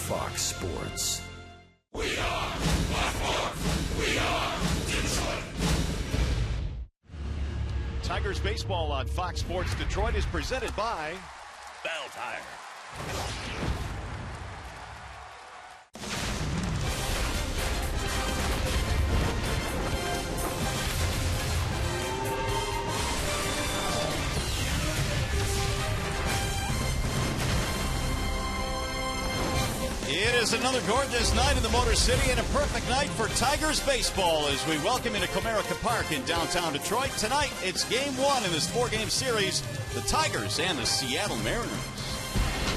Fox Sports. We are Baltimore. We are Detroit. Tigers baseball on Fox Sports Detroit is presented by Bell Tire. It is another gorgeous night in the Motor City and a perfect night for Tigers baseball as we welcome into Comerica Park in downtown Detroit. Tonight, it's Game 1 in this 4-game series, the Tigers and the Seattle Mariners.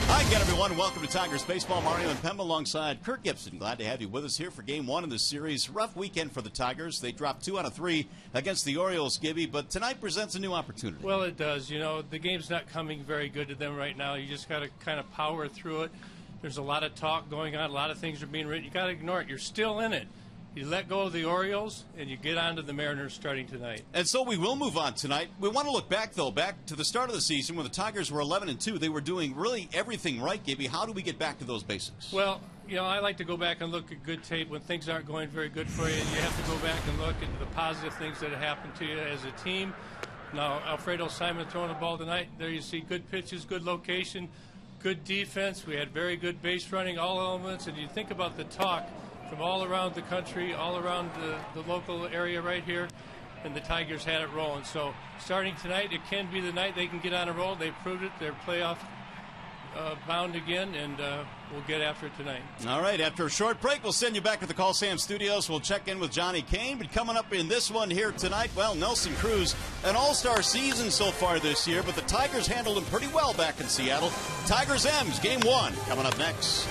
Hi again, everyone. Welcome to Tigers baseball. Mario and Pemba alongside Kurt Gibson. Glad to have you with us here for Game 1 in this series. Rough weekend for the Tigers. They dropped 2 out of 3 against the Orioles, Gibby, but tonight presents a new opportunity. Well, it does. You know, the game's not coming very good to them right now. You just got to kind of power through it. There's a lot of talk going on. A lot of things are being written. You got to ignore it. You're still in it. You let go of the Orioles, and you get on to the Mariners starting tonight. And so we will move on tonight. We want to look back, though, back to the start of the season when the Tigers were 11-2. They were doing really everything right, Gibby. How do we get back to those basics? Well, you know, I like to go back and look at good tape when things aren't going very good for you. You have to go back and look at the positive things that have happened to you as a team. Now, Alfredo Simon throwing the ball tonight. There you see good pitches, good location, good defense. We had very good base running, all elements. And you think about the talk from all around the country, all around the local area right here, and the Tigers had it rolling. So starting tonight, it can be the night they can get on a roll. They proved it. They're playoff bound again, and we'll get after it tonight. All right, after a short break, we'll send you back to the Call Sam Studios. We'll check in with Johnny Kane. But coming up in this one here tonight, well, Nelson Cruz, an all-star season so far this year, but the Tigers handled him pretty well back in Seattle. Tigers M's Game 1 coming up next.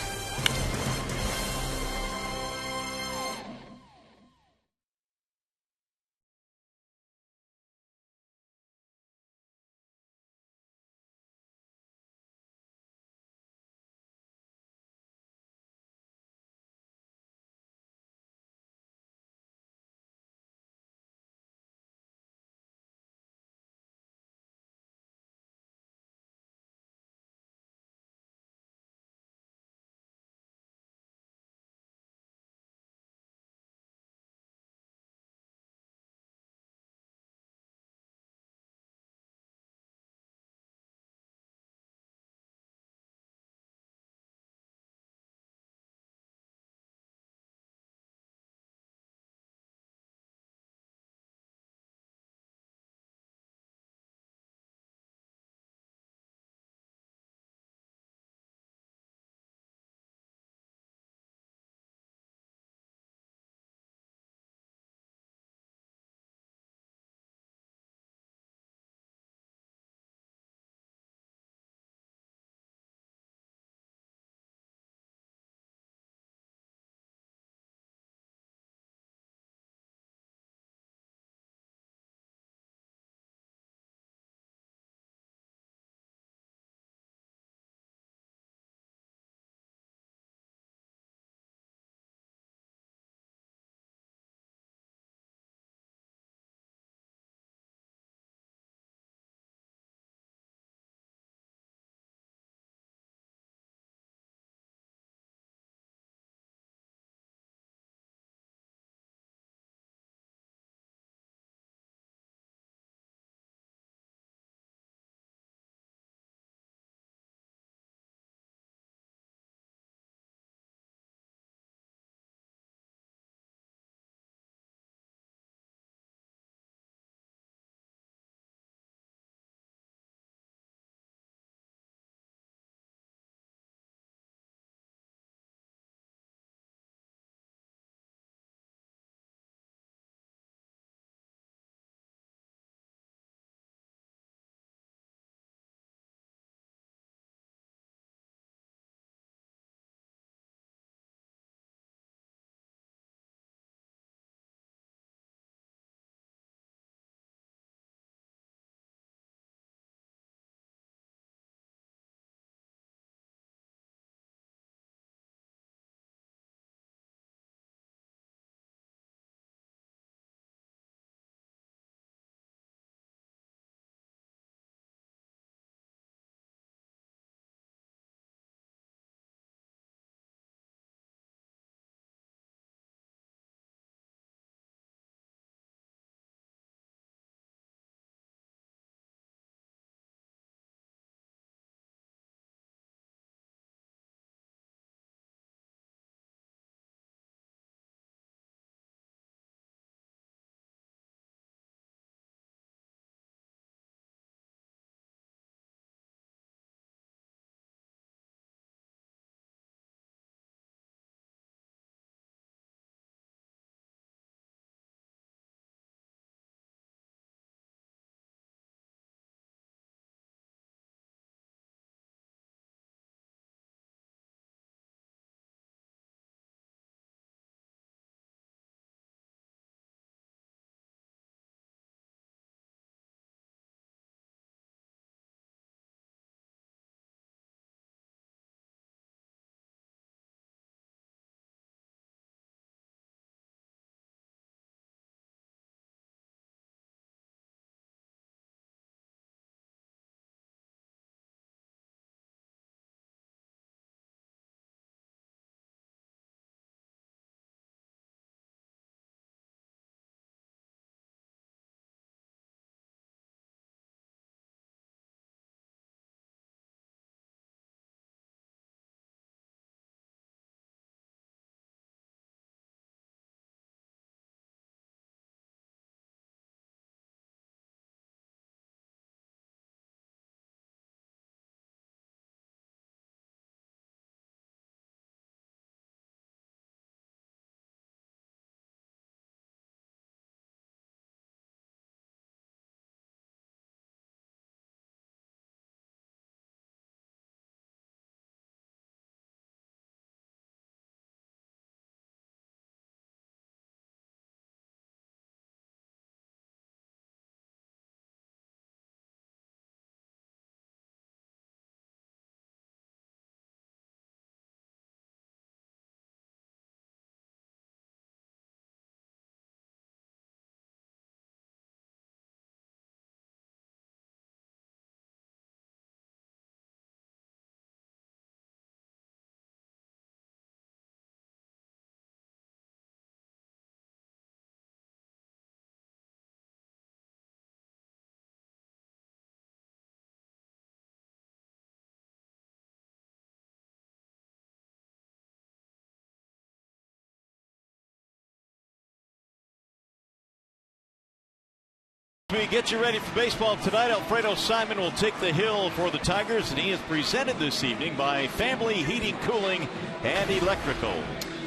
We get you ready for baseball tonight. Alfredo Simon will take the hill for the Tigers, and he is presented this evening by Family Heating, Cooling, and Electrical.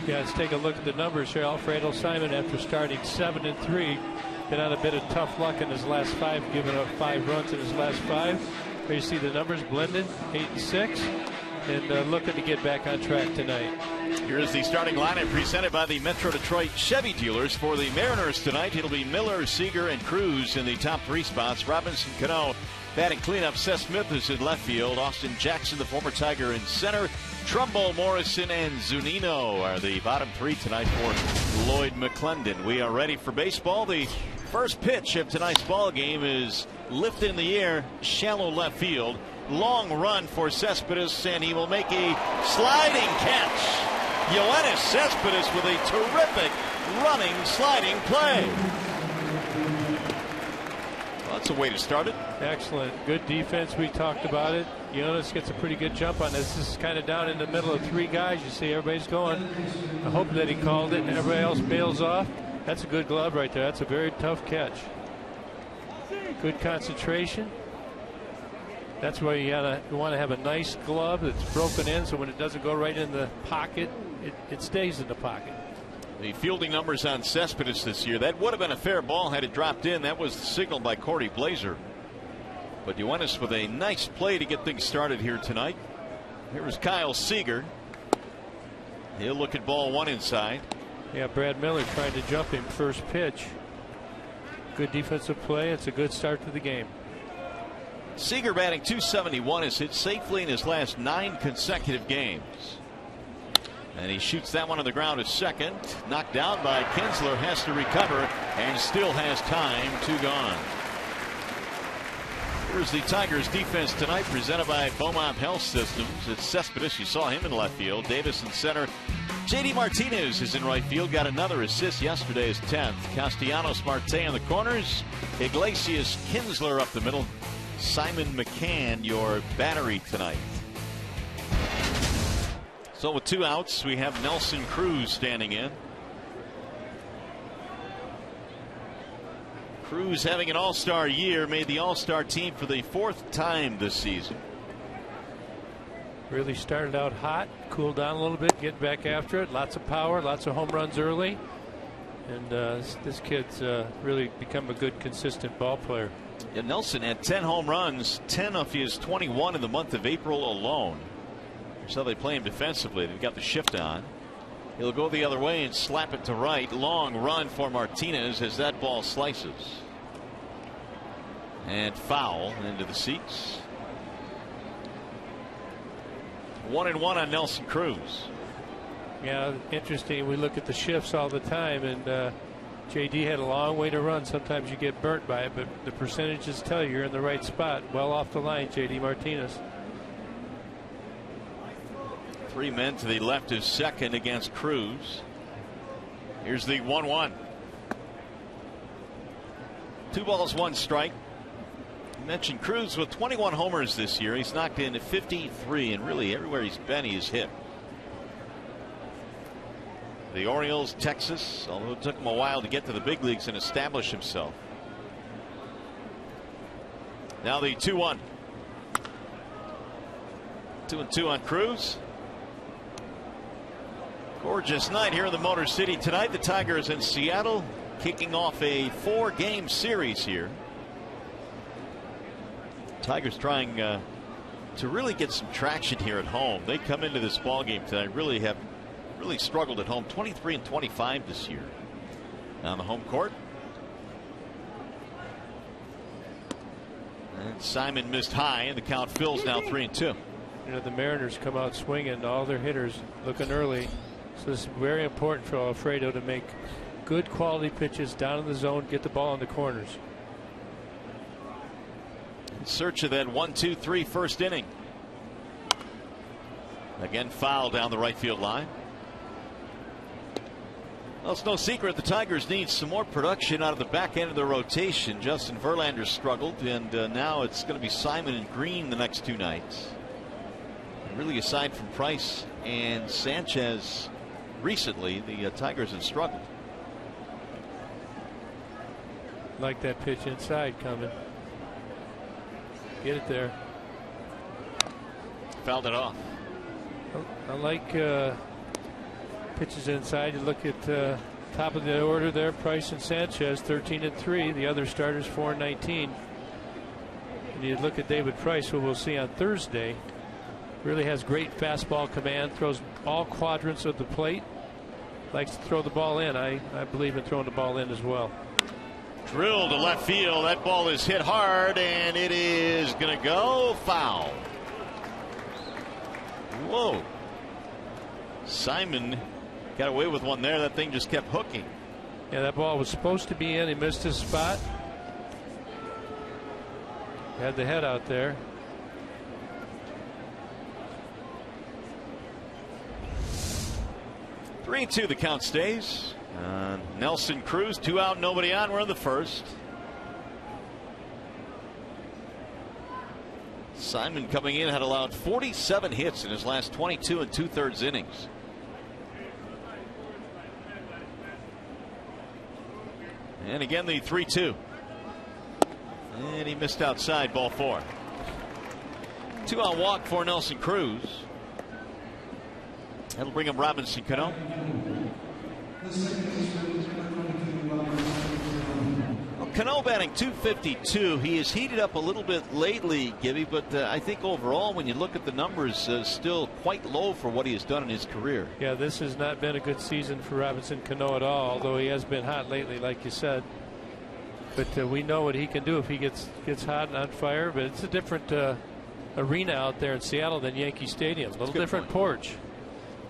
Yeah, let's take a look at the numbers here. Alfredo Simon, after starting 7-3, been on a bit of tough luck in his last 5, giving up 5 runs in his last 5. Here you see the numbers blended, 8-6, and looking to get back on track tonight. Here's the starting lineup presented by the Metro Detroit Chevy dealers. For the Mariners tonight, it'll be Miller, Seager, and Cruz in the top 3 spots. Robinson, Cano, batting cleanup. Seth Smith is in left field. Austin Jackson, the former Tiger, in center. Trumbo, Morrison, and Zunino are the bottom 3 tonight for Lloyd McClendon. We are ready for baseball. The first pitch of tonight's ball game is lifted in the air, shallow left field. Long run for Cespedes, and he will make a sliding catch. YOENIS Cespedes with a terrific running, sliding play. Well, that's a way to start it. Excellent. Good defense. We talked about it. YOENIS gets a pretty good jump on this. This is kind of down in the middle of 3 guys. You see everybody's going. I hope that he called it and everybody else bails off. That's a good glove right there. That's a very tough catch. Good concentration. That's why you want to have a nice glove that's broken in, so when it doesn't go right in the pocket, it stays in the pocket. The fielding numbers on Cespedes this year, that would have been a fair ball had it dropped in. That was signaled by Corey Blazer. But YOENIS with a nice play to get things started here tonight. Here is Kyle Seager. He'll look at ball 1 inside. Yeah, Brad Miller trying to jump him first pitch. Good defensive play. It's a good start to the game. Seager batting .271, has hit safely in his last 9 consecutive games. And he shoots that one on the ground at second. Knocked down by KINSLER, has to recover and still has time. 2 gone. Here's the Tigers defense tonight, presented by Beaumont Health Systems. It's Cespedes. You saw him in left field. Davis in center. JD Martinez is in right field. Got another assist yesterday, his 10th. Castellanos, Marte on the corners. Iglesias, KINSLER up the middle. Simon McCann, your battery tonight. So with 2 outs, we have Nelson Cruz standing in. Cruz having an all-star year, made the all-star team for the 4th time this season. Really started out hot, cooled down a little bit, get back after it. Lots of power, lots of home runs early. And this kid's really become a good, consistent ball player. Yeah, Nelson had 10 home runs, 10 of his 21 in the month of April alone. Here's how they play him defensively. They've got the shift on. He'll go the other way and slap it to right. Long run for Martinez as that ball slices. And foul into the seats. 1-1 on Nelson Cruz. Yeah, interesting. We look at the shifts all the time, and JD had a long way to run. Sometimes you get burnt by it, but the percentages tell you you're in the right spot. Well off the line, JD Martinez. 3 men to the left is second against Cruz. Here's the 1-1. 2 balls, 1 strike. I mentioned Cruz with 21 homers this year. He's knocked in 53, and really everywhere he's been, he's hit. The Orioles, Texas, although it took him a while to get to the big leagues and establish himself. Now the 2-1. 2-2 on Cruz. Gorgeous night here in the Motor City tonight. The Tigers in Seattle kicking off a 4-game series here. Tigers trying to really get some traction here at home. They come into this ball game tonight, really struggled at home. 23-25 this year on the home court. And Simon missed high, and the count fills now 3-2. You know, the Mariners come out swinging, all their hitters looking early. So it's very important for Alfredo to make good quality pitches down in the zone, get the ball in the corners. In search of that 1-2-3 first inning. Again, foul down the right field line. Well, it's no secret the Tigers need some more production out of the back end of the rotation. Justin Verlander struggled, and now it's going to be Simon and Green the next 2 nights. And really, aside from Price and Sanchez recently, the Tigers have struggled. Like that pitch inside coming. Get it there. Fouled it off. I like pitches inside. You look at top of the order there, Price and Sanchez, 13-3. The other starters, 4-19. And you look at David Price, who we'll see on Thursday. Really has great fastball command, throws all quadrants of the plate, likes to throw the ball in. I believe in throwing the ball in as well. Drilled to left field. That ball is hit hard, and it is going to go foul. Whoa. Simon got away with one there. That thing just kept hooking. Yeah, that ball was supposed to be in. He missed his spot. Had the head out there. Three and two, the count stays. Nelson Cruz, 2 out, nobody on. We're in the first. Simon coming in had allowed 47 hits in his last 22 2/3 innings. And again, the 3-2. And he missed outside, ball 4. 2-out walk for Nelson Cruz. That'll bring him Robinson Cano. Well, Cano batting .252. He has heated up a little bit lately, Gibby, but I think overall, when you look at the numbers, still quite low for what he has done in his career. Yeah, this has not been a good season for Robinson Cano at all, although he has been hot lately, like you said. But we know what he can do if he gets hot and on fire. But it's a different arena out there in Seattle than Yankee Stadium. A little different porch.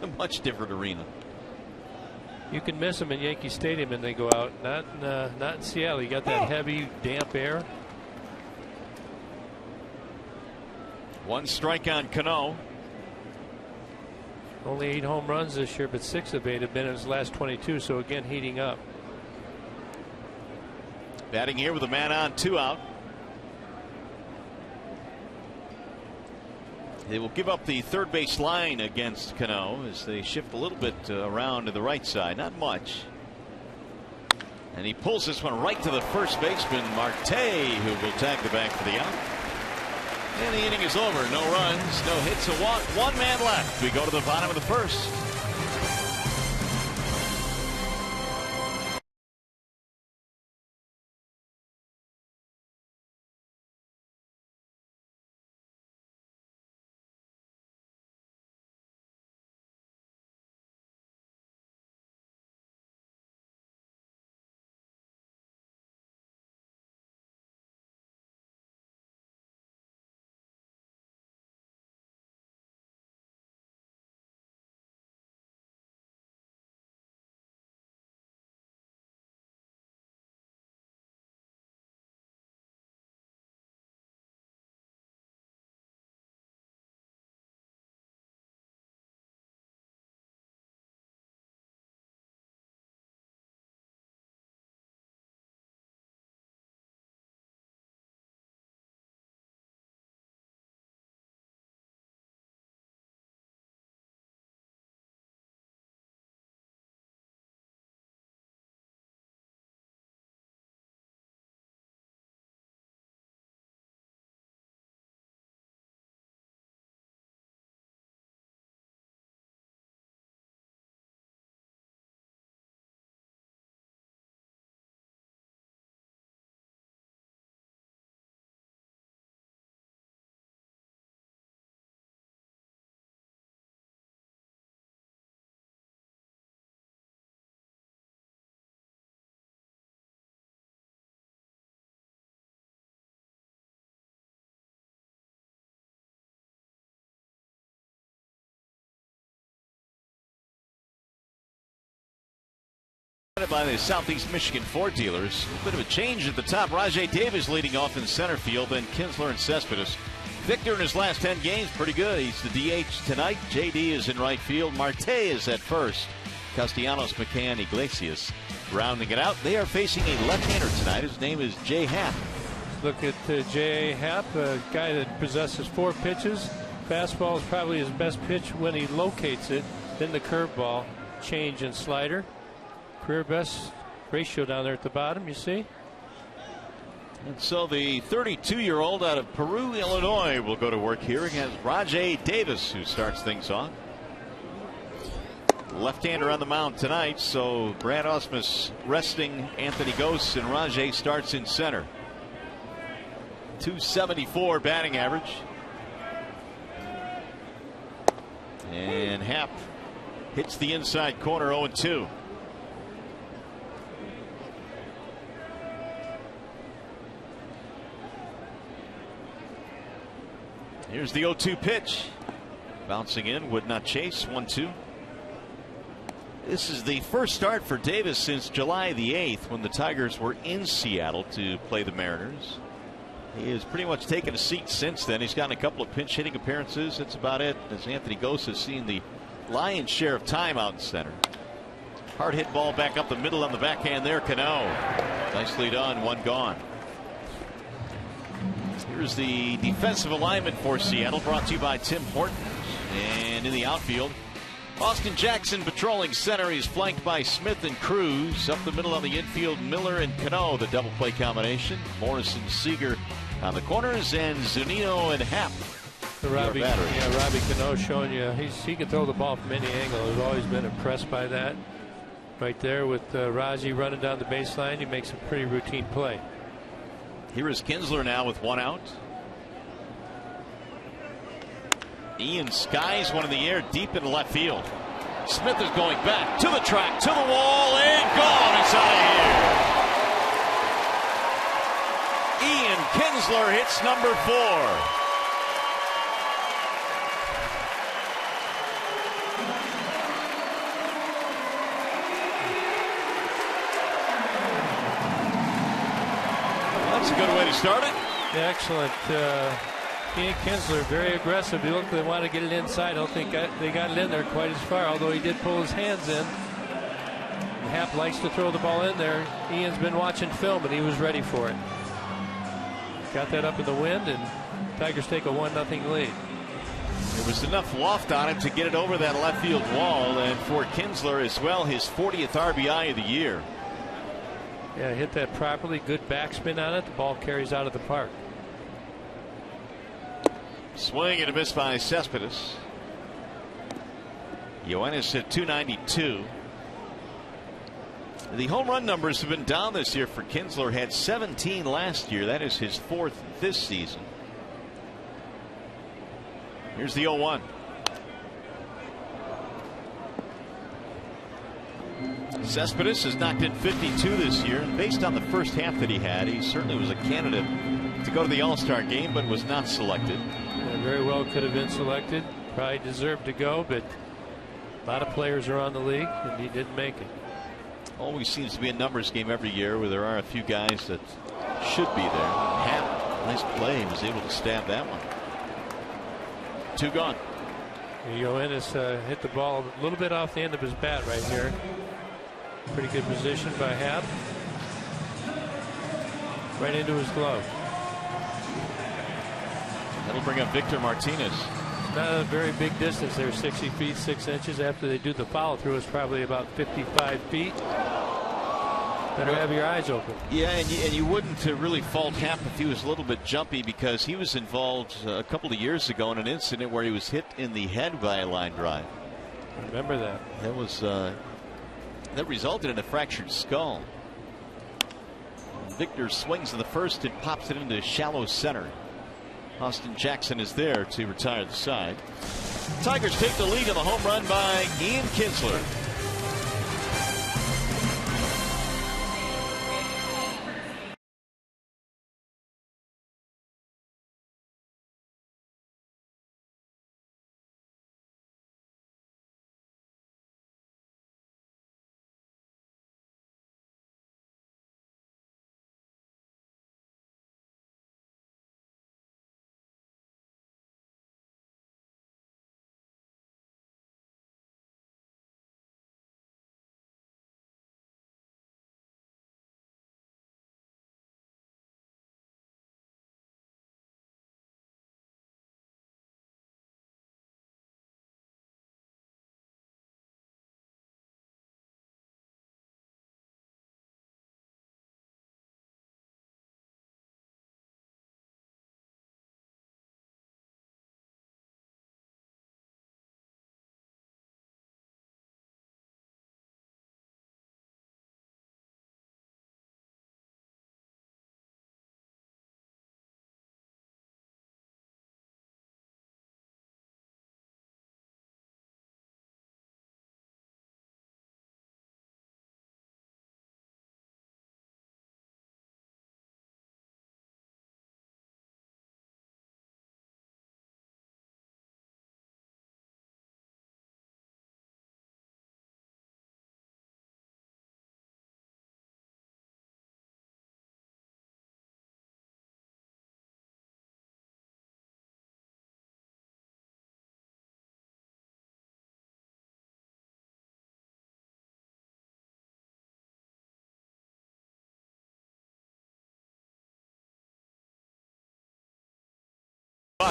A much different arena. You can miss them in Yankee Stadium and they go out. Not in Seattle. You got that heavy, damp air. 1 strike on Cano. Only 8 home runs this year, but 6 of 8 have been in his last 22. So again, heating up. Batting here with a man on, 2 out. They will give up the third base line against Cano as they shift a little bit around to the right side. Not much. And he pulls this one right to the first baseman, Marte, who will tag the bag for the out. And the inning is over. No runs, no hits, a walk. 1 man left. We go to the bottom of the first. By the Southeast Michigan Ford dealers. A bit of a change at the top. RAJAI Davis leading off in center field, then KINSLER and CESPEDES. Victor in his last 10 games, pretty good. He's the DH tonight. JD is in right field. Marte is at first. Castellanos, McCann, Iglesias rounding it out. They are facing a left-hander tonight. His name is Jay Happ. Look at Jay Happ, a guy that possesses 4 pitches. Fastball is probably his best pitch when he locates it. Then the curveball, change and slider. Career best ratio down there at the bottom, you see? And so the 32-year-old out of Peru, Illinois, will go to work here against RAJAI Davis, who starts things off. Left-hander on the mound tonight, so Brad Ausmus resting Anthony Gose, and RAJAI starts in center. .274 batting average. And Happ hits the inside corner, 0-2. Here's the 0-2 pitch. Bouncing in, would not chase, 1-2. This is the first start for Davis since July the 8th, when the Tigers were in Seattle to play the Mariners. He has pretty much taken a seat since then. He's gotten a couple of pinch hitting appearances. That's about it, as Anthony Gose has seen the lion's share of time out in center. Hard hit ball back up the middle on the backhand there. Cano. Nicely done. One gone. Here's the defensive alignment for Seattle, brought to you by Tim Hortons. And in the outfield, Austin Jackson patrolling center. He's flanked by Smith and CRUZ. Up the middle on the infield, Miller and Cano, the double play combination. Morrison, Seager on the corners, and Zunino and Happ. Robbie Cano showing you he can throw the ball from any angle. I've always been impressed by that. Right there with RAJAI running down the baseline, he makes a pretty routine play. Here is KINSLER now with one out. Ian skies one in the air deep in left field. Smith is going back to the track, to the wall, and gone. It's out of here. Ian KINSLER hits number 4. That's a good way to start it. Yeah, excellent. Ian KINSLER very aggressive. They look, they want to get it inside. I don't think they got it in there quite as far, although he did pull his hands in. Happ likes to throw the ball in there. Ian's been watching film, and he was ready for it. Got that up in the wind, and Tigers take a 1-0 lead. There was enough loft on it to get it over that left field wall, and for KINSLER as well, his 40th RBI of the year. Yeah, hit that properly. Good backspin on it. The ball carries out of the park. Swing and a miss by Cespedes. YOENIS hit .292. The home run numbers have been down this year for KINSLER. Had 17 last year. That is his 4th this season. Here's the 0-1. Cespedes has knocked in 52 this year, and based on the first half that he had, he certainly was a candidate to go to the All-Star game, but was not selected. Yeah, very well could have been selected. Probably deserved to go, but a lot of players are on the league, and he didn't make it. Always seems to be a numbers game every year where there are a few guys that should be there. Happ, nice play, he was able to stab that one. 2 gone. YOENIS hit the ball a little bit off the end of his bat right here. Pretty good position by Happ. Right into his glove. That'll bring up Victor Martinez. Not a very big distance there, 60 feet 6 inches. After they do the follow through, it's probably about 55 feet. Better have your eyes open. Yeah, and you wouldn't really fault Happ if he was a little bit jumpy, because he was involved a couple of years ago in an incident where he was hit in the head by a line drive. I remember that. That was that resulted in a fractured skull. Victor swings in the first and pops it into shallow center. Austin Jackson is there to retire the side. Tigers take the lead on the home run by Ian KINSLER.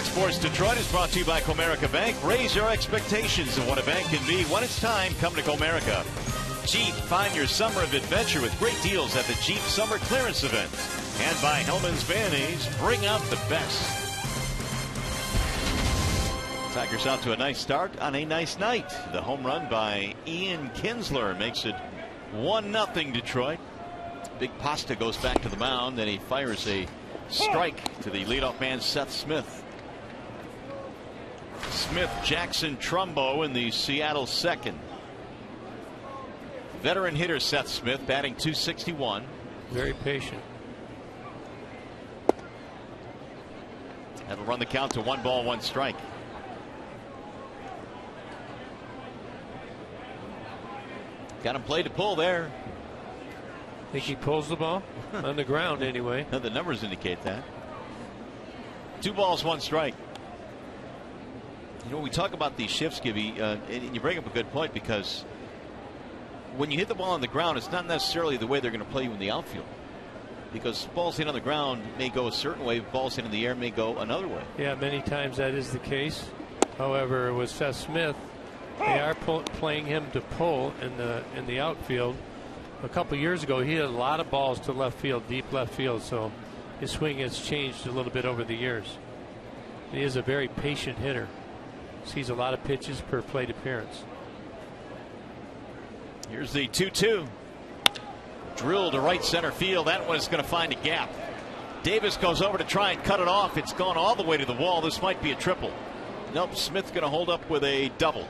Fox Sports Detroit is brought to you by Comerica Bank. Raise your expectations of what a bank can be when it's time. Come to Comerica. Jeep, find your summer of adventure with great deals at the Jeep Summer Clearance Event. And by Hellman's Mayonnaise, bring out the best. Tigers out to a nice start on a nice night. The home run by Ian Kinsler makes it 1-0 Detroit. Big Pasta goes back to the mound, then he fires a strike to the leadoff man Seth Smith. Smith, Jackson, Trumbo in the Seattle second. Veteran hitter Seth Smith batting .261. Very patient. That'll run the count to 1-1 Got him played to pull there. Think he pulls the ball on the ground anyway. The numbers indicate that. 2-1. You know, we talk about these shifts, Gibby, and you bring up a good point, because when you hit the ball on the ground, it's not necessarily the way they're going to play you in the outfield. Because balls hit on the ground may go a certain way, balls hit in the air may go another way. Yeah, many times that is the case. However, with Seth Smith, they are playing him to pull in the outfield. A couple years ago, he had a lot of balls to left field, deep left field, so his swing has changed a little bit over the years. He is a very patient hitter. Sees a lot of pitches per plate appearance. Here's the 2-2. Drill to right center field. That one is going to find a gap. Davis goes over to try and cut it off. It's gone all the way to the wall. This might be a triple. Nope, Smith's going to hold up with a double.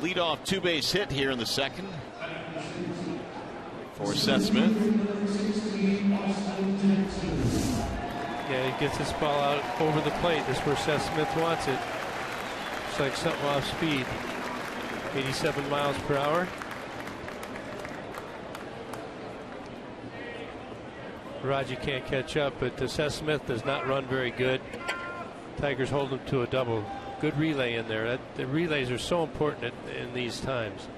Leadoff two-base hit here in the second for Seth Smith. Yeah, he gets this ball out over the plate. That's where Seth Smith wants it. It's like something off speed. 87 miles per hour. Raji can't catch up, but Seth Smith does not run very good. Tigers hold him to a double. Good relay in there. The relays are so important in these times.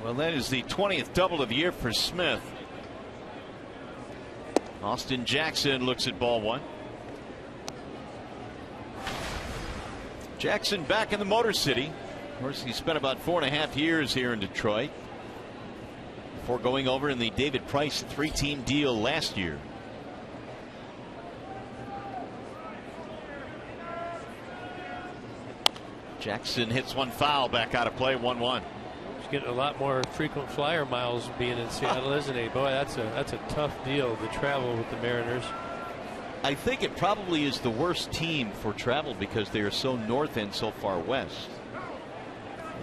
Well, that is the 20th double of the year for Smith. Austin Jackson looks at ball one. Jackson back in the Motor City. Of course, he spent about 4.5 years here in Detroit before going over in the David Price 3-team deal last year. Jackson hits one foul, back out of play, 1-1. He's getting a lot more frequent flyer miles being in Seattle, isn't he? Boy, that's a tough deal to travel with the Mariners. I think it probably is the worst team for travel because they are so north and so far west.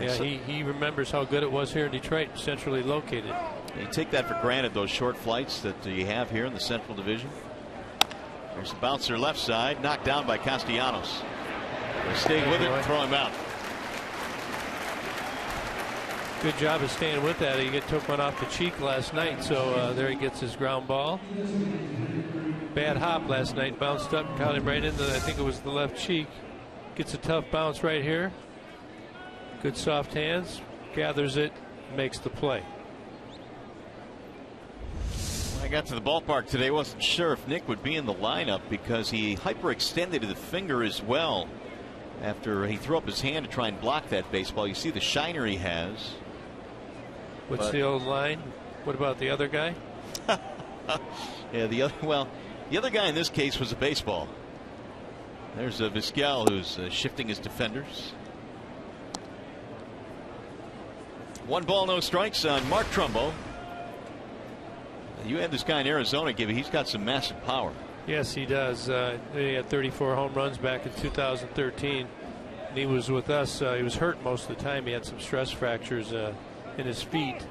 Yeah, he remembers how good it was here in Detroit, centrally located. You take that for granted, those short flights that you have here in the Central Division. There's a bouncer left side, knocked down by Castellanos. They stay with it and throw him out. Good job of staying with that. He took one off the cheek last night, so there he gets his ground ball. Bad hop last night, bounced up, caught him right into, I think it was the left cheek. Gets a tough bounce right here. Good soft hands, gathers it, makes the play. When I got to the ballpark today, wasn't sure if Nick would be in the lineup because he hyperextended the finger as well after he threw up his hand to try and block that baseball. You see the shiner he has. What's the old line? What about the other guy? Yeah, the other guy in this case was a baseball. There's a Vizquel who's shifting his defenders. 1 ball, no strikes on Mark Trumbo. You had this guy in Arizona, Gibby. He's got some massive power. Yes, he does. He had 34 home runs back in 2013. And he was with us. He was hurt most of the time. He had some stress fractures in his feet.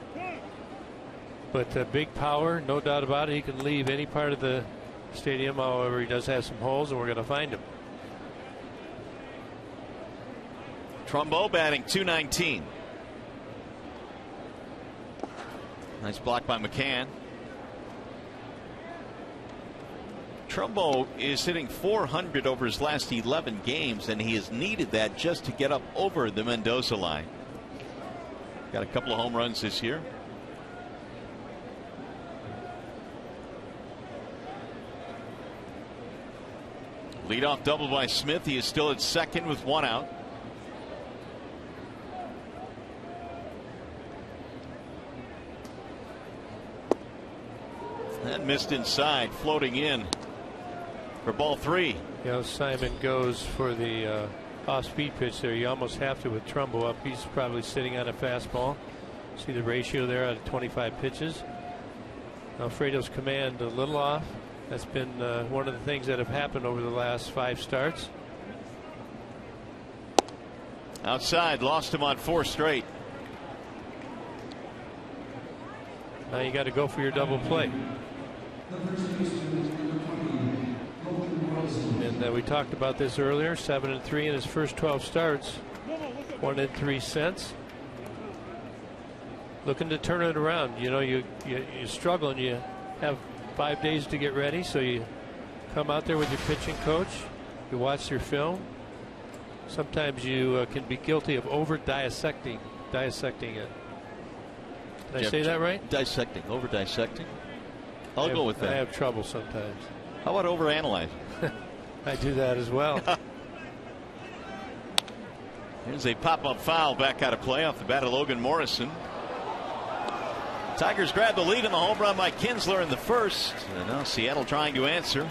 But big power, no doubt about it. He can leave any part of the stadium. However, he does have some holes, and we're going to find him. Trumbo batting .219. Nice block by McCann. Trumbo is hitting .400 over his last 11 games, and he has needed that just to get up over the Mendoza line. Got a couple of home runs this year. Leadoff double by Smith. He is still at second with 1 out. That missed inside, floating in for ball 3. You know, Simon goes for the off-speed pitch there. You almost have to with Trumbo up. He's probably sitting on a fastball. See the ratio there out of 25 pitches. Alfredo's command a little off. That's been one of the things that have happened over the last 5 starts. Outside, lost him on 4 straight. Now you got to go for your double play. And we talked about this earlier. 7-3 in his first 12 starts. 1 3 looking to turn it around. You know, you struggle and you have 5 days to get ready, so you come out there with your pitching coach, you watch your film. Sometimes you can be guilty of over dissecting it. Did I say that right? Dissecting, over dissecting. I'll go with that. I have trouble sometimes. How about over analyzing? I do that as well. Here's a pop-up foul back out of play off the bat of Logan Morrison. Tigers grab the lead in the home run by Kinsler in the first. And now Seattle trying to answer.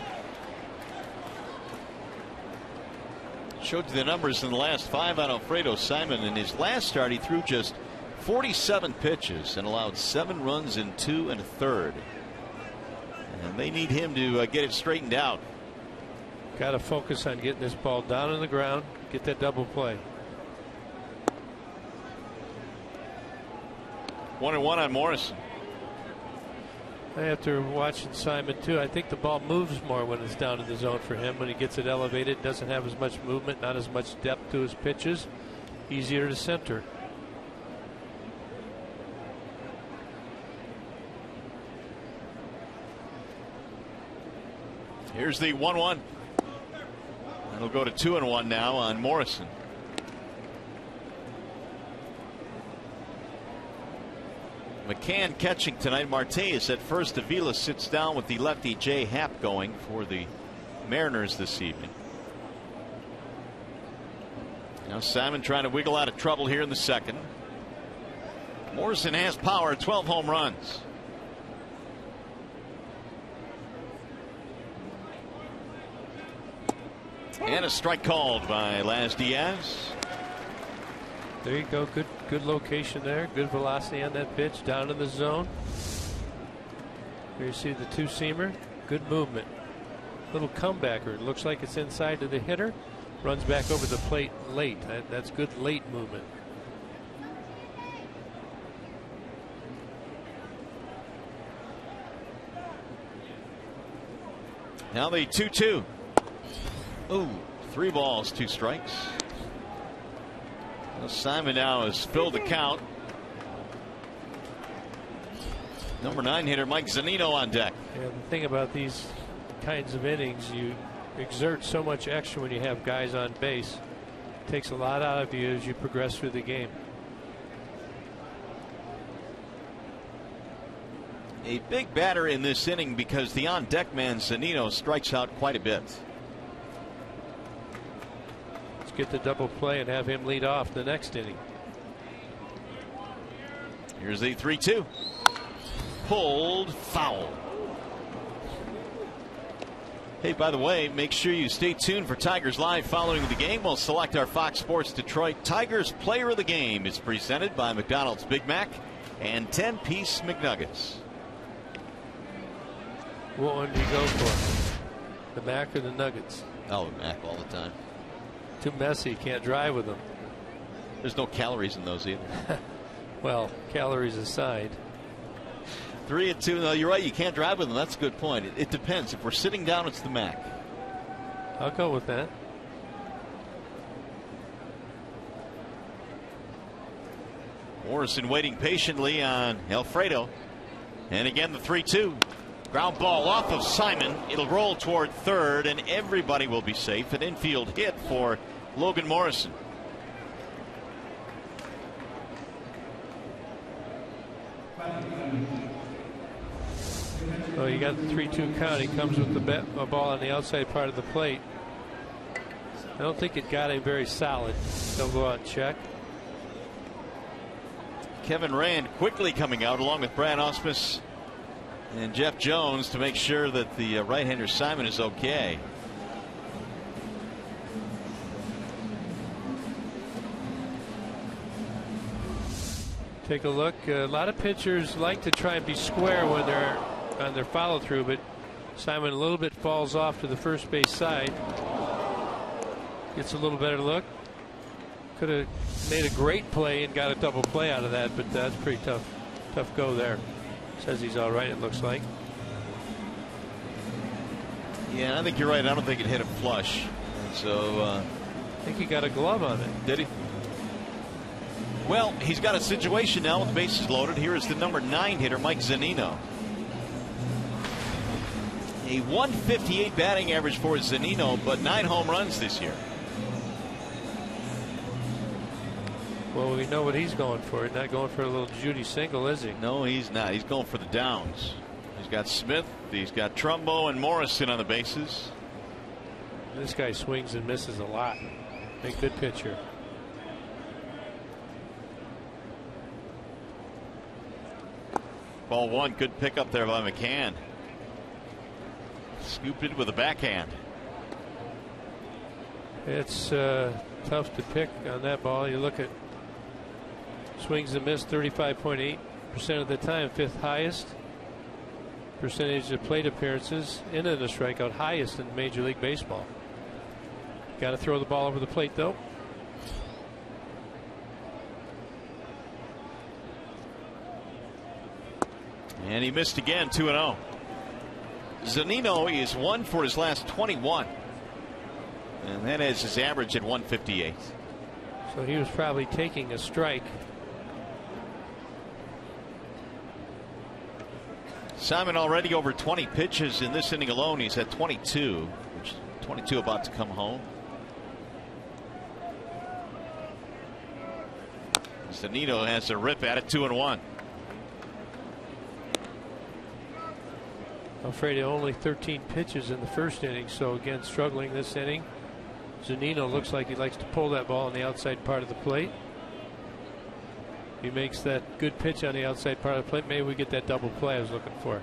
Showed you the numbers in the last 5 on Alfredo Simon. In his last start, he threw just 47 pitches and allowed 7 runs in 2 1/3. And they need him to get it straightened out. Got to focus on getting this ball down on the ground, get that double play. 1-1 on Morrison. After watching Simon too, I think the ball moves more when it's down in the zone for him. When he gets it elevated, doesn't have as much movement, not as much depth to his pitches, easier to center. Here's the 1-1. It'll go to 2-1 now on Morrison. McCann catching tonight. Marte is at first. Avila sits down with the lefty Jay Happ going for the Mariners this evening. Now Simon trying to wiggle out of trouble here in the second. Morrison has power, 12 home runs. And a strike called by Laz Diaz. There you go. Good location there. Good velocity on that pitch down in the zone. Here you see the 2-seamer. Good movement. Little comebacker. It looks like it's inside to the hitter. Runs back over the plate late. That's good late movement. Now the 2-2. Ooh, 3 balls, 2 strikes. Well, Simon now has filled the count. Number 9 hitter Mike Zunino on deck. Yeah, the thing about these kinds of innings, you exert so much extra when you have guys on base. It takes a lot out of you as you progress through the game. A big batter in this inning because the on deck man Zunino strikes out quite a bit. Get the double play and have him lead off the next inning. Here's the 3-2. Pulled foul. Hey, by the way, make sure you stay tuned for Tigers Live following the game. We'll select our Fox Sports Detroit Tigers Player of the Game. It's presented by McDonald's Big Mac and 10-piece McNuggets. What one do you go for? The Mac or the Nuggets? Oh, Mac all the time. Too messy, can't drive with them. There's no calories in those either. Well, calories aside. 3 and 2. No, you're right. You can't drive with them. That's a good point. It depends. If we're sitting down, it's the Mac. I'll go with that. Morrison waiting patiently on Alfredo. And again, the 3-2. Ground ball off of Simon. It'll roll toward third, and everybody will be safe. An infield hit for Logan Morrison. Well, you got the 3-2 count. He comes with the ball on the outside part of the plate. I don't think it got him very solid. They'll go out and check. Kevin Rand quickly coming out along with Brad Ausmus and Jeff Jones to make sure that the right-hander Simon is okay. Take a look. A lot of pitchers like to try and be square when they're on their follow through, but Simon a little bit falls off to the first base side. Gets a little better look. Could have made a great play and got a double play out of that, but that's pretty tough go there. Says he's all right, it looks like. Yeah, I think you're right. I don't think it hit him flush. So I think he got a glove on it. Did he? Well, he's got a situation now with the bases loaded. Here is the number 9 hitter, Mike Zunino. A 158 batting average for Zunino, but 9 home runs this year. Well, we know what he's going for. He's not going for a little Judy single, is he? No, he's not. He's going for the downs. He's got Smith, he's got Trumbo and Morrison on the bases. This guy swings and misses a lot. A good pitcher. Ball 1, good pickup there by McCann. Scooped it with a backhand. It's tough to pick on that ball. You look at swings and miss 35.8% of the time, 5th highest. Percentage of plate appearances in a strikeout, highest in Major League Baseball. Got to throw the ball over the plate though. And he missed again, 2-0. Zunino is 1 for his last 21. And that is his average at 158. So he was probably taking a strike. Simon already over 20 pitches in this inning alone. He's at 22, which 22 about to come home. Zunino has a rip at it, 2-1. Afraid of only 13 pitches in the first inning, so again struggling this inning. Zunino looks like he likes to pull that ball on the outside part of the plate. He makes that good pitch on the outside part of the plate. Maybe we get that double play I was looking for.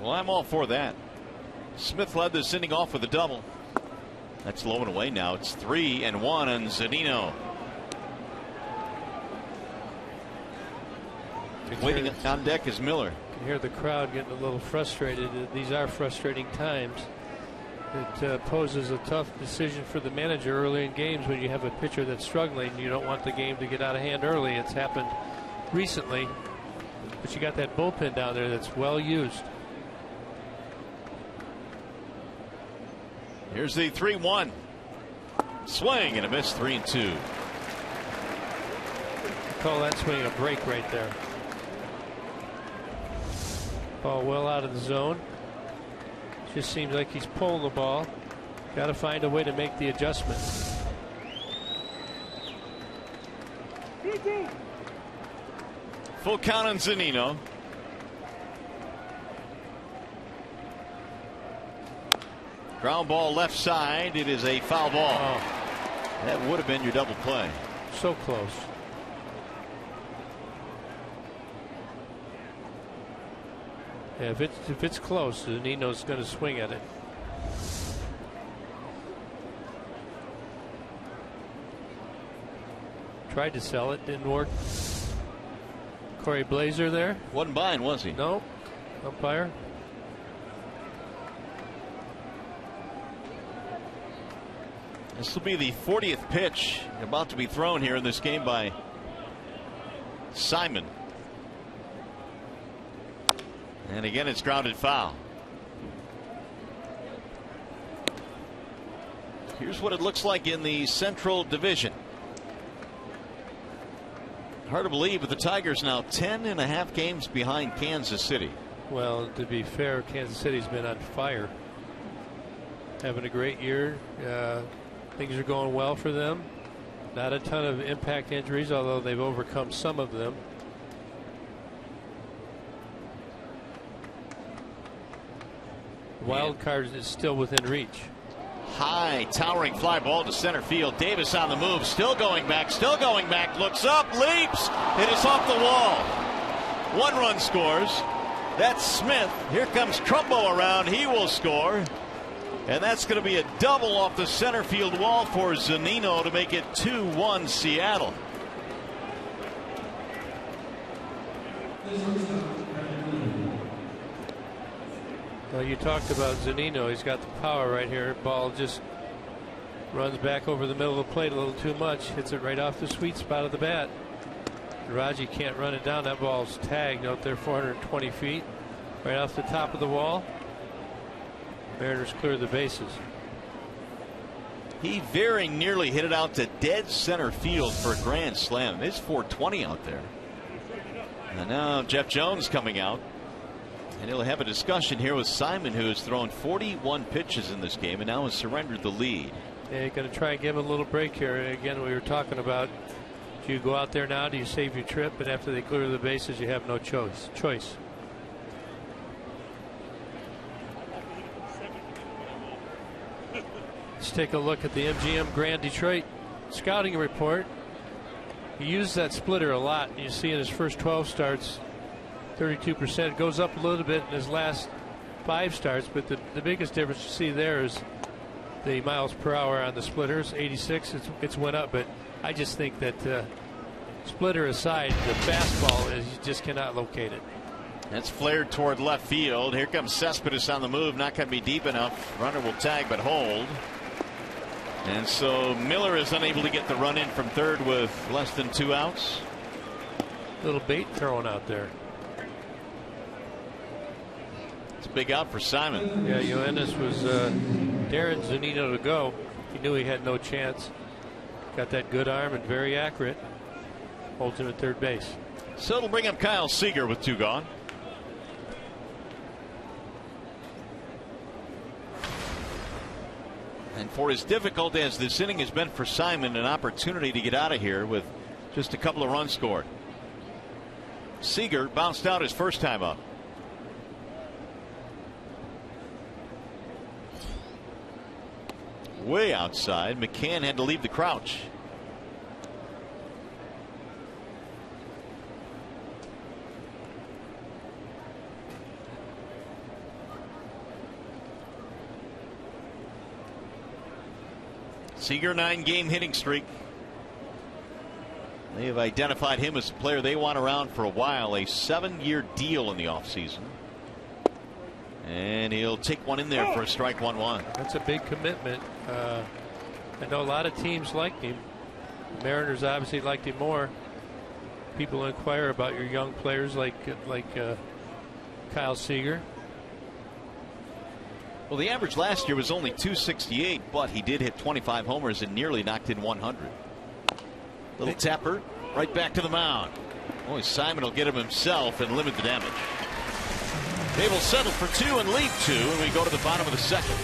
Well, I'm all for that. Smith led this inning off with a double. That's low and away now. It's 3-1 on Zunino. Waiting on deck is Miller. You can hear the crowd getting a little frustrated. These are frustrating times. It poses a tough decision for the manager early in games when you have a pitcher that's struggling. You don't want the game to get out of hand early. It's happened recently, but you got that bullpen down there that's well used. Here's the 3-1 swing and a miss. 3-2. Call that swing a break right there. Ball well out of the zone. Just seems like he's pulling the ball. Got to find a way to make the adjustment. Full count on Zunino. Ground ball left side. It is a foul ball. Oh. That would have been your double play. So close. Yeah, if it's close, Nino's going to swing at it. Tried to sell it, didn't work. Corey Blazer there. Wasn't buying, was he? No. Umpire. This will be the 40th pitch about to be thrown here in this game by Simon. And again, it's grounded foul. Here's what it looks like in the Central Division. Hard to believe, but the Tigers now 10.5 games behind Kansas City. Well, to be fair, Kansas City's been on fire. Having a great year. Things are going well for them. Not a ton of impact injuries, although they've overcome some of them. wild card is still within reach. High, towering fly ball to center field. Davis on the move, still going back, looks up, leaps. It is off the wall. 1 run scores. That's Smith. Here comes Trumbo around. He will score. And that's going to be a double off the center field wall for ZUNINO to make it 2-1 Seattle. Well, you talked about ZUNINO. He's got the power right here. Ball just runs back over the middle of the plate a little too much. Hits it right off the sweet spot of the bat. RAJAI can't run it down. That ball's tagged out there 420 feet. Right off the top of the wall. Mariners clear the bases. He very nearly hit it out to dead center field for a grand slam. It's 420 out there. And now Jeff Jones coming out. And he'll have a discussion here with Simon, who has thrown 41 pitches in this game and now has surrendered the lead. Yeah, you're going to try and give him a little break here. Again, we were talking about, do you go out there now? Do you save your trip? But after they clear the bases, you have no choice. Let's take a look at the MGM Grand Detroit scouting report. He used that splitter a lot. You see in his first 12 starts, 32%. It goes up a little bit in his last 5 starts, but the biggest difference you see there is the miles per hour on the splitters. 86. It's went up, but I just think that splitter aside, the fastball is, you just cannot locate it. That's flared toward left field. Here comes Cespedes on the move. Not going to be deep enough. Runner will tag but hold. And so Miller is unable to get the run in from third with less than 2 outs. Little bait thrown out there. It's a big out for Simon. Yeah, YOENIS was daring ZUNINO to go. He knew he had no chance. Got that good arm and very accurate. Holds him at third base. So it'll bring up Kyle Seager with 2 gone. And for as difficult as this inning has been for Simon, an opportunity to get out of here with just a couple of runs scored. Seager bounced out his first time up. Way outside. McCann had to leave the crouch. Seager 9-game hitting streak. They have identified him as a player they want around for a while. A 7-year deal in the offseason. And he'll take one in there for a strike 1-1. That's a big commitment. I know a lot of teams liked him. The Mariners obviously liked him more. People inquire about your young players like Kyle Seager. Well, the average last year was only 268, but he did hit 25 homers and nearly knocked in 100. Little tapper right back to the mound. Boy, Simon will get him himself and limit the damage. They will settle for 2 and lead 2, and we go to the bottom of the second.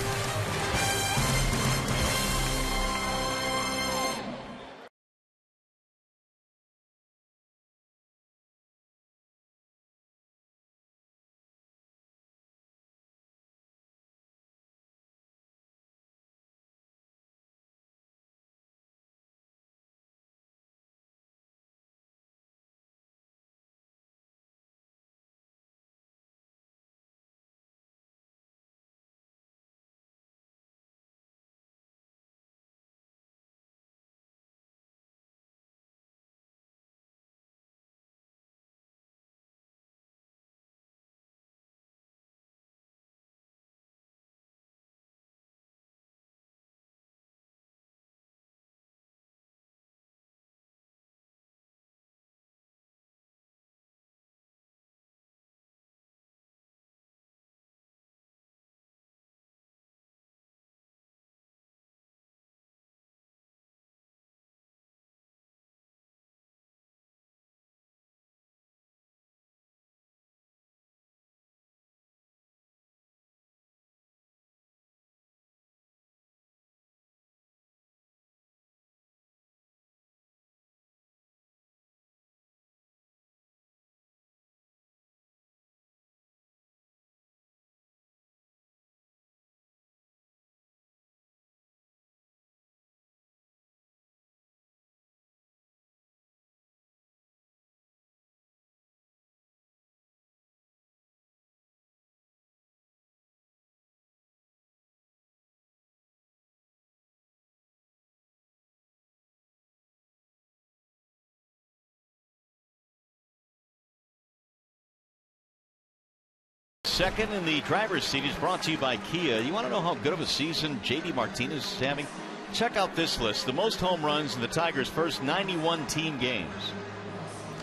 second in the driver's seat is brought to you by Kia. You want to know how good of a season J.D. Martinez is having? Check out this list. The most home runs in the Tigers' first 91 team games.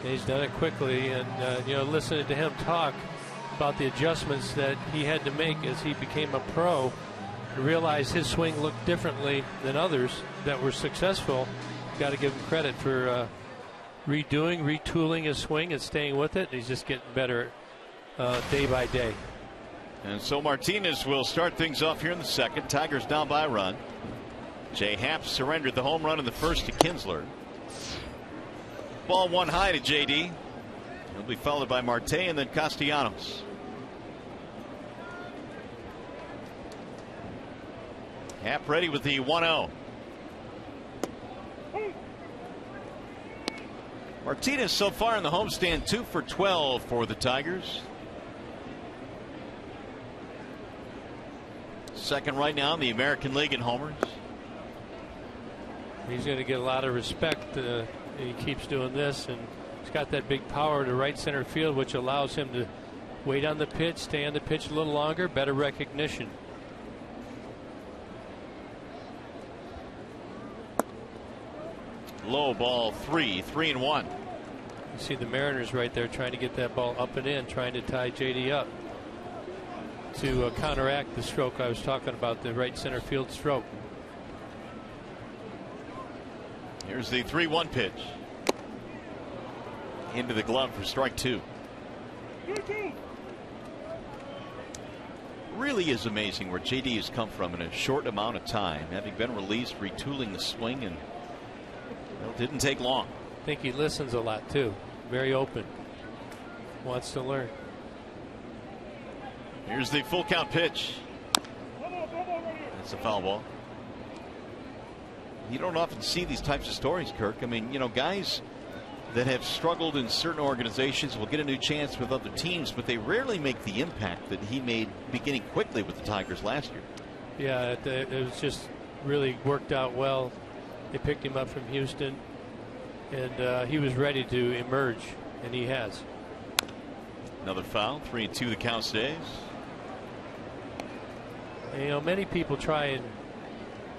He's done it quickly, and listening to him talk about the adjustments that he had to make as he became a pro, to realize his swing looked differently than others that were successful. Got to give him credit for retooling his swing and staying with it. He's just getting better day by day. And so Martinez will start things off here in the second. Tigers down by a run. Jay Happ surrendered the home run in the first to Kinsler. Ball one high to JD. He'll be followed by Marte and then Castellanos. Happ ready with the 1-0. Martinez so far in the homestand 2 for 12 for the Tigers. Second right now in the American League in homers. He's going to get a lot of respect. He keeps doing this, and he's got that big power to right center field, which allows him to wait on the pitch, stay on the pitch a little longer, better recognition. Low ball 3-1. You see the Mariners right there trying to get that ball up and in, trying to tie JD up to counteract the stroke I was talking about, the right center field stroke. Here's the 3-1 pitch. Into the glove for strike 2. Really is amazing where JD has come from in a short amount of time, having been released, retooling the swing, and it didn't take long. I think he listens a lot too. Very open. Wants to learn. Here's the full count pitch. That's a foul ball. You don't often see these types of stories, Kirk. I mean, guys that have struggled in certain organizations will get a new chance with other teams, but they rarely make the impact that he made beginning quickly with the Tigers last year. Yeah, it was just really worked out well. They picked him up from Houston, and he was ready to emerge, and he has. Another foul. 3-2 the count stays. And, many people try and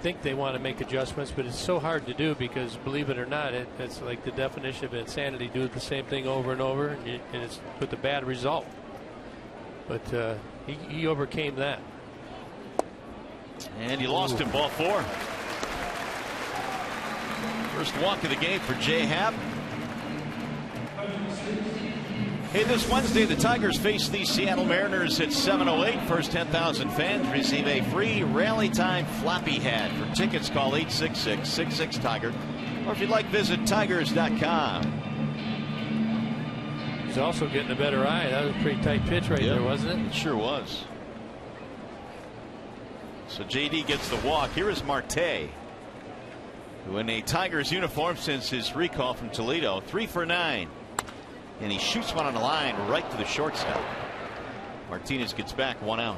think they want to make adjustments, but it's so hard to do because, believe it or not, it's like the definition of insanity. Do the same thing over and over, and it's with a bad result. But he overcame that. And he lost him. Ball 4. First walk of the game for Jay Happ. Hey, this Wednesday the Tigers face the Seattle Mariners at 7:08. First 10,000 fans receive a free rally time floppy hat. For tickets, call 866-66-TIGER, or if you'd like, visit tigers.com. He's also getting a better eye. That was a pretty tight pitch right there, wasn't it? It sure was. So JD gets the walk. Here is Marte, who in a Tigers uniform since his recall from Toledo. 3 for 9. And he shoots one on the line right to the shortstop. Martinez gets back 1 out.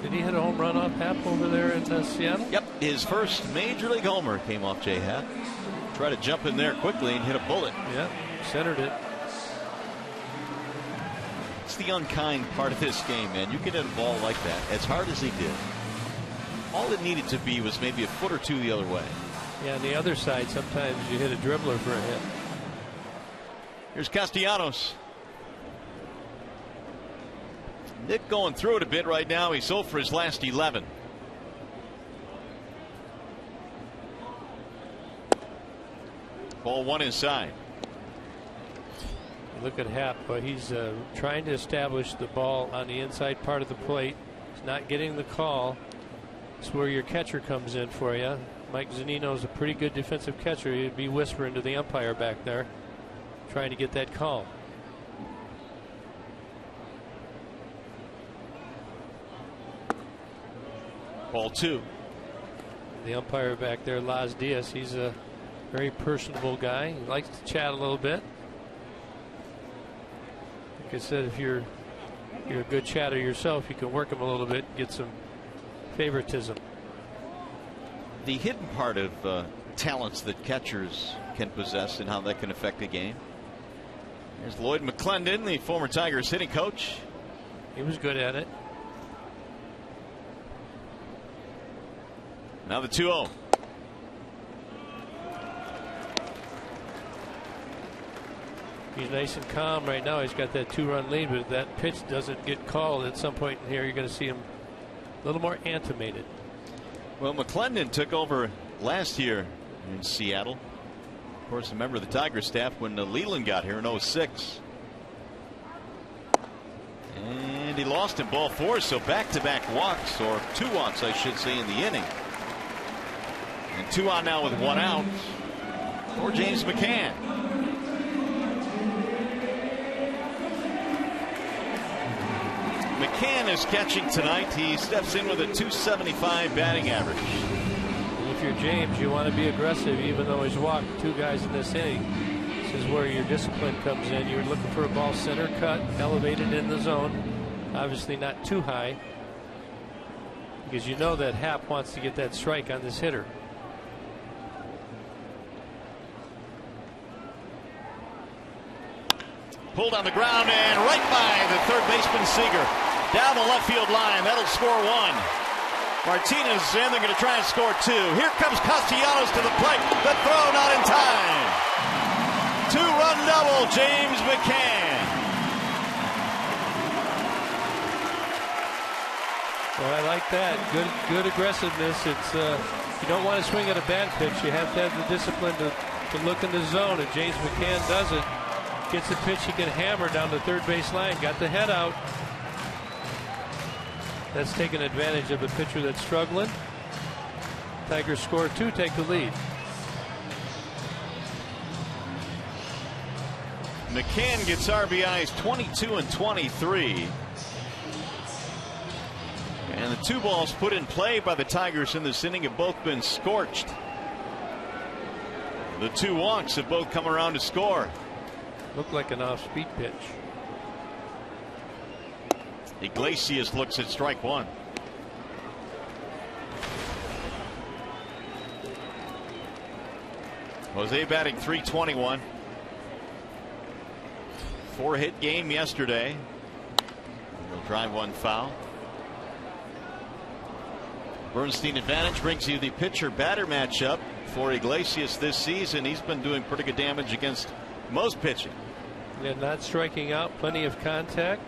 Did he hit a home run off Happ over there in Seattle? Yep, his first major league homer came off Jay Happ. Tried to jump in there quickly and hit a bullet. Yeah, centered it. It's the unkind part of this game, man. You can hit a ball like that as hard as he did. All it needed to be was maybe a foot or two the other way. Yeah, on the other side, sometimes you hit a dribbler for a hit. Here's Castellanos. Nick going through it a bit right now. He's 0 for his last 11. Ball 1 inside. Look at Happ. He's trying to establish the ball on the inside part of the plate. He's not getting the call. It's where your catcher comes in for you. Mike Zunino is a pretty good defensive catcher. He'd be whispering to the umpire back there, trying to get that call. Ball 2. The umpire back there, Las Diaz, he's a very personable guy. He likes to chat a little bit. Like I said, if you're a good chatter yourself, you can work him a little bit, get some favoritism. The hidden part of talents that catchers can possess and how that can affect a game. There's Lloyd McClendon, the former Tigers hitting coach. He was good at it. Now the 2-0. He's nice and calm right now. He's got that 2-run lead, but if that pitch doesn't get called at some point in here, you're going to see him a little more animated. Well, McClendon took over last year in Seattle. Of course, a member of the Tiger staff when Leland got here in 06. And he lost in ball 4, so back-to-back walks, or 2 walks, I should say, in the inning. And 2 on now with 1 out for James McCann. McCann is catching tonight. He steps in with a .275 batting average. And if you're James, you want to be aggressive, even though he's walked 2 guys in this inning. This is where your discipline comes in. You're looking for a ball center cut, elevated in the zone. Obviously not too high, because you know that Happ wants to get that strike on this hitter. Pulled on the ground and right by the third baseman Seager. Down the left field line. That'll score 1. Martinez in. They're going to try and score 2. Here comes Castellanos to the plate. The throw not in time. 2-run double, James McCann. Well, I like that. Good aggressiveness. It's you don't want to swing at a bad pitch. You have to have the discipline to look in the zone, and James McCann does it. Gets a pitch he can hammer down the third base line. Got the head out. That's taking advantage of a pitcher that's struggling. Tigers score 2, take the lead. McCann gets RBIs 22 and 23. And the 2 balls put in play by the Tigers in this inning have both been scorched. The 2 walks have both come around to score. Looked like an off-speed pitch. Iglesias looks at strike 1. Jose batting .321. 4-hit game yesterday. He'll drive 1 foul. Bernstein advantage brings you the pitcher-batter matchup for Iglesias this season. He's been doing pretty good damage against most pitching. And not striking out, plenty of contact.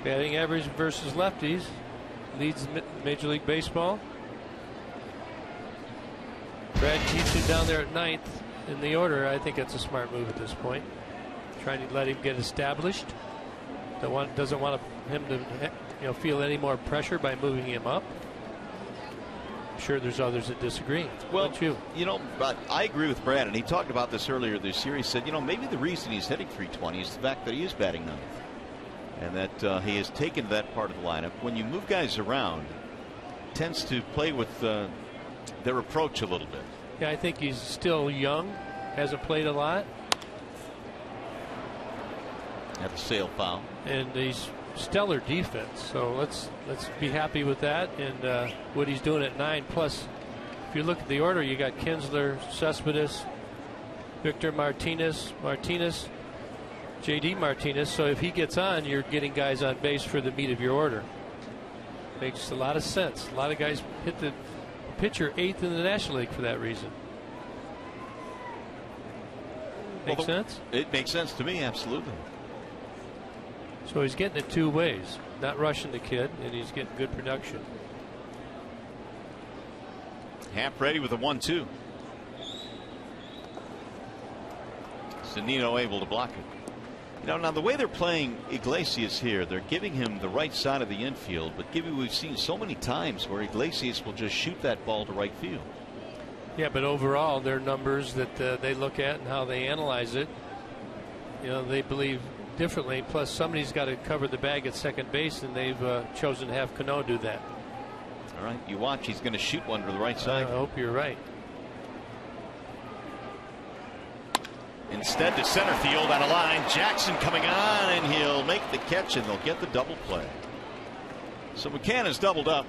Batting average versus lefties leads Major League Baseball. Brad keeps him down there at 9th in the order. I think that's a smart move at this point. Trying to let him get established. Doesn't want him to feel any more pressure by moving him up. I'm sure there's others that disagree. Well, don't you? But I agree with Brad, and he talked about this earlier this year. He said, maybe the reason he's hitting .320 is the fact that he is batting 9th, and that he has taken that part of the lineup. When you move guys around, it tends to play with their approach a little bit. Yeah, I think he's still young, hasn't played a lot. At the sail foul. And he's stellar defense, so let's be happy with that. And what he's doing at 9. Plus, if you look at the order, you got Kinsler, Cespedes, Victor Martinez, JD Martinez. So if he gets on, you're getting guys on base for the meat of your order. Makes a lot of sense. A lot of guys hit the pitcher 8th in the National League for that reason. Make sense? It makes sense to me, absolutely. So he's getting it 2 ways, not rushing the kid, and he's getting good production. Happ ready with a 1-2. ZUNINO able to block it. Now the way they're playing Iglesias here, they're giving him the right side of the infield, but we've seen so many times where Iglesias will just shoot that ball to right field. Yeah, but overall, their numbers that they look at and how they analyze it, they believe differently. Plus, somebody's got to cover the bag at second base, and they've chosen to have Cano do that. All right, you watch. He's going to shoot one to the right side. I hope you're right. Instead to center field on a line. Jackson coming on, and he'll make the catch, and they'll get the double play. So McCann has doubled up.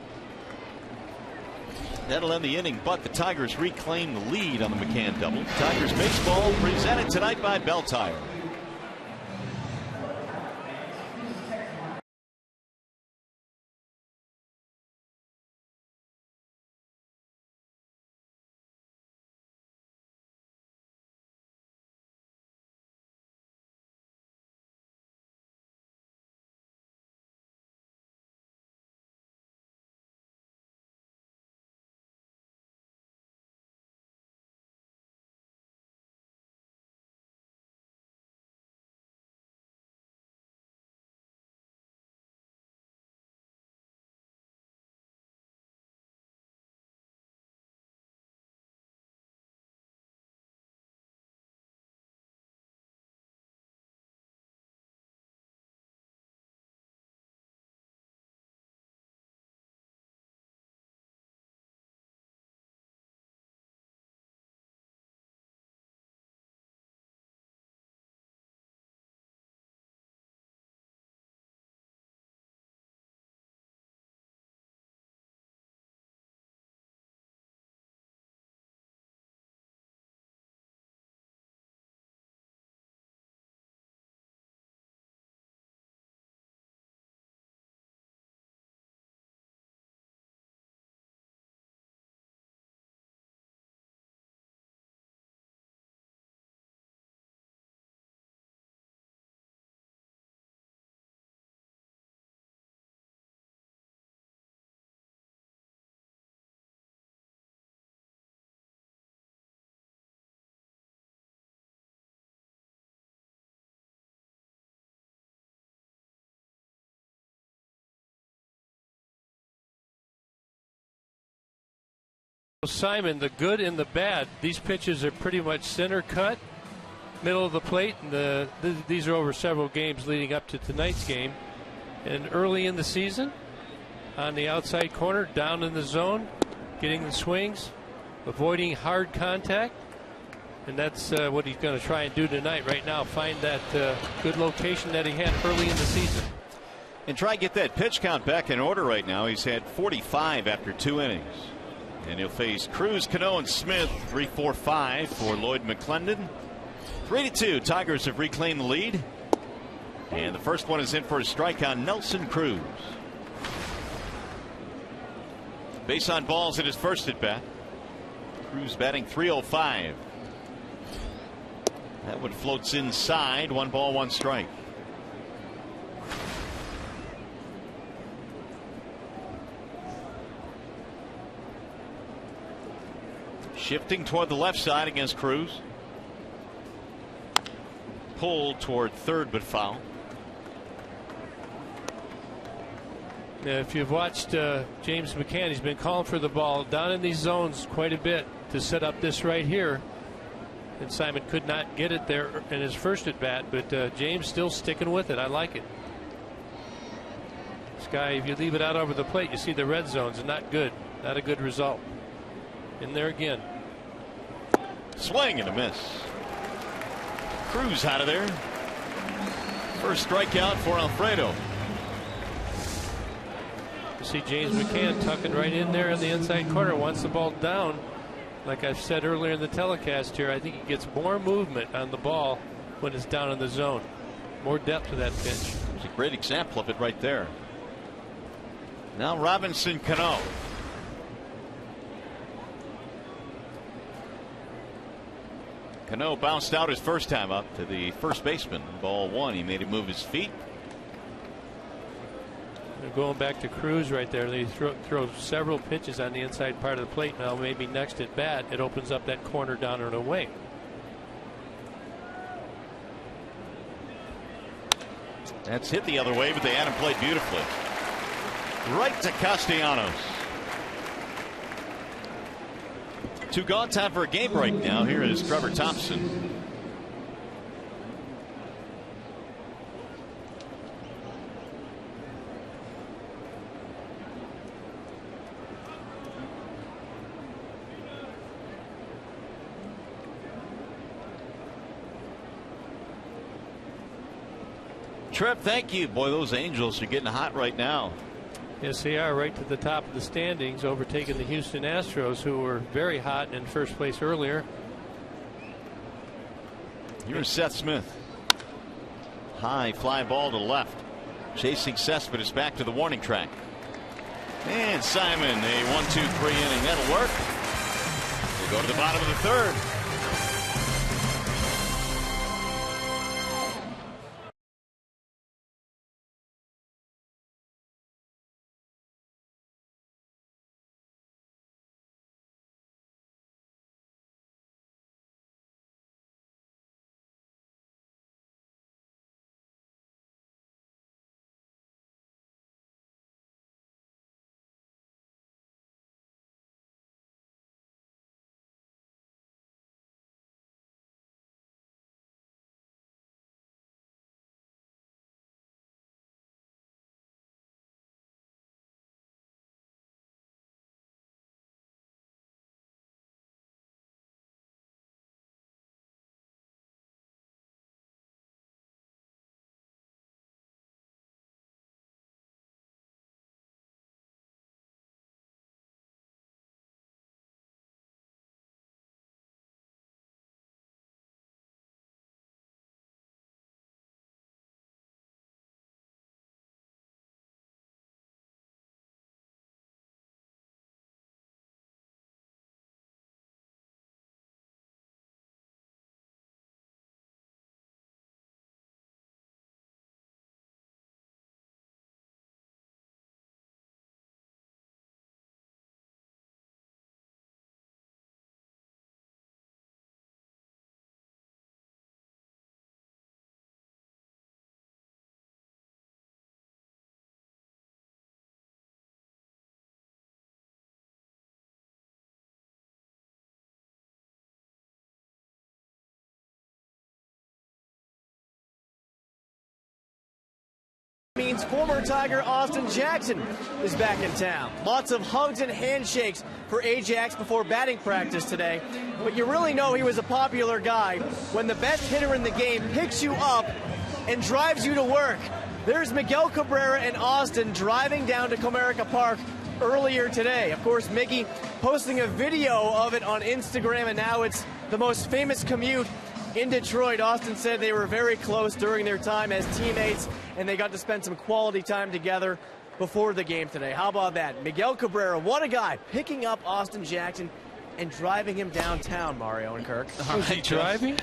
That'll end the inning, but the Tigers reclaim the lead on the McCann double. Tigers baseball presented tonight by Bell Tire. Simon, the good and the bad. These pitches are pretty much center cut, middle of the plate, and these are over several games leading up to tonight's game. And early in the season, on the outside corner, down in the zone, getting the swings, avoiding hard contact. And that's what he's going to try and do tonight. Right now, find that good location that he had early in the season. And try to get that pitch count back in order right now. He's had 45 after 2 innings. And he'll face CRUZ, Cano, and Smith. 3-4-5 for Lloyd McClendon. 3-2. Tigers have reclaimed the lead. And the first one is in for a strike on Nelson Cruz. Base on balls at his first at bat. Cruz batting .305. That one floats inside. 1 ball, 1 strike. Shifting toward the left side against Cruz. Pulled toward third, but foul. Now, if you've watched James McCann, he's been calling for the ball down in these zones quite a bit to set up this right here. And Simon could not get it there in his first at bat, but James still sticking with it. I like it. This guy, if you leave it out over the plate, you see the red zones, and not good. Not a good result. In there again. Swing and a miss. Cruz out of there. First strikeout for Alfredo. You see James McCann tucking right in there in the inside corner. Wants the ball down. Like I said earlier in the telecast here, I think he gets more movement on the ball when it's down in the zone. More depth to that pitch. There's a great example of it right there. Now Robinson Cano. Cano bounced out his first time up to the first baseman. Ball 1. He made him move his feet. They're going back to Cruz right there. They throw several pitches on the inside part of the plate. Now maybe next at bat it opens up that corner down and away. That's hit the other way, but they had him played beautifully. Right to Castellanos. 2 gone. Time for a game break now. Here is Trevor Thompson. Trev, thank you. Boy, those Angels are getting hot right now. Yes, they are, right to the top of the standings, overtaking the Houston Astros, who were very hot in first place earlier. Here's Seth Smith. High fly ball to left. Chasing Cespedes back to the warning track. And Simon, a 1-2-3 inning. That'll work. We'll go to the bottom of the third. means former Tiger Austin Jackson is back in town. Lots of hugs and handshakes for Ajax before batting practice today. But you really know he was a popular guy when the best hitter in the game picks you up and drives you to work. There's Miguel Cabrera and Austin driving down to Comerica Park earlier today. Of course, Miggy posting a video of it on Instagram, and now it's the most famous commute in Detroit. Austin said they were very close during their time as teammates, and they got to spend some quality time together before the game today. How about that? Miguel Cabrera, what a guy, picking up Austin Jackson and driving him downtown, Mario and Kirk. Was he driving?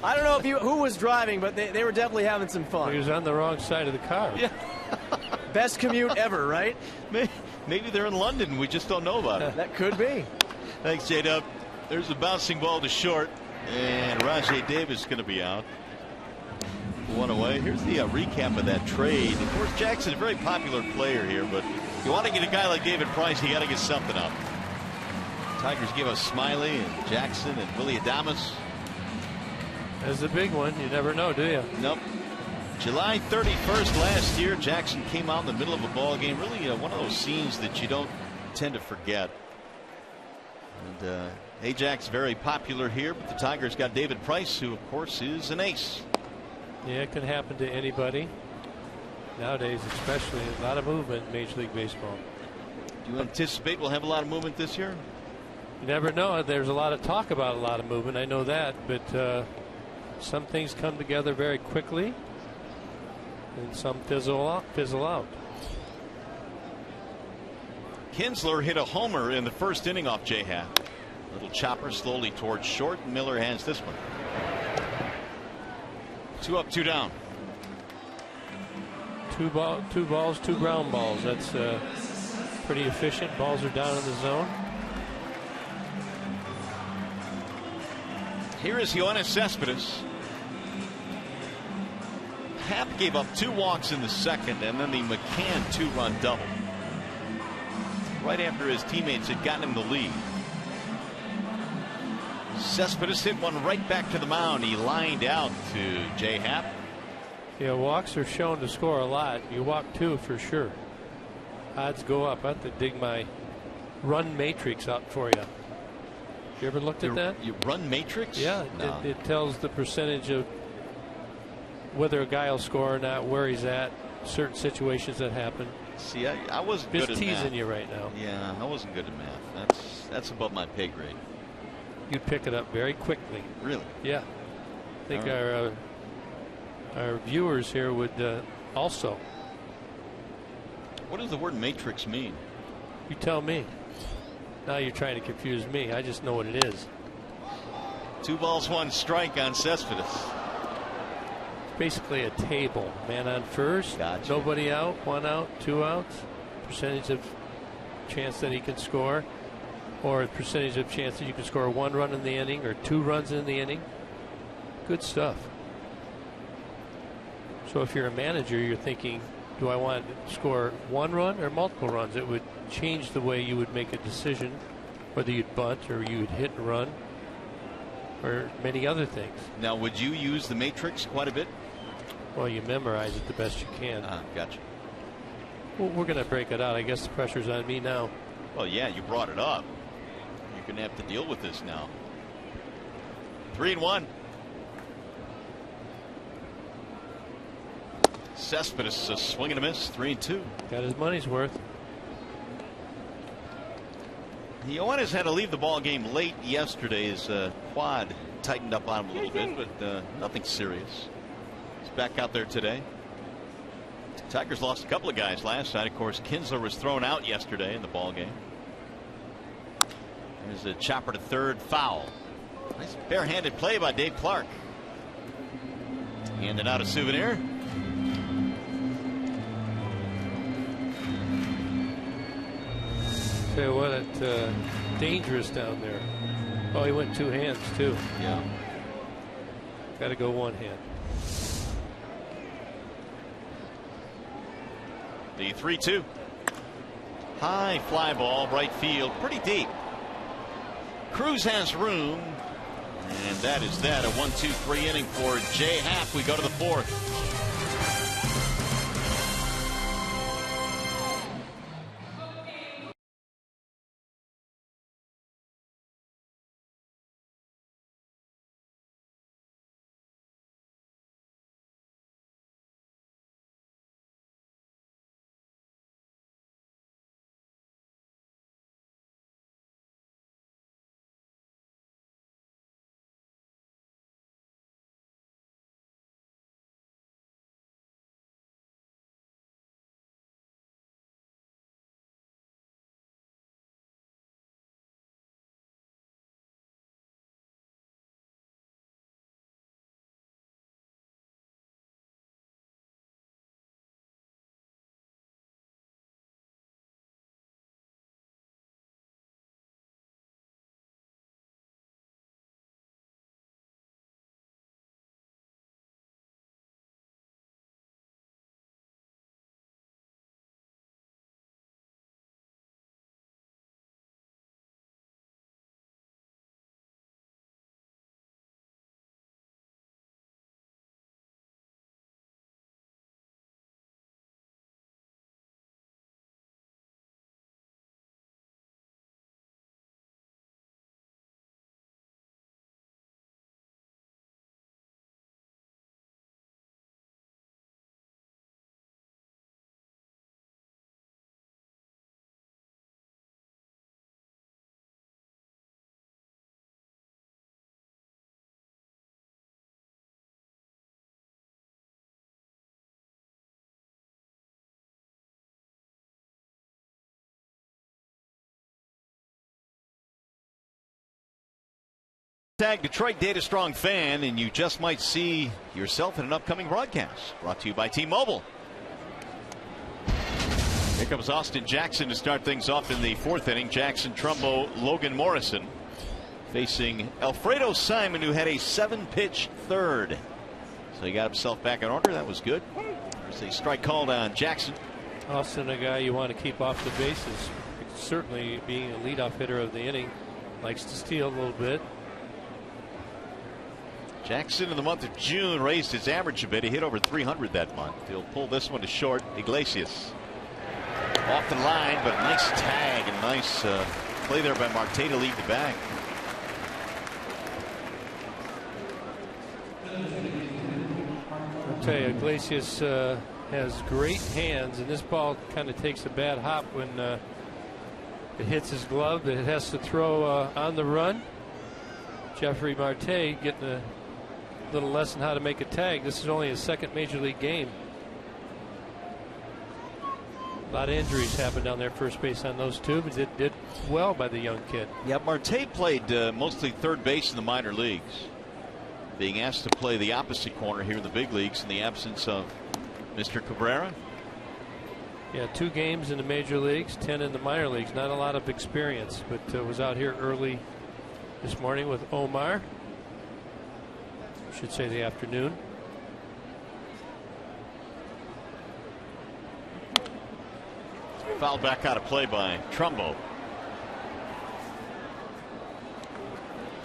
I don't know if who was driving, but they were definitely having some fun. He was on the wrong side of the car. Yeah. Best commute ever, right? Maybe they're in London. We just don't know about it. That could be. Thanks, J-Dub. There's a bouncing ball to short, and RAJAI Davis is going to be out. One away. Here's the recap of that trade. Of course, Jackson's a very popular player here, but you want to get a guy like David Price, you got to get something up. Tigers give us Smiley and Jackson and Willie Adames. That's the big one. You never know, do you? Nope. July 31st last year, Jackson came out in the middle of a ball game. Really one of those scenes that you don't tend to forget. And Ajax very popular here, but the Tigers got David Price, who of course is an ace. Yeah, it can happen to anybody. Nowadays, especially, a lot of movement in Major League Baseball. Do you anticipate we'll have a lot of movement this year? You never know. There's a lot of talk about a lot of movement. I know that, but some things come together very quickly, and some fizzle out. Kinsler hit a homer in the first inning off J-Happ. Little chopper slowly towards short. Miller hands this one. 2 up, 2 down. Two balls, 2 ground balls. That's pretty efficient. Balls are down in the zone. Here is YOENIS Cespedes. Happ gave up 2 walks in the second, and then the McCann 2-run double. Right after his teammates had gotten him the lead. Cespedes hit one right back to the mound. He lined out to J-Happ. Yeah, walks are shown to score a lot. You walk 2 for sure. Odds go up. I have to dig my run matrix out for you. You ever looked at that? You run matrix? Yeah, no. it tells the percentage of whether a guy will score or not, where he's at, certain situations that happen. See, I wasn't good at math. Just teasing you right now. Yeah, I wasn't good at math. That's above my pay grade. You'd pick it up very quickly. Really? Yeah. I think our viewers here would also. What does the word matrix mean? You tell me. Now you're trying to confuse me. I just know what it is. 2 balls, 1 strike on Cespedes. It's basically a table. Man on first. Gotcha. Nobody out. 1 out. 2 outs. Percentage of chance that he can score, or percentage of chance that you can score 1 run in the inning or 2 runs in the inning. Good stuff. So if you're a manager, you're thinking, do I want to score 1 run or multiple runs? It would change the way you would make a decision, whether you'd bunt or you'd hit and run or many other things. Now, would you use the matrix quite a bit? Well, you memorize it the best you can. Gotcha. Well, we're going to break it out. I guess the pressure's on me now. Well, yeah, you brought it up. You're going to have to deal with this now. 3-1. Cespedes a swing and a miss. 3-2. Got his money's worth. YOENIS had to leave the ball game late yesterday. His quad tightened up on him a little bit, but nothing serious. He's back out there today. Tigers lost a couple of guys last night. Of course, KINSLER was thrown out yesterday in the ball game. There's a chopper to third, foul. Nice barehanded play by Dave Clark. Handed out a souvenir. Tell you what, it's dangerous down there. Oh, he went 2 hands too. Yeah. Got to go 1 hand. The 3-2. High fly ball, right field, pretty deep. CRUZ has room, and that is that. A 1-2-3 inning for J-Happ. We go to the 4th. Tag Detroit Data Strong fan, and you just might see yourself in an upcoming broadcast. Brought to you by T-Mobile. Here comes Austin Jackson to start things off in the 4th inning. Jackson, Trumbo, Logan Morrison facing Alfredo Simon, who had a 7-pitch third. So he got himself back in order. That was good. There's a strike called on Jackson. Austin, a guy you want to keep off the bases. Certainly being a leadoff hitter of the inning. Likes to steal a little bit. Jackson in the month of June raised his average a bit. He hit over 300 that month. He'll pull this one to short. Iglesias off the line, but nice tag and nice play there by Marte to lead the bag. I'll tell you, Iglesias has great hands, and this ball kind of takes a bad hop when it hits his glove. It has to throw on the run. Jeffrey Marte getting a little lesson how to make a tag. This is only his 2nd major league game. A lot of injuries happened down there first base on those two, but did well by the young kid. Yeah, Marte played mostly third base in the minor leagues, being asked to play the opposite corner here in the big leagues in the absence of Mr. Cabrera. Yeah, 2 games in the major leagues, 10 in the minor leagues. Not a lot of experience, but was out here early this morning with Omar. Should say the afternoon. Fouled back out of play by Trumbo.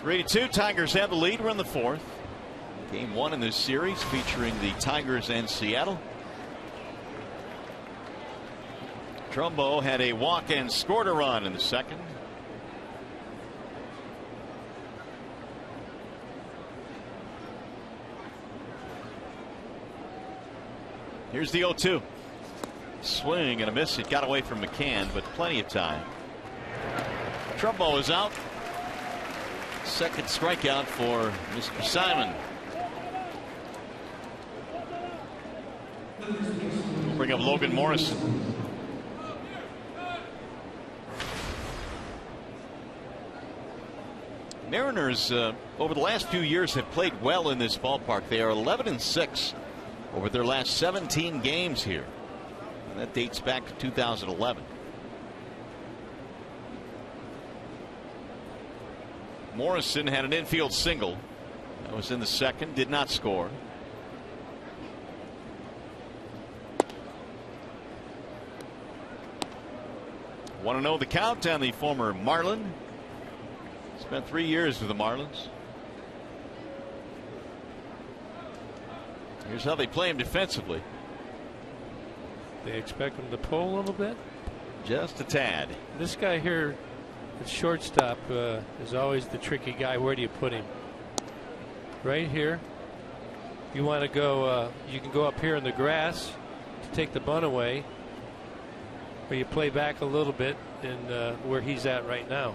3-2. Tigers have the lead. We're in the 4th. Game 1 in this series featuring the Tigers and Seattle. Trumbo had a walk and scored a run in the 2nd. Here's the 0-2. Swing and a miss. It got away from McCann, but plenty of time. Trumbo is out. 2nd strikeout for Mr. Simon. Bring up Logan Morrison. Mariners over the last few years have played well in this ballpark. They are 11-6 over their last 17 games here. And that dates back to 2011. Morrison had an infield single. That was in the 2nd. Did not score. Want to know the count on the former Marlin? Spent 3 years with the Marlins. Here's how they play him defensively. They expect him to pull a little bit. Just a tad. This guy here at shortstop is always the tricky guy. Where do you put him? Right here. You want to go, you can go up here in the grass to take the bunt away, or you play back a little bit and where he's at right now.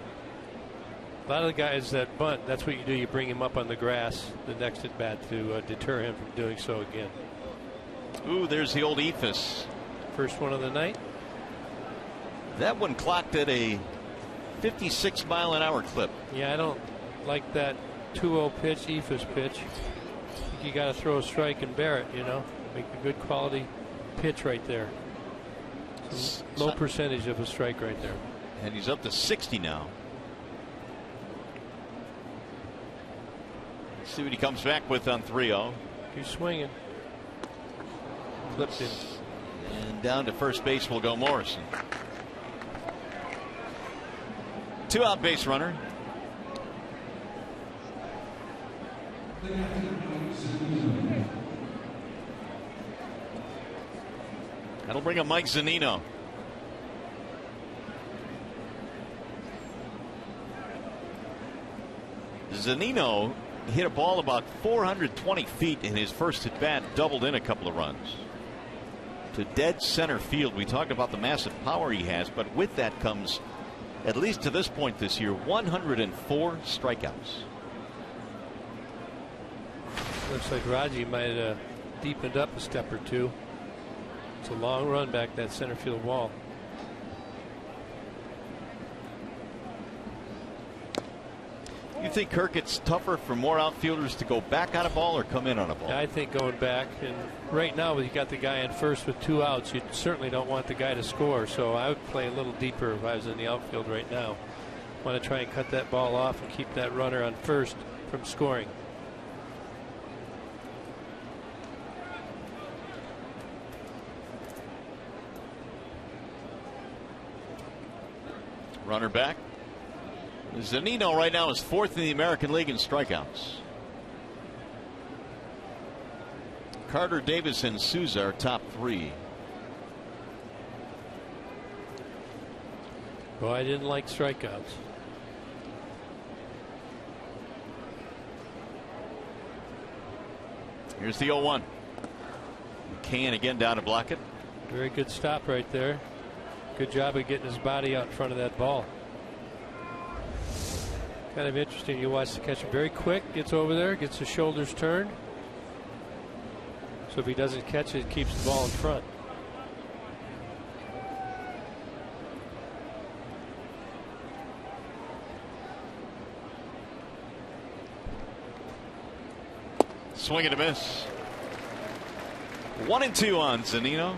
A lot of the guys that bunt, that's what you do. You bring him up on the grass the next at bat to deter him from doing so again. Ooh, there's the old Ephus. First one of the night. That one clocked at a 56-mile-an-hour clip. Yeah, I don't like that 2-0 pitch, Ephus pitch. I think you got to throw a strike and bear it, you know. Make a good quality pitch right there. Low percentage of a strike right there. And he's up to 60 now. Let's see what he comes back with on 3-0. He's swinging. Flipped him. And down to first base will go Morrison. 2-out base runner. That'll bring up Mike ZUNINO. ZUNINO hit a ball about 420 feet in his first at bat, doubled in a couple of runs to dead center field. We talked about the massive power he has, but with that comes, at least to this point this year, 104 strikeouts. Looks like RAJAI might have deepened up a step or two. It's a long run back that center field wall. You think, Kirk, it's tougher for more outfielders to go back on a ball or come in on a ball? I think going back, and right now you got the guy in first with 2 outs. You certainly don't want the guy to score, so I would play a little deeper if I was in the outfield right now. Want to try and cut that ball off and keep that runner on first from scoring. Runner back. ZUNINO right now is 4th in the American League in strikeouts. Carter, Davis, and Souza are top 3. Well, I didn't like strikeouts. Here's the 0-1. McCann again down to block it. Very good stop right there. Good job of getting his body out in front of that ball. Kind of interesting. You watch the catcher very quick, gets over there, gets his shoulders turned. So if he doesn't catch it, keeps the ball in front. Swing and a miss. 1-2 on ZUNINO.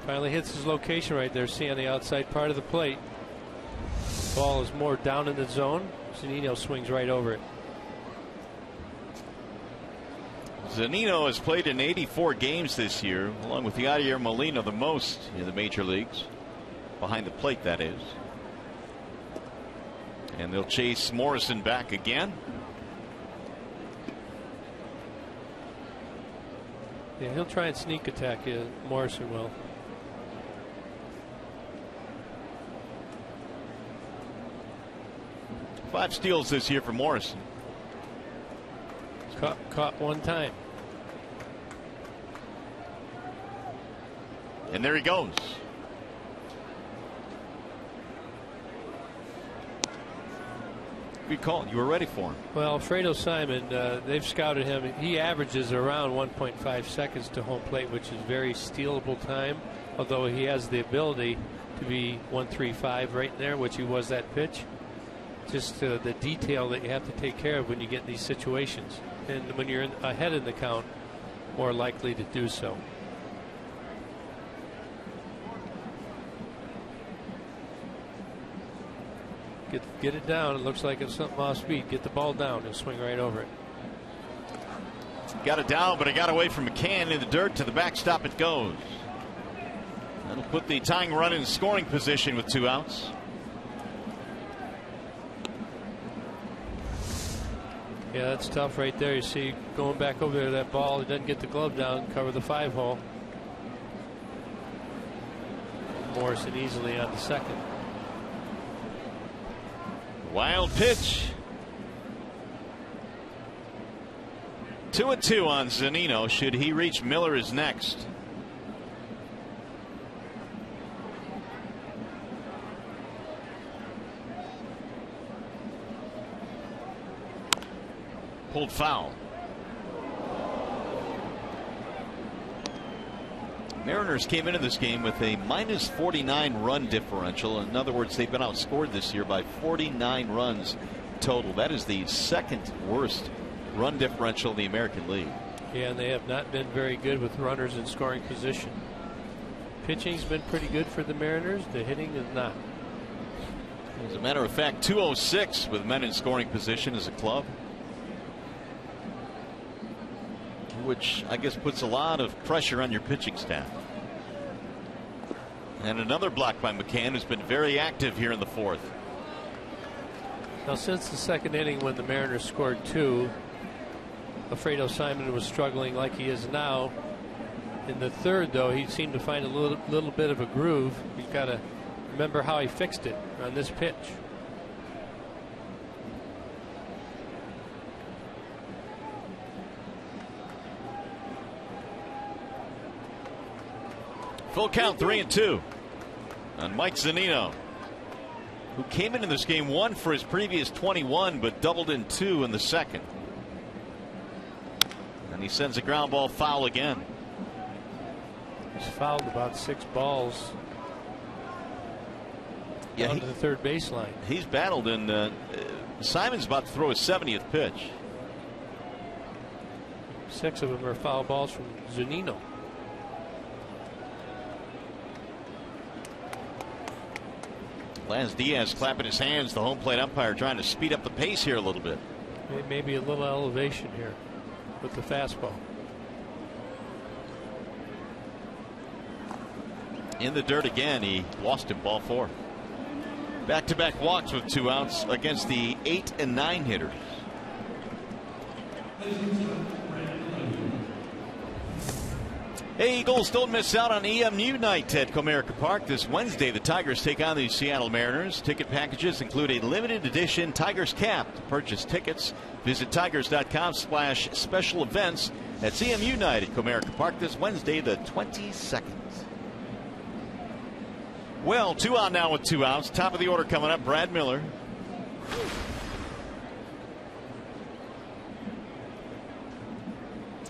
Finally hits his location right there. See on the outside part of the plate. Ball is more down in the zone. ZUNINO swings right over it. ZUNINO has played in 84 games this year, along with Yadier Molina, the most in the major leagues. Behind the plate, that is. And they'll chase Morrison back again. Yeah, he'll try and sneak attack you. Morrison will. Five steals this year for Morrison. Caught one time. And there he goes. Good call. You were ready for him. Well, Fredo Simon, they've scouted him. He averages around 1.5 seconds to home plate, which is very stealable time. Although he has the ability to be 1.35 right there, which he was that pitch. Just the detail that you have to take care of when you get in these situations. And when you're ahead in the count, more likely to do so. Get it down. It looks like it's something off speed. Get the ball down and swing right over it. Got it down, but it got away from McCann in the dirt. To the backstop it goes. That'll put the tying run in scoring position with 2 outs. Yeah, that's tough right there. You see going back over there to that ball. He doesn't get the glove down, cover the 5-hole. Morrison easily on the second. Wild pitch. 2-2 on ZUNINO. Should he reach Miller is next. Pulled foul. Mariners came into this game with a minus 49 run differential. In other words, they've been outscored this year by 49 runs total. That is the second worst run differential in the American League. Yeah, and they have not been very good with runners in scoring position. Pitching's been pretty good for the Mariners. The hitting is not. As a matter of fact, 206 with men in scoring position as a club, which I guess puts a lot of pressure on your pitching staff. And another block by McCann, who's been very active here in the 4th. Now, since the second inning when the Mariners scored 2, Alfredo Simon was struggling like he is now. In the 3rd, though, he seemed to find a little bit of a groove. You've got to remember how he fixed it on this pitch. Full count, 3-2 on Mike ZUNINO, who came into this game 1 for his previous 21, but doubled in 2 in the second. And he sends a ground ball foul again. He's fouled about 6 balls down to the third baseline. He's battled, and Simon's about to throw his 70th pitch. 6 of them are foul balls from ZUNINO. Lance Diaz clapping his hands, the home plate umpire trying to speed up the pace here a little bit. Maybe a little elevation here with the fastball. In the dirt again. He lost him, ball 4. Back-to-back walks with 2 outs against the 8 and 9 hitters. Hey, Eagles, don't miss out on EMU night at Comerica Park this Wednesday. The Tigers take on the Seattle Mariners. Ticket packages include a limited edition Tigers cap. To purchase tickets, visit tigers.com/special events. That's EMU night at Comerica Park this Wednesday, the 22nd. Well, 2 out now with 2 outs. Top of the order coming up, Brad Miller.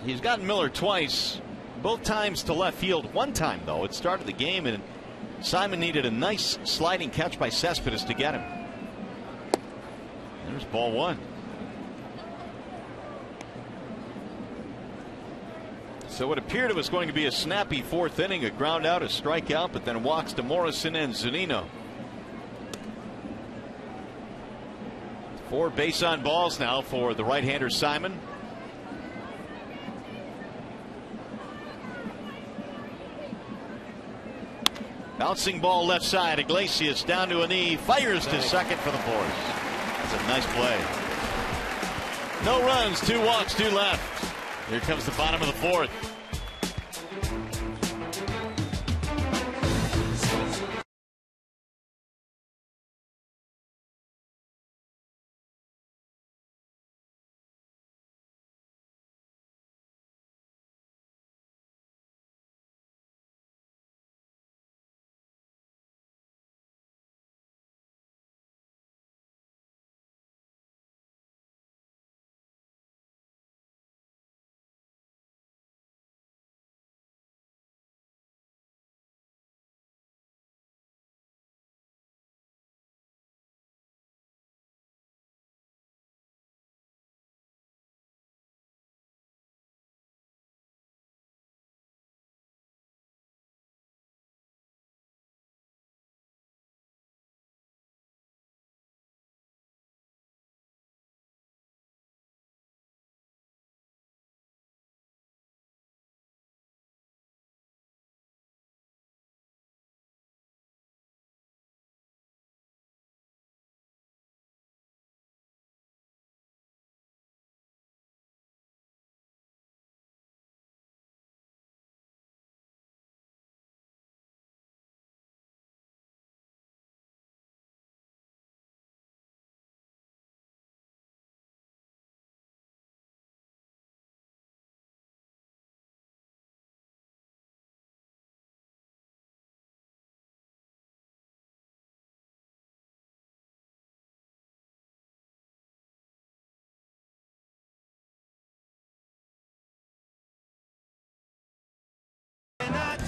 He's gotten Miller twice. Both times to left field. One time, though, it started the game, and Simon needed a nice sliding catch by Cespedes to get him. There's ball 1. So it appeared it was going to be a snappy 4th inning, a ground out, a strikeout, but then walks to Morrison and ZUNINO. 4 base on balls now for the right-hander Simon. Bouncing ball left side. Iglesias down to a knee. Fires to second for the force. That's a nice play. No runs, 2 walks, 2 left. Here comes the bottom of the 4th.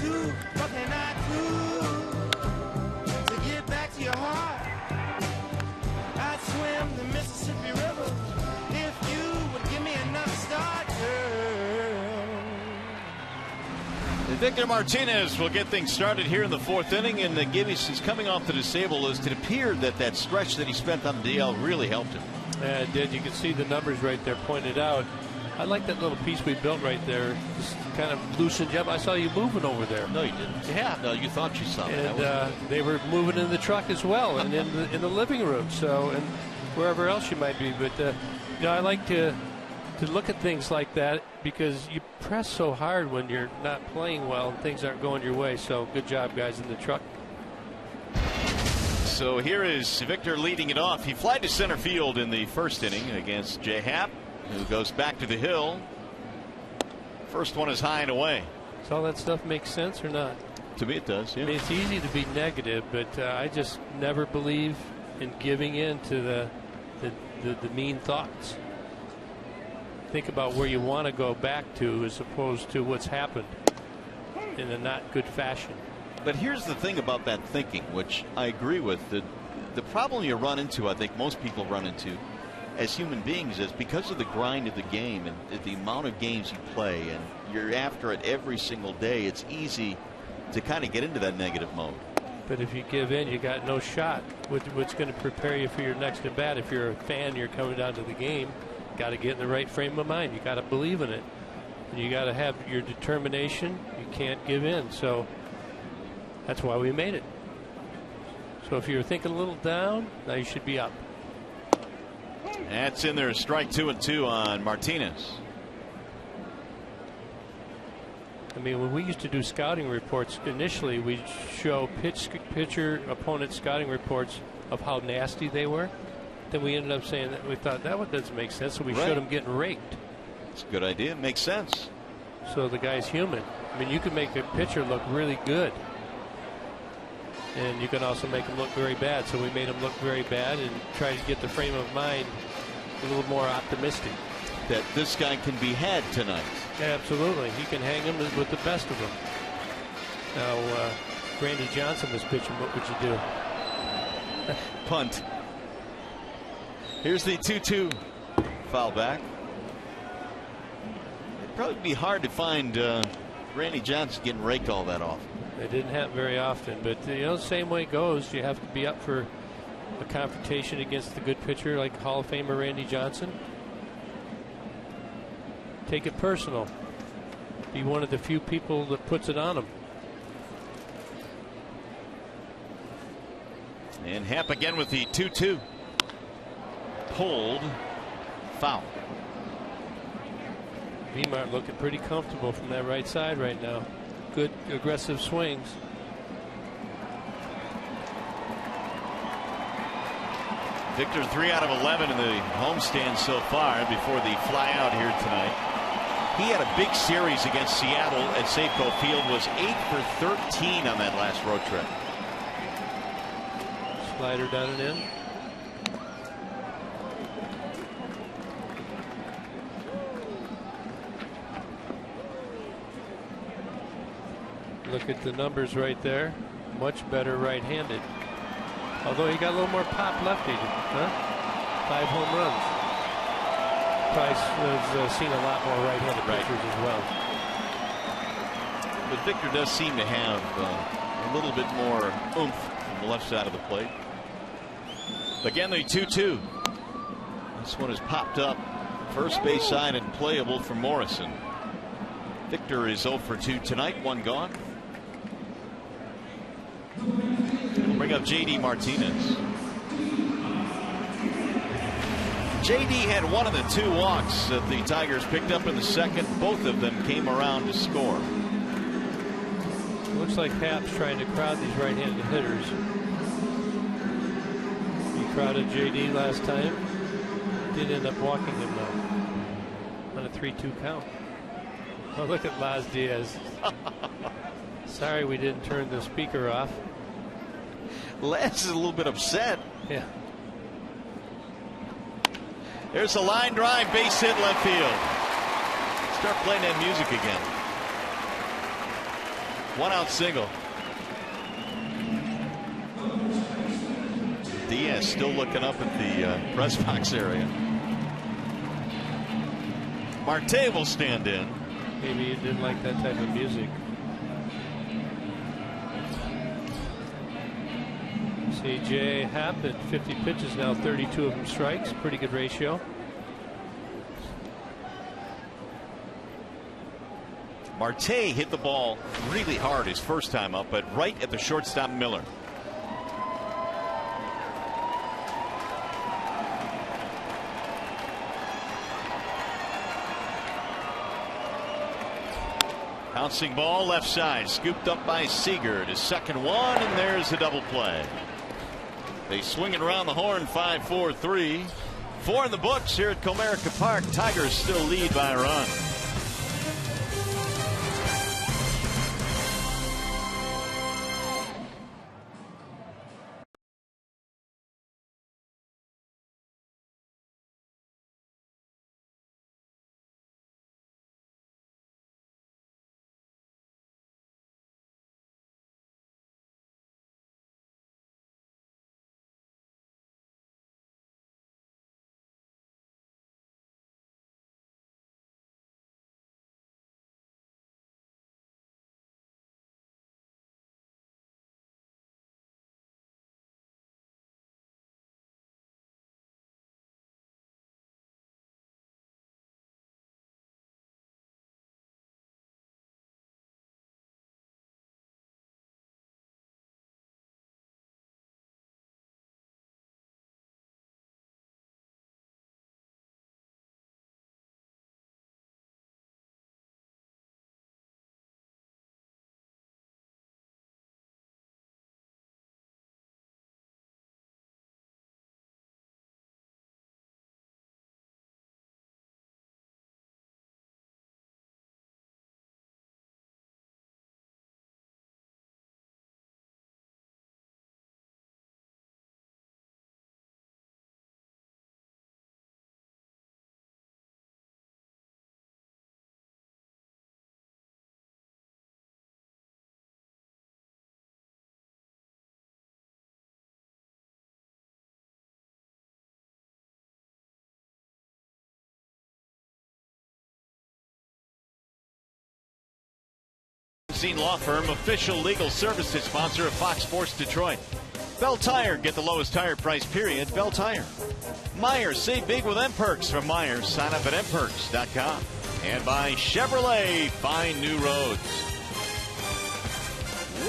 What can I do to get back to your heart? I'd swim the Mississippi River if you would give me another start, girl. Victor Martinez will get things started here in the 4th inning, and Gibbies is coming off the disabled list. It appeared that stretch that he spent on the DL really helped him. Yeah, it did. You can see the numbers right there pointed out. I like that little piece we built right there. Just kind of loosened you up. I saw you moving over there. No, you didn't. Yeah. No, you thought you saw me. And they were moving in the truck as well, and in the living room. So, and wherever else you might be. But you know, I like to look at things like that because you press so hard when you're not playing well and things aren't going your way. So, good job, guys, in the truck. So here is Victor leading it off. He flied to center field in the 1st inning against Jay Happ, who goes back to the hill. First one is high and away. Does all that stuff make sense or not? To me it does, yeah. I mean, it's easy to be negative, but I just never believe in giving in to the mean thoughts. Think about where you want to go back to as opposed to what's happened in a not good fashion. But here's the thing about that thinking, which I agree with. The problem you run into, I think most people run into as human beings, is because of the grind of the game and the amount of games you play and you're after it every single day, it's easy to kind of get into that negative mode. But if you give in, you got no shot. What's going to prepare you for your next at bat? If you're a fan, you're coming down to the game, got to get in the right frame of mind. You got to believe in it. And you got to have your determination. You can't give in. So that's why we made it. So if you're thinking a little down, now you should be up. That's in there. Strike 2-2 on Martinez. I mean, when we used to do scouting reports, initially we'd show pitcher opponent scouting reports of how nasty they were. Then we ended up saying that we thought that one doesn't make sense, so we showed them getting raked. It's a good idea. It makes sense. So the guy's human. I mean, you can make a pitcher look really good, and you can also make him look very bad. So we made him look very bad and try to get the frame of mind a little more optimistic. That this guy can be had tonight. Absolutely. He can hang him with the best of them. Now, Randy Johnson was pitching. What would you do? Punt. Here's the 2-2. Foul back. It'd probably be hard to find Randy Johnson getting raked all that often. It didn't happen very often, but you know, the same way it goes. You have to be up for a confrontation against the good pitcher like Hall of Famer Randy Johnson. Take it personal. Be one of the few people that puts it on him. And Happ again with the 2-2. Pulled. Foul. Vmart looking pretty comfortable from that right side right now. Good aggressive swings. Victor 3 out of 11 in the homestand so far before the fly out here tonight. He had a big series against Seattle at Safeco Field, was 8 for 13 on that last road trip. Slider down and in. Look at the numbers right there. Much better right-handed. Although he got a little more pop lefty, huh? 5 home runs. Price has seen a lot more right-handed pitchers as well. But Victor does seem to have a little bit more oomph from the left side of the plate. Again, the 2-2. This one is popped up. First base side and playable for Morrison. Victor is 0 for 2 tonight, 1 gone. We'll bring up JD Martinez. JD had one of the 2 walks that the Tigers picked up in the second. Both of them came around to score. Looks like Happ's trying to crowd these right-handed hitters. He crowded JD last time. Did end up walking him though on a 3-2 count. Oh, look at Laz Diaz. Sorry we didn't turn the speaker off. Laz is a little bit upset. Yeah. There's a line drive, base hit left field. Start playing that music again. 1-out single. Diaz still looking up at the press box area. Marte will stand in. Maybe he didn't like that type of music. CJ Happ at 50 pitches now, 32 of them strikes. Pretty good ratio. Marte hit the ball really hard his first time up, but right at the shortstop Miller. Bouncing ball left side, scooped up by Seager to second one, and there's a double play. They swing it around the horn, 5-4-3. 4 in the books here at Comerica Park. Tigers still lead by a run. Magazine law firm, official legal services sponsor of Fox Sports Detroit. Bell Tire, get the lowest tire price, period. Bell Tire. Myers, save big with M-Perks from Myers. Sign up at mperks.com. And by Chevrolet, find new roads.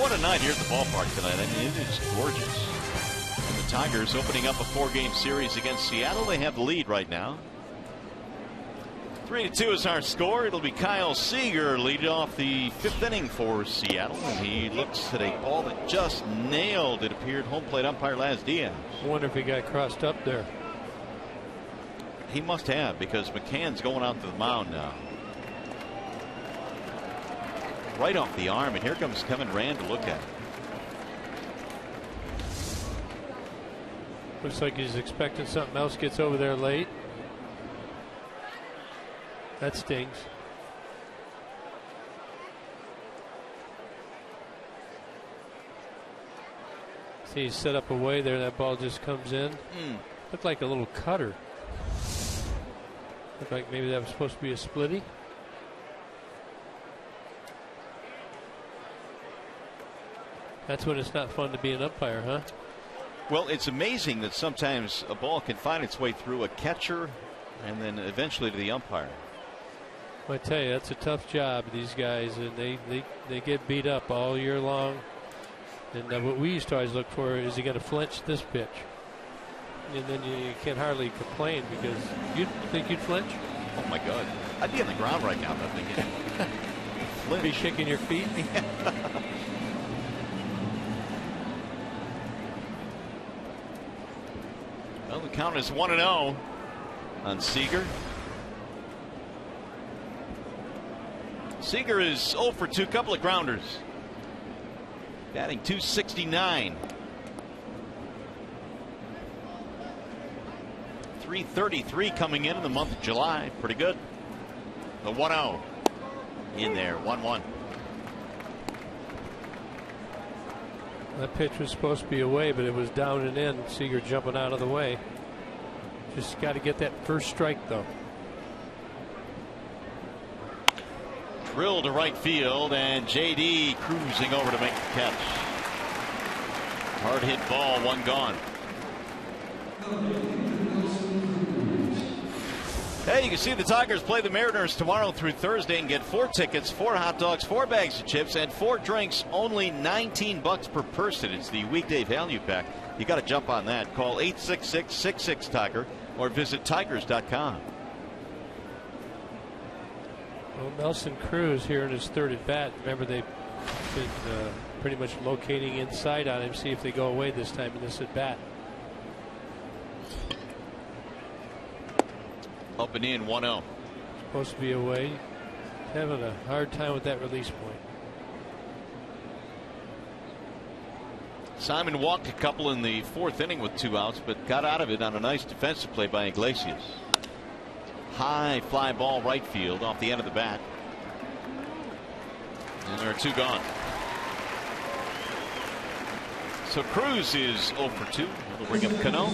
What a night here at the ballpark tonight. I mean, it is gorgeous. And the Tigers opening up a 4-game series against Seattle. They have the lead right now. 3-2 is our score. It'll be Kyle Seager leading off the 5th inning for Seattle. And he looks at a ball that just nailed, it appeared, home plate umpire Laz Diaz. I wonder if he got crossed up there. He must have, because McCann's going out to the mound now. Right off the arm, and here comes Kevin Rand to look at it. Looks like he's expecting something else, gets over there late. That stings. See, he's set up away there. That ball just comes in. Looked like a little cutter. Looked like maybe that was supposed to be a splitty. That's when it's not fun to be an umpire, huh? Well, it's amazing that sometimes a ball can find its way through a catcher and then eventually to the umpire. I tell you, that's a tough job, these guys, and they get beat up all year long. And what we used to always look for is, he going to flinch this pitch? And then you can't hardly complain, because you think you'd flinch? Oh my God, I'd be on the ground right now. Nothing. Be shaking your feet. Well, the count is 1-0 on Seager. Seager is 0 for 2, couple of grounders. Batting .269. .333 coming in the month of July. Pretty good. The 1-0 in there. 1-1. That pitch was supposed to be away, but it was down and in. Seager jumping out of the way. Just got to get that first strike, though. Drill to right field, and JD cruising over to make the catch. Hard hit ball, one gone. Hey, you can see the Tigers play the Mariners tomorrow through Thursday and get 4 tickets, 4 hot dogs, 4 bags of chips, and 4 drinks, only $19 per person. It's the weekday value pack. You got to jump on that. Call 866-66-TIGER or visit tigers.com. Well, Nelson Cruz here in his 3rd at bat. Remember, they've been pretty much locating inside on him. See if they go away this time in this at bat. Up and in, 1-0. Supposed to be away. Having a hard time with that release point. Simon walked a couple in the 4th inning with 2 outs, but got out of it on a nice defensive play by Iglesias. High fly ball right field off the end of the bat. And there are 2 gone. So Cruz is 0 for 2. He'll bring up Cano.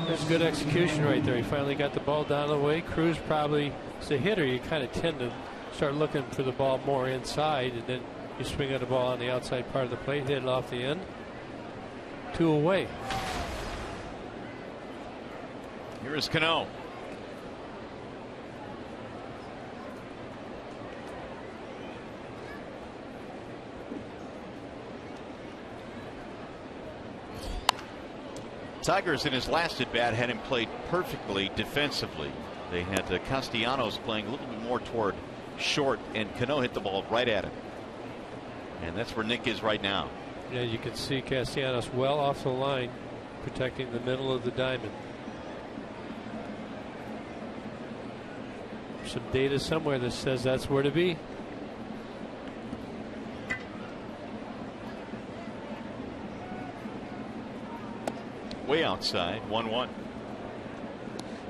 That's good execution right there. He finally got the ball down the way. Cruz probably, as a hitter, you kind of tend to start looking for the ball more inside, and then you swing at the ball on the outside part of the plate, hit it off the end. 2 away. Here is Cano. Tigers in his last at bat had him played perfectly defensively. They had Castellanos playing a little bit more toward short, and Cano hit the ball right at him. And that's where Nick is right now. Yeah, you can see Castellanos well off the line, protecting the middle of the diamond. Some data somewhere that says that's where to be. Way outside, 1-1.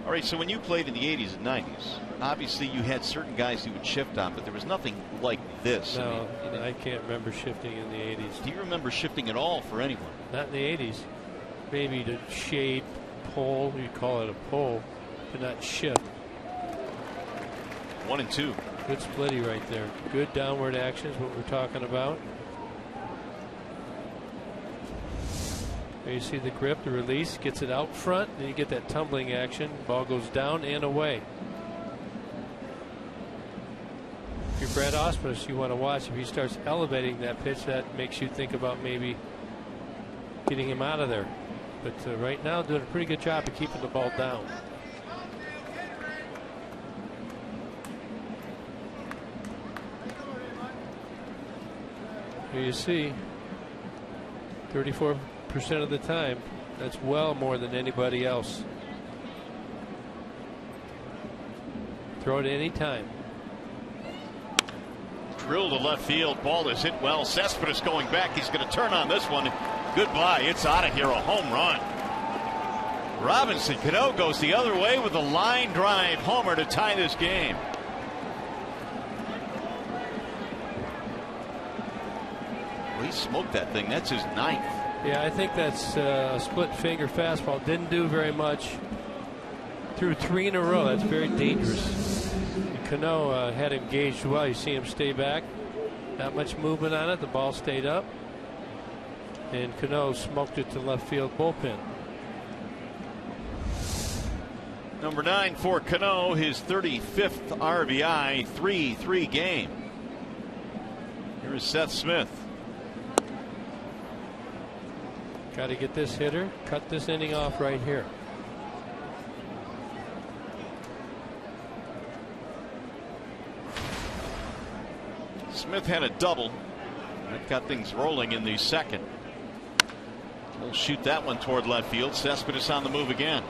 All right, so when you played in the 80s and 90s, obviously you had certain guys you would shift on, but there was nothing like this. No, I can't remember shifting in the 80s. Do you remember shifting at all for anyone? Not in the 80s. Maybe to shade, pull, you call it a pull, but not shift. 1-2. Good splitty right there. Good downward action is what we're talking about. There you see the grip, the release, gets it out front, then you get that tumbling action. Ball goes down and away. If you're Brad Ausmus, you want to watch. If he starts elevating that pitch, that makes you think about maybe getting him out of there. But right now, doing a pretty good job of keeping the ball down. Here you see 34% of the time. That's well more than anybody else. Throw it any time. Drill to left field. Ball is hit well. Cespedes going back. He's going to turn on this one. Goodbye. It's out of here. A home run. Robinson Cano goes the other way with a line drive homer to tie this game. Well, he smoked that thing. That's his ninth. Yeah, I think that's a split finger fastball. Didn't do very much. Threw 3 in a row. That's very dangerous. Cano had him gauged well. You see him stay back. Not much movement on it. The ball stayed up. And Cano smoked it to left field bullpen. Number 9 for Cano, his 35th RBI, 3-3 game. Here is Seth Smith. Got to get this hitter, cut this inning off right here. Smith had a double. That got things rolling in the second. We'll shoot that one toward left field. Cespedes on the move again.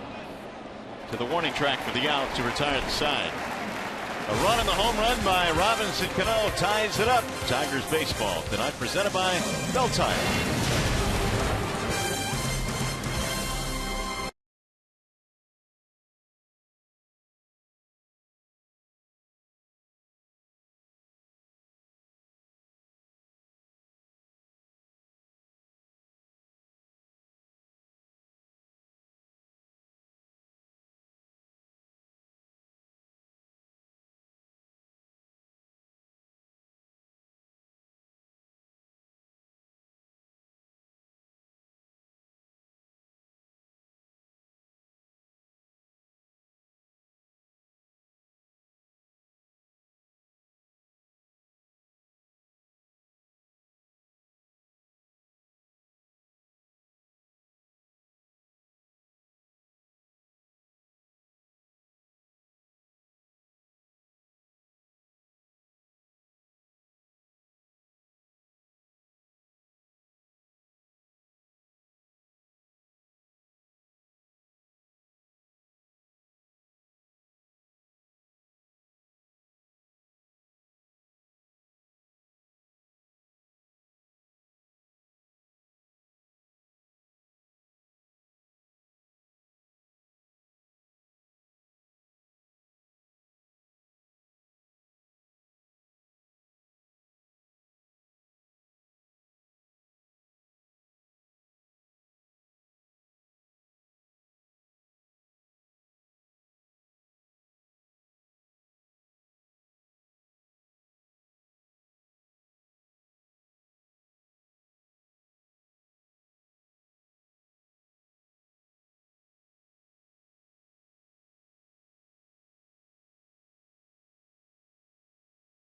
To the warning track for the out to retire the side. A run and the home run by Robinson Cano ties it up. Tigers baseball tonight presented by Bell Tire.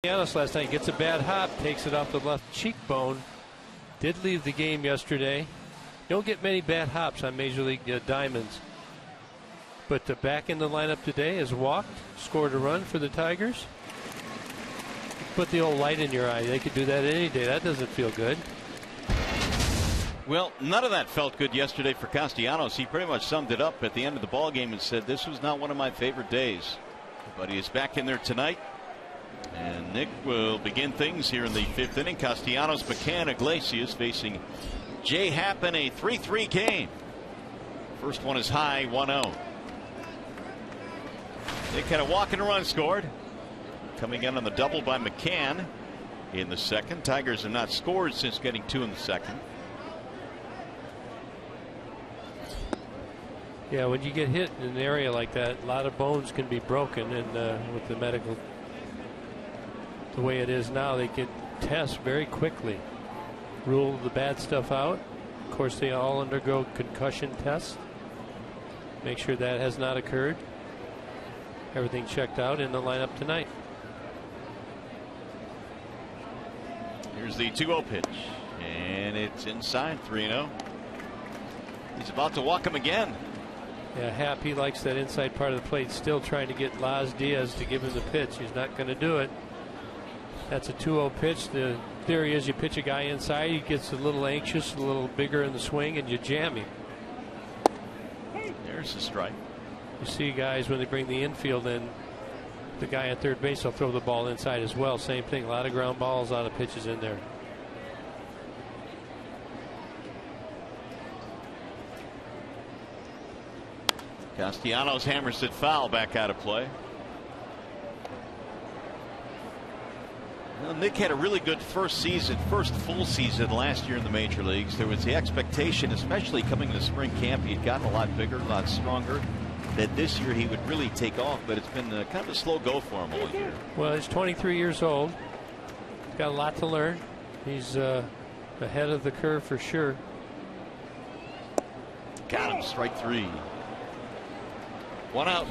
Last night gets a bad hop, takes it off the left cheekbone. Did leave the game yesterday. You don't get many bad hops on Major League Diamonds. But back in the lineup today has walked, scored a run for the Tigers. Put the old light in your eye. They could do that any day. That doesn't feel good. Well, none of that felt good yesterday for Castellanos. He pretty much summed it up at the end of the ball game and said, "This was not one of my favorite days." But he is back in there tonight. And Nick will begin things here in the 5th inning. Castellanos, McCann, Iglesias facing Jay Happ in a 3-3 game. First one is high, 1-0. Nick had a walk and a run scored. Coming in on the double by McCann in the second. Tigers have not scored since getting 2 in the second. Yeah, when you get hit in an area like that, a lot of bones can be broken, and with the medical the way it is now, they can test very quickly, rule the bad stuff out. Of course, they all undergo concussion tests. Make sure that has not occurred. Everything checked out in the lineup tonight. Here's the 2-0 pitch, and it's inside. 3-0. He's about to walk him again. Yeah, Happ, he likes that inside part of the plate, still trying to get Laz Diaz to give him the pitch. He's not going to do it. That's a 2-0 pitch. The theory is you pitch a guy inside, he gets a little anxious, a little bigger in the swing, and you jam him. There's the strike. You see guys when they bring the infield in, the guy at third base will throw the ball inside as well. Same thing, a lot of ground balls, a lot of pitches in there. Castellanos hammers it foul, back out of play. Well, Nick had a really good first full season last year in the major leagues. There was the expectation, especially coming to spring camp, he'd gotten a lot bigger, a lot stronger, that this year he would really take off, but it's been kind of a slow go for him all year. Well, he's 23 years old. He's got a lot to learn. He's ahead of the curve for sure. Got him, strike 3. 1 out.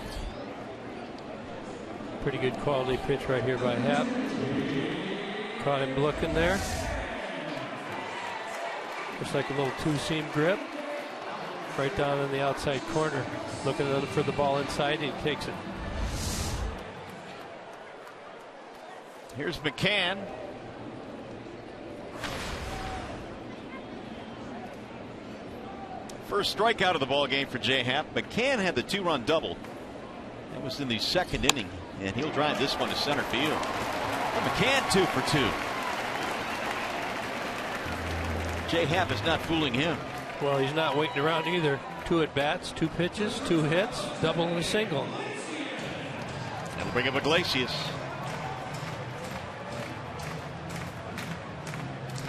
Pretty good quality pitch right here by Happ. Caught him looking there. Looks like a little two-seam grip. Right down in the outside corner. Looking for the ball inside, and he takes it. Here's McCann. First strikeout of the ball game for Jay Happ. McCann had the 2-run double. That was in the second inning, and he'll drive this one to center field. And McCann 2 for 2. Jay Happ is not fooling him. Well, he's not waiting around either. 2 at bats, 2 pitches, 2 hits, double and a single. That'll bring up Iglesias.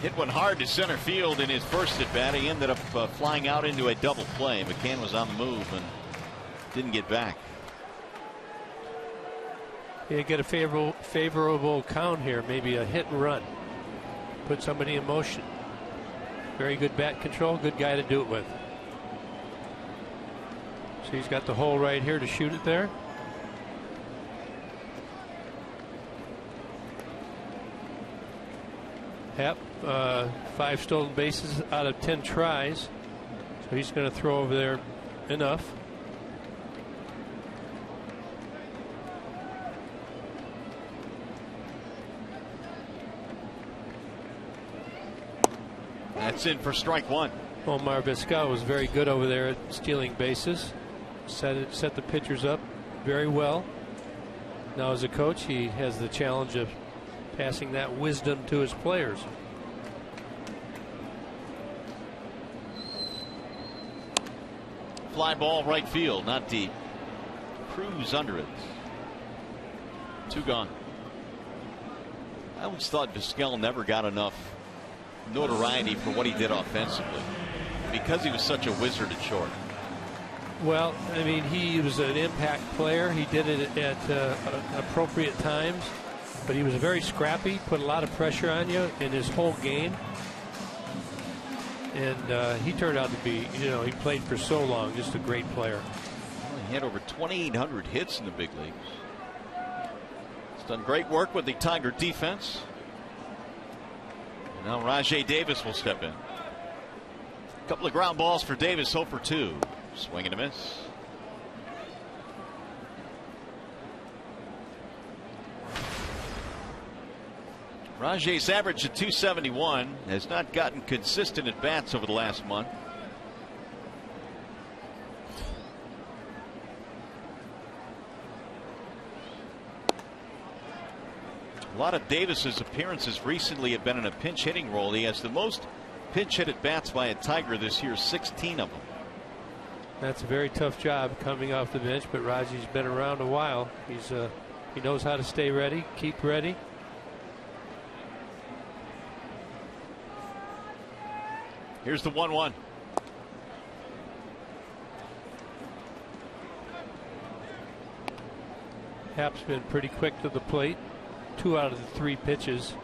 Hit one hard to center field in his first at bat. He ended up flying out into a double play. McCann was on the move and didn't get back. You get a favorable count here, maybe a hit and run. Put somebody in motion. Very good bat control, good guy to do it with. So he's got the hole right here to shoot it there. Happ, 5 stolen bases out of 10 tries. So he's going to throw over there enough. That's in for strike 1. Omar Vizquel was very good over there at stealing bases. Set the pitchers up very well. Now as a coach, he has the challenge of passing that wisdom to his players. Fly ball right field, not deep. CRUZ under it. 2 gone. I always thought Vizquel never got enough notoriety for what he did offensively because he was such a wizard at short. Well, I mean, he was an impact player. He did it at appropriate times, but he was very scrappy, put a lot of pressure on you in his whole game. And he turned out to be, you know, he played for so long, just a great player. Well, he had over 2,800 hits in the big leagues. He's done great work with the Tiger defense. And now RAJAI Davis will step in. A couple of ground balls for Davis, 0 for 2. Swing and a miss. RAJAI's average at 271 has not gotten consistent at bats over the last month. A lot of Davis's appearances recently have been in a pinch hitting role. He has the most pinch hit at bats by a Tiger this year, 16 of them. That's a very tough job coming off the bench, but RAJAI's been around a while. He knows how to stay ready, keep ready. Here's the 1-1. Happ's been pretty quick to the plate. 2 out of the 3 pitches.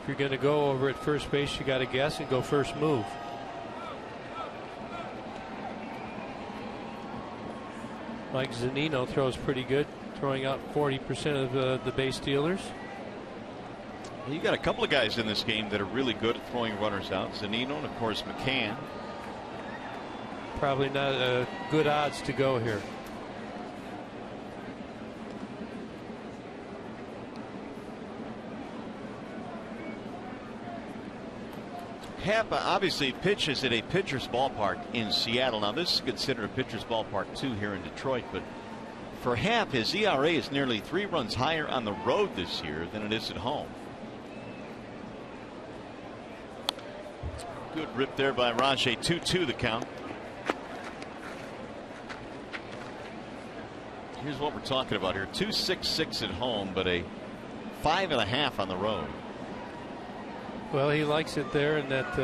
If you're going to go over at first base, you got to guess and go first move. Like ZUNINO throws pretty good, throwing out 40% of the base stealers. Well, you got a couple of guys in this game that are really good at throwing runners out. ZUNINO and of course McCann. Probably not good odds to go here. Tampa obviously pitches at a pitcher's ballpark in Seattle. Now this is considered a pitcher's ballpark too here in Detroit, but for Happ, his ERA is nearly 3 runs higher on the road this year than it is at home. Good rip there by RAJAI. 2-2 the count. Here's what we're talking about here. 2.66 at home, but a 5.5 on the road. Well, he likes it there in that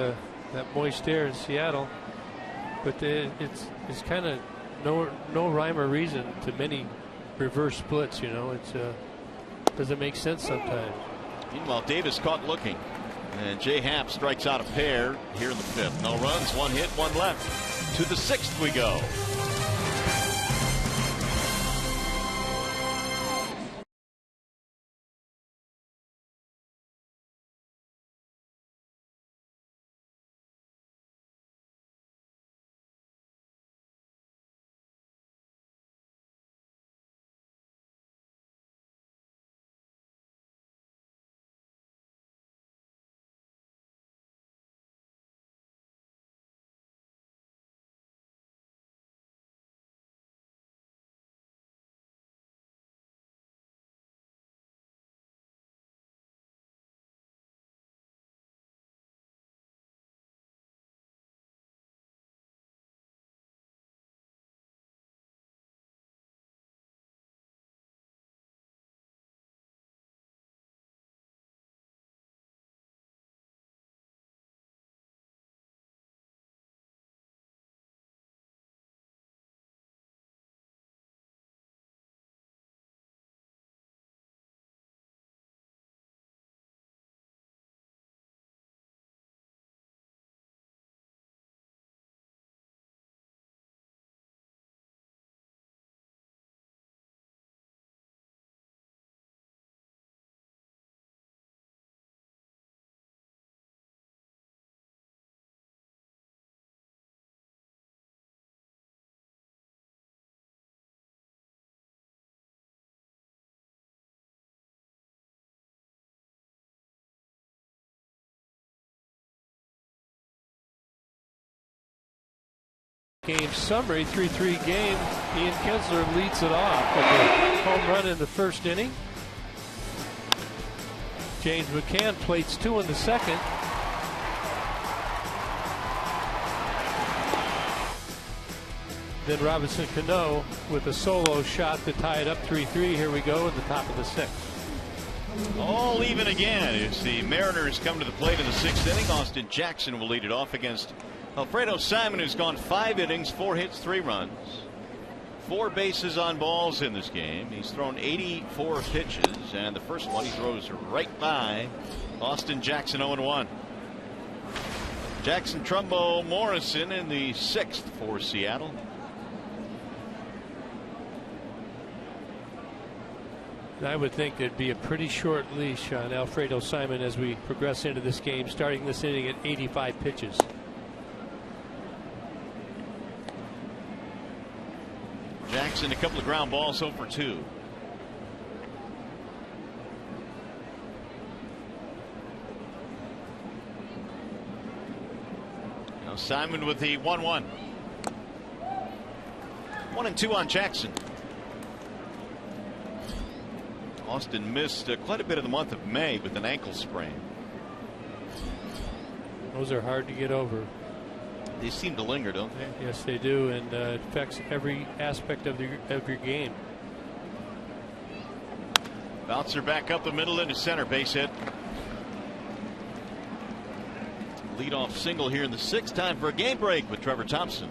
moist air in Seattle, but it's kind of no rhyme or reason to many reverse splits. You know, it's doesn't make sense sometimes. Meanwhile, Davis caught looking, and Jay Happ strikes out a pair here in the 5th. No runs, 1 hit, 1 left. To the 6th we go. Game summary, 3-3 game. Ian Kinsler leads it off with a home run in the 1st inning. James McCann plates 2 in the 2nd. Then Robinson Cano with a solo shot to tie it up 3-3. Here we go in the top of the 6th. All even again as the Mariners come to the plate in the 6th inning. Austin Jackson will lead it off against Alfredo Simon, who's gone 5 innings, 4 hits, 3 runs, 4 bases on balls in this game. He's thrown 84 pitches, and the first one he throws right by Austin Jackson. 0-1. Jackson, Trumbo, Morrison in the 6th for Seattle. I would think there'd be a pretty short leash on Alfredo Simon as we progress into this game, starting this inning at 85 pitches. Jackson, a couple of ground balls, 0 for 2. Now Simon with the 1-1. 1-2 on Jackson. Austin missed quite a bit of the month of May with an ankle sprain. Those are hard to get over. They seem to linger, don't they? Yes, they do, and it affects every aspect of your game. Bouncer back up the middle into center, base hit. Leadoff single here in the 6th. Time for a game break with Trevor Thompson.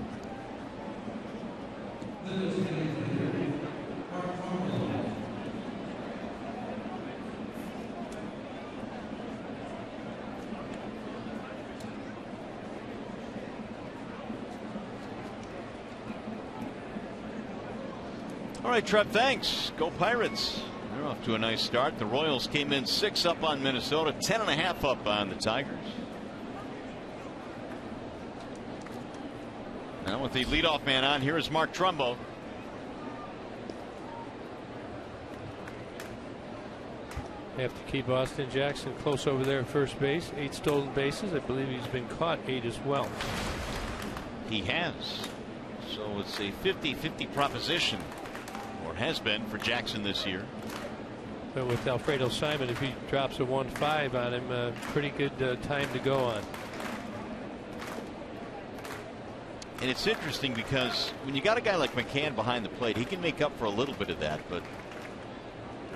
All right, Trev, thanks. Go Pirates. They're off to a nice start. The Royals came in 6 up on Minnesota, 10.5 up on the Tigers. Now with the leadoff man on, here is Mark Trumbo. They have to keep Austin Jackson close over there at first base. 8 stolen bases. I believe he's been caught 8 as well. He has. So it's a 50-50 proposition, or has been, for Jackson this year. But with Alfredo Simon, if he drops a 1-5 on him, pretty good time to go on. And it's interesting because when you got a guy like McCann behind the plate, he can make up for a little bit of that, but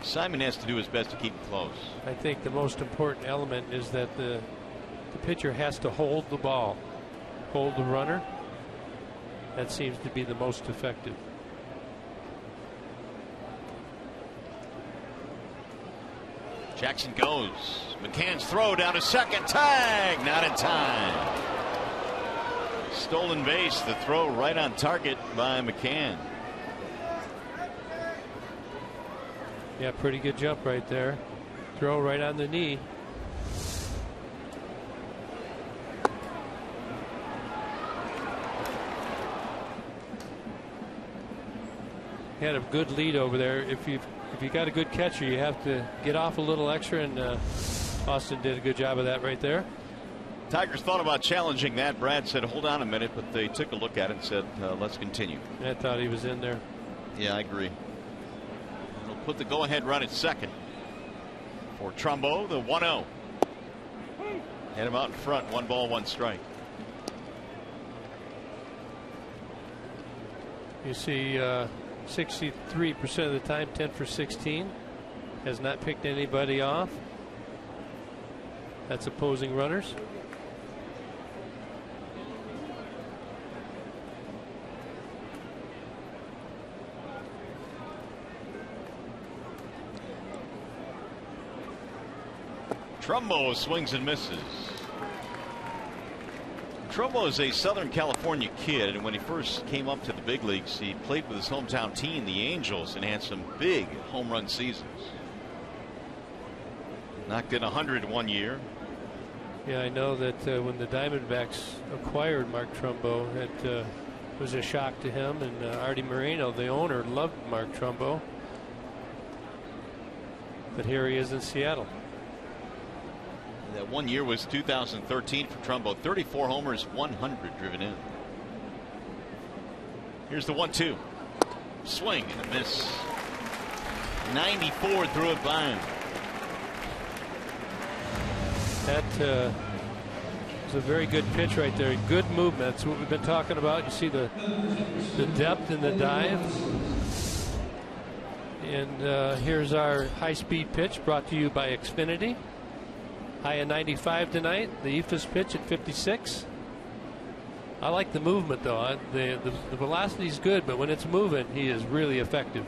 Simon has to do his best to keep him close. I think the most important element is that the pitcher has to hold the ball, hold the runner. That seems to be the most effective. Jackson goes. McCann's throw down to second. Tag, not in time. Stolen base. The throw right on target by McCann. Yeah, pretty good jump right there. Throw right on the knee. He had a good lead over there. If you got a good catcher, you have to get off a little extra, and Austin did a good job of that right there. Tigers thought about challenging that. Brad said, hold on a minute, but they took a look at it and said, let's continue. I thought he was in there. Yeah, I agree. It'll put the go-ahead run at second for Trumbo, the 1-0. Had him out in front, 1 ball, 1 strike. You see 63% of the time, 10 for 16. Has not picked anybody off. That's opposing runners. Trumbo swings and misses. Trumbo is a Southern California kid, and when he first came up to the big leagues, he played with his hometown team, the Angels, and had some big home run seasons. Knocked in 100 one year. Yeah, I know that when the Diamondbacks acquired Mark Trumbo, it was a shock to him, and Artie Moreno, the owner, loved Mark Trumbo. But here he is in Seattle. That 1 year was 2013 for Trumbo. 34 homers, 100 driven in. Here's the 1-2. Swing and a miss. 94 threw it by him. That was a very good pitch right there. Good movement. That's what we've been talking about. You see the depth in the dive. And here's our high-speed pitch brought to you by Xfinity. High at 95 tonight. The Ephus pitch at 56. I like the movement, though. The velocity is good, but when it's moving, he is really effective.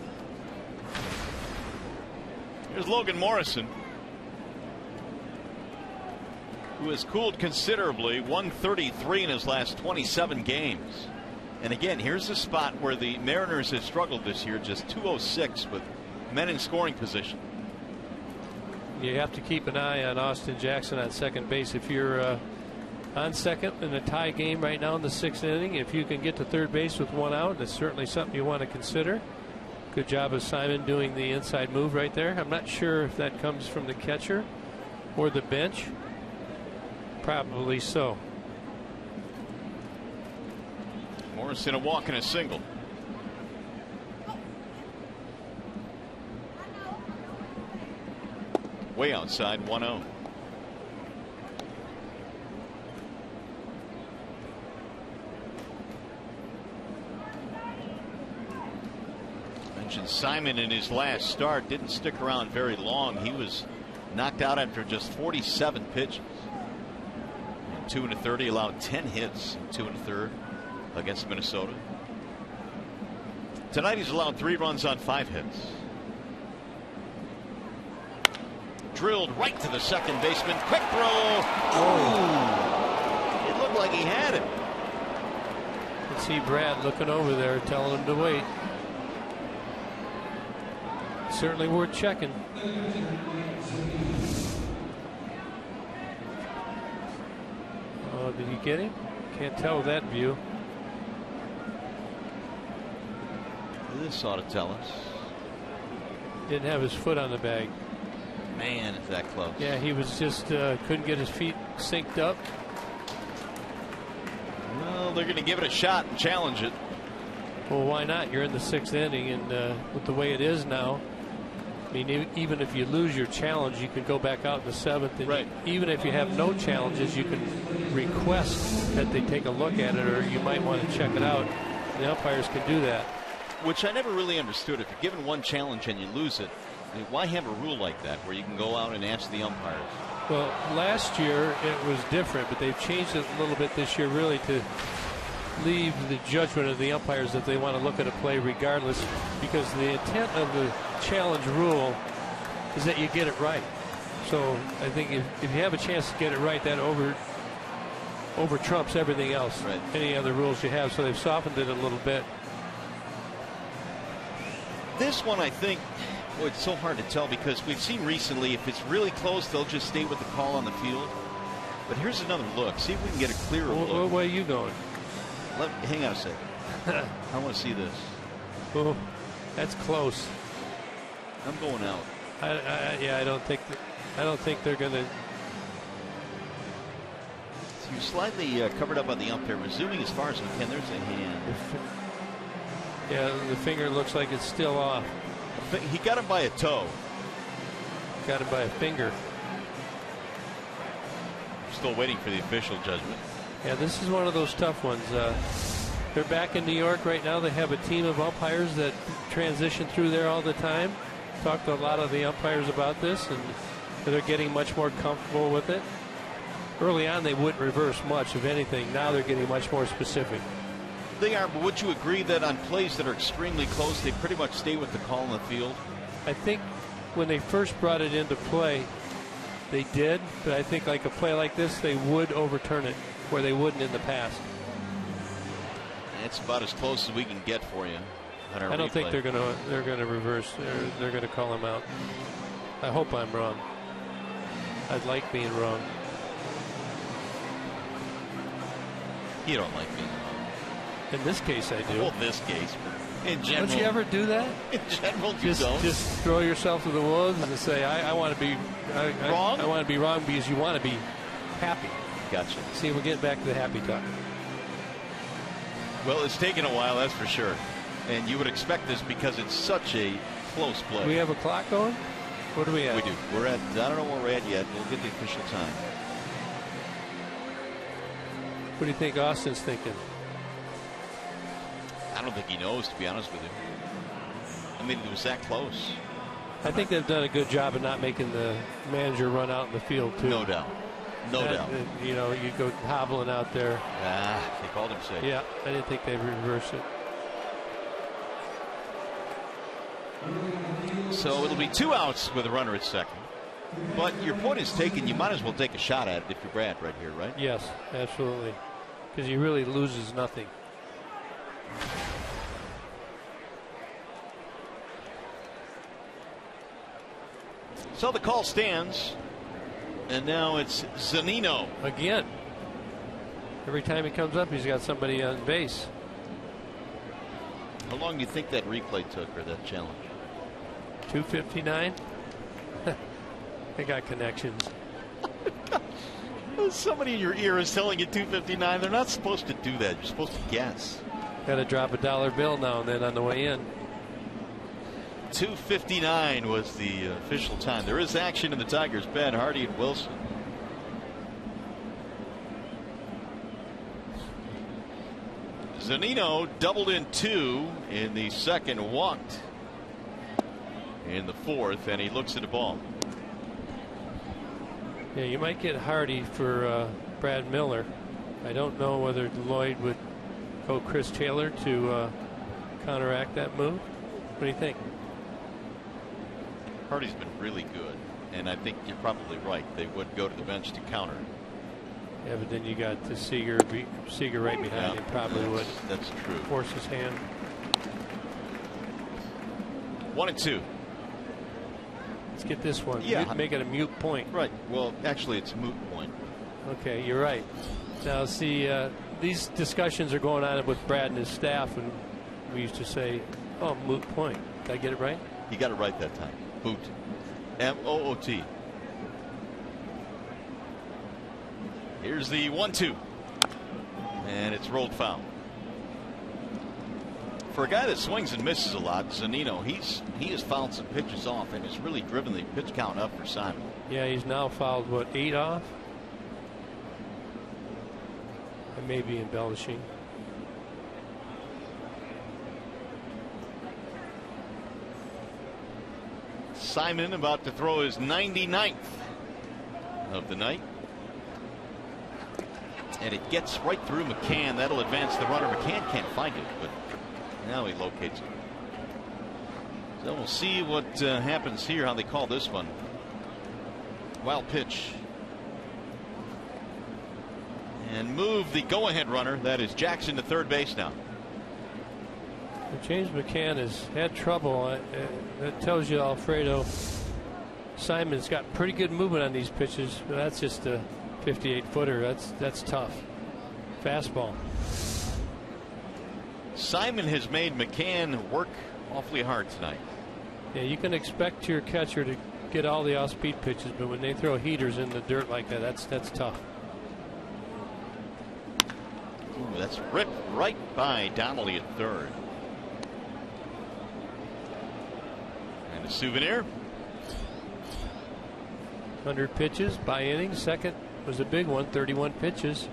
Here's Logan Morrison, who has cooled considerably. 133 in his last 27 games. And again, here's the spot where the Mariners have struggled this year. Just 206 with men in scoring position. You have to keep an eye on Austin Jackson on second base. If you're on second in a tie game right now in the 6th inning, if you can get to third base with 1 out, that's certainly something you want to consider. Good job of Simon doing the inside move right there. I'm not sure if that comes from the catcher or the bench. Probably so. Morrison a walk and a single. Way outside, 1-0. Mentioned Simon in his last start didn't stick around very long. He was knocked out after just 47 pitches. In 2 1/3, he allowed 10 hits in 2 1/3 against Minnesota. Tonight he's allowed 3 runs on 5 hits. Drilled right to the second baseman. Quick throw. Oh. It looked like he had it. You see Brad looking over there telling him to wait. certainly worth checking. Oh, did he get him? Can't tell with that view. This ought to tell us. Didn't have his foot on the bag. Man, is that close. Yeah, he was just couldn't get his feet synced up. Well, they're going to give it a shot and challenge it. Well, why not? You're in the 6th inning, and with the way it is now, I mean, even if you lose your challenge, you can go back out in the 7th. And right. Even if you have no challenges, you can request that they take a look at it, or you might want to check it out. The umpires can do that. Which I never really understood. If you're given one challenge and you lose it, I mean, why have a rule like that where you can go out and ask the umpires? Well, last year it was different, but they've changed it a little bit this year, really, to leave the judgment of the umpires if they want to look at a play regardless, because the intent of the challenge rule is that you get it right. So I think if you have a chance to get it right, that over trumps everything else, right. Any other rules you have. So they've softened it a little bit. This one, I think, boy, it's so hard to tell because we've seen recently if it's really close, they'll just stay with the call on the field. But here's another look. See if we can get a clearer look. What way are you going? Hang on a second. I want to see this. Oh, that's close. I'm going out. Yeah, I don't think they're going to. So you're slightly covered up on the ump there. We're zooming as far as we can. There's a hand. Yeah, the finger looks like it's still off. He got him by a toe. Got him by a finger. Still waiting for the official judgment. Yeah, this is one of those tough ones. They're back in New York right now. They have a team of umpires that transition through there all the time. Talked to a lot of the umpires about this, and they're getting much more comfortable with it. Early on, they wouldn't reverse much, if anything. Now they're getting much more specific. They are, but would you agree that on plays that are extremely close, they pretty much stay with the call on the field? I think when they first brought it into play, they did, but I think like a play like this, they would overturn it where they wouldn't in the past. It's about as close as we can get for you. I don't think they're gonna reverse. They're gonna call him out. I hope I'm wrong. I'd like being wrong. You don't like being wrong. In this case, I do. Well, this case, in general. Don't you ever do that? In general, you don't. Just throw yourself to the wolves and say, I want to be wrong. I want to be wrong because you want to be happy. Gotcha. See, we're getting back to the happy talk. Well, it's taken a while, that's for sure. And you would expect this because it's such a close play. Do we have a clock going? What are we at? We do. We're at, I don't know where we're at yet. We'll get the official time. What do you think Austin's thinking? I don't think he knows, to be honest with you. I mean, it was that close. I think they've done a good job of not making the manager run out in the field, too. No doubt. No doubt. You know, you go hobbling out there. They called him safe. Yeah, I didn't think they'd reverse it. So it'll be 2 outs with a runner at second. But your point is taken. You might as well take a shot at it if you're Brad right here, right? Yes, absolutely. Because he really loses nothing. So the call stands. And now it's ZUNINO. Again. Every time he comes up, he's got somebody on base. How long do you think that replay took, or that challenge? 2:59. They got connections. Somebody in your ear is telling you 2:59. They're not supposed to do that. You're supposed to guess. Got to drop a dollar bill now and then on the way in. 2:59 was the official time. There is action in the Tigers' pen. Hardy and Wilson. ZUNINO doubled in 2 in the second, walked in the fourth, and he looks at the ball. Yeah, you might get Hardy for Brad Miller. I don't know whether Lloyd would go Chris Taylor to counteract that move. What do you think? Hardy's been really good, and I think you're probably right. They would go to the bench to counter. Yeah, but then you got the Seager right behind him. Probably would. That's true. Force his hand. 1-2. Let's get this one. Yeah. Make it a mute point. Right. Well, actually, it's a moot point. Okay, you're right. Now, see, these discussions are going on with Brad and his staff, and we used to say, oh, moot point. Did I get it right? You got it right that time. Moot. M-O-O-T. Here's the 1-2. And it's rolled foul. For a guy that swings and misses a lot, ZUNINO, he has fouled some pitches off and has really driven the pitch count up for Simon. Yeah, he's now fouled, what, 8 off? I may be embellishing. Simon about to throw his 99th of the night. And it gets right through McCann. That'll advance the runner. McCann can't find it, but now he locates it. So we'll see what happens here, how they call this one. Wild pitch. And move the go-ahead runner. That is Jackson to third base now. James McCann has had trouble. That tells you Alfredo Simon's got pretty good movement on these pitches. But that's just a 58-footer. That's tough. Fastball. Simon has made McCann work awfully hard tonight. Yeah, you can expect your catcher to get all the off-speed pitches, but when they throw heaters in the dirt like that, that's tough. Ooh, that's ripped right by Donnelly at third. And a souvenir. 100 pitches by inning. Second was a big one, 31 pitches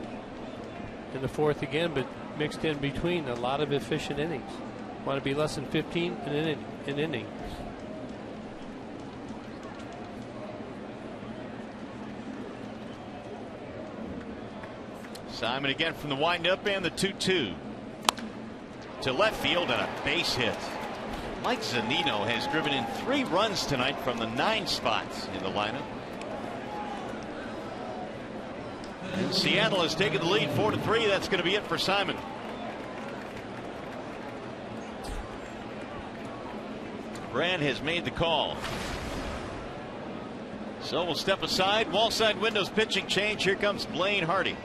in the fourth again, but mixed in between a lot of efficient innings. Want to be less than 15 an inning. Simon again from the windup and the 2-2 to left field and a base hit. Mike ZUNINO has driven in 3 runs tonight from the 9 spots in the lineup. And Seattle has taken the lead 4-3. That's going to be it for Simon. Brand has made the call. So we'll step aside. Wall side windows pitching change. Here comes Blaine Hardy.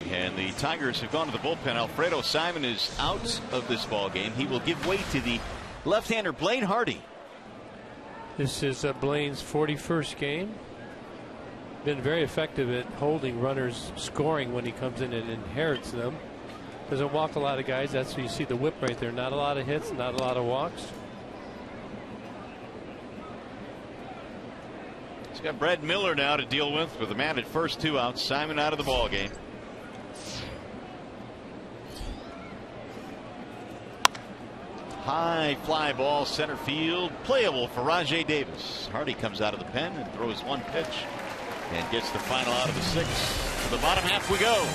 And the Tigers have gone to the bullpen. Alfredo Simon is out of this ball game. He will give way to the left-hander Blaine Hardy. This is Blaine's 41st game. Been very effective at holding runners scoring when he comes in and inherits them. Doesn't walk a lot of guys. That's where you see the whip right there. Not a lot of hits, not a lot of walks. He's got Brad Miller now to deal with the man at first, 2 outs. Simon out of the ball game. High fly ball center field, playable for Rajai Davis. Hardy comes out of the pen and throws one pitch and gets the final out of the 6th. To the bottom half we go.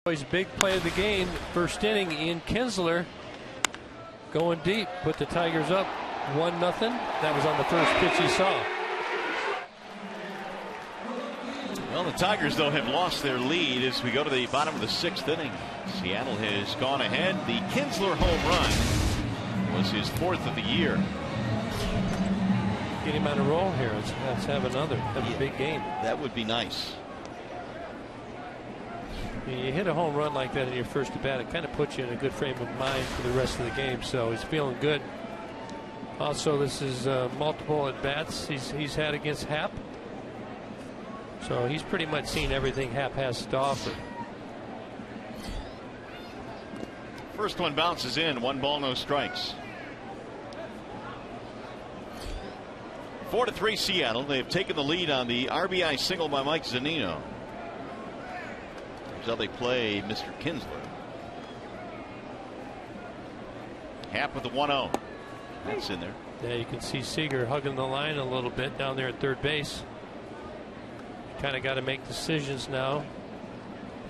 His big play of the game, first inning, Ian Kinsler going deep, put the Tigers up 1-0. That was on the first pitch he saw. Well, the Tigers, though, have lost their lead as we go to the bottom of the 6th inning. Seattle has gone ahead. The Kinsler home run was his 4th of the year. Get him on a roll here. Let's have another. Have a big game. That would be nice. You hit a home run like that in your first at bat, it kind of puts you in a good frame of mind for the rest of the game. So he's feeling good. Also, this is multiple at bats he's had against Happ. So he's pretty much seen everything Happ has to offer. First one bounces in, 1 ball, no strikes. 4-3 Seattle. They have taken the lead on the RBI single by Mike Zunino. How they play Mr. Kinsler. Happ with the 1-0. That's in there. Yeah, you can see Seager hugging the line a little bit down there at third base. Kind of got to make decisions now.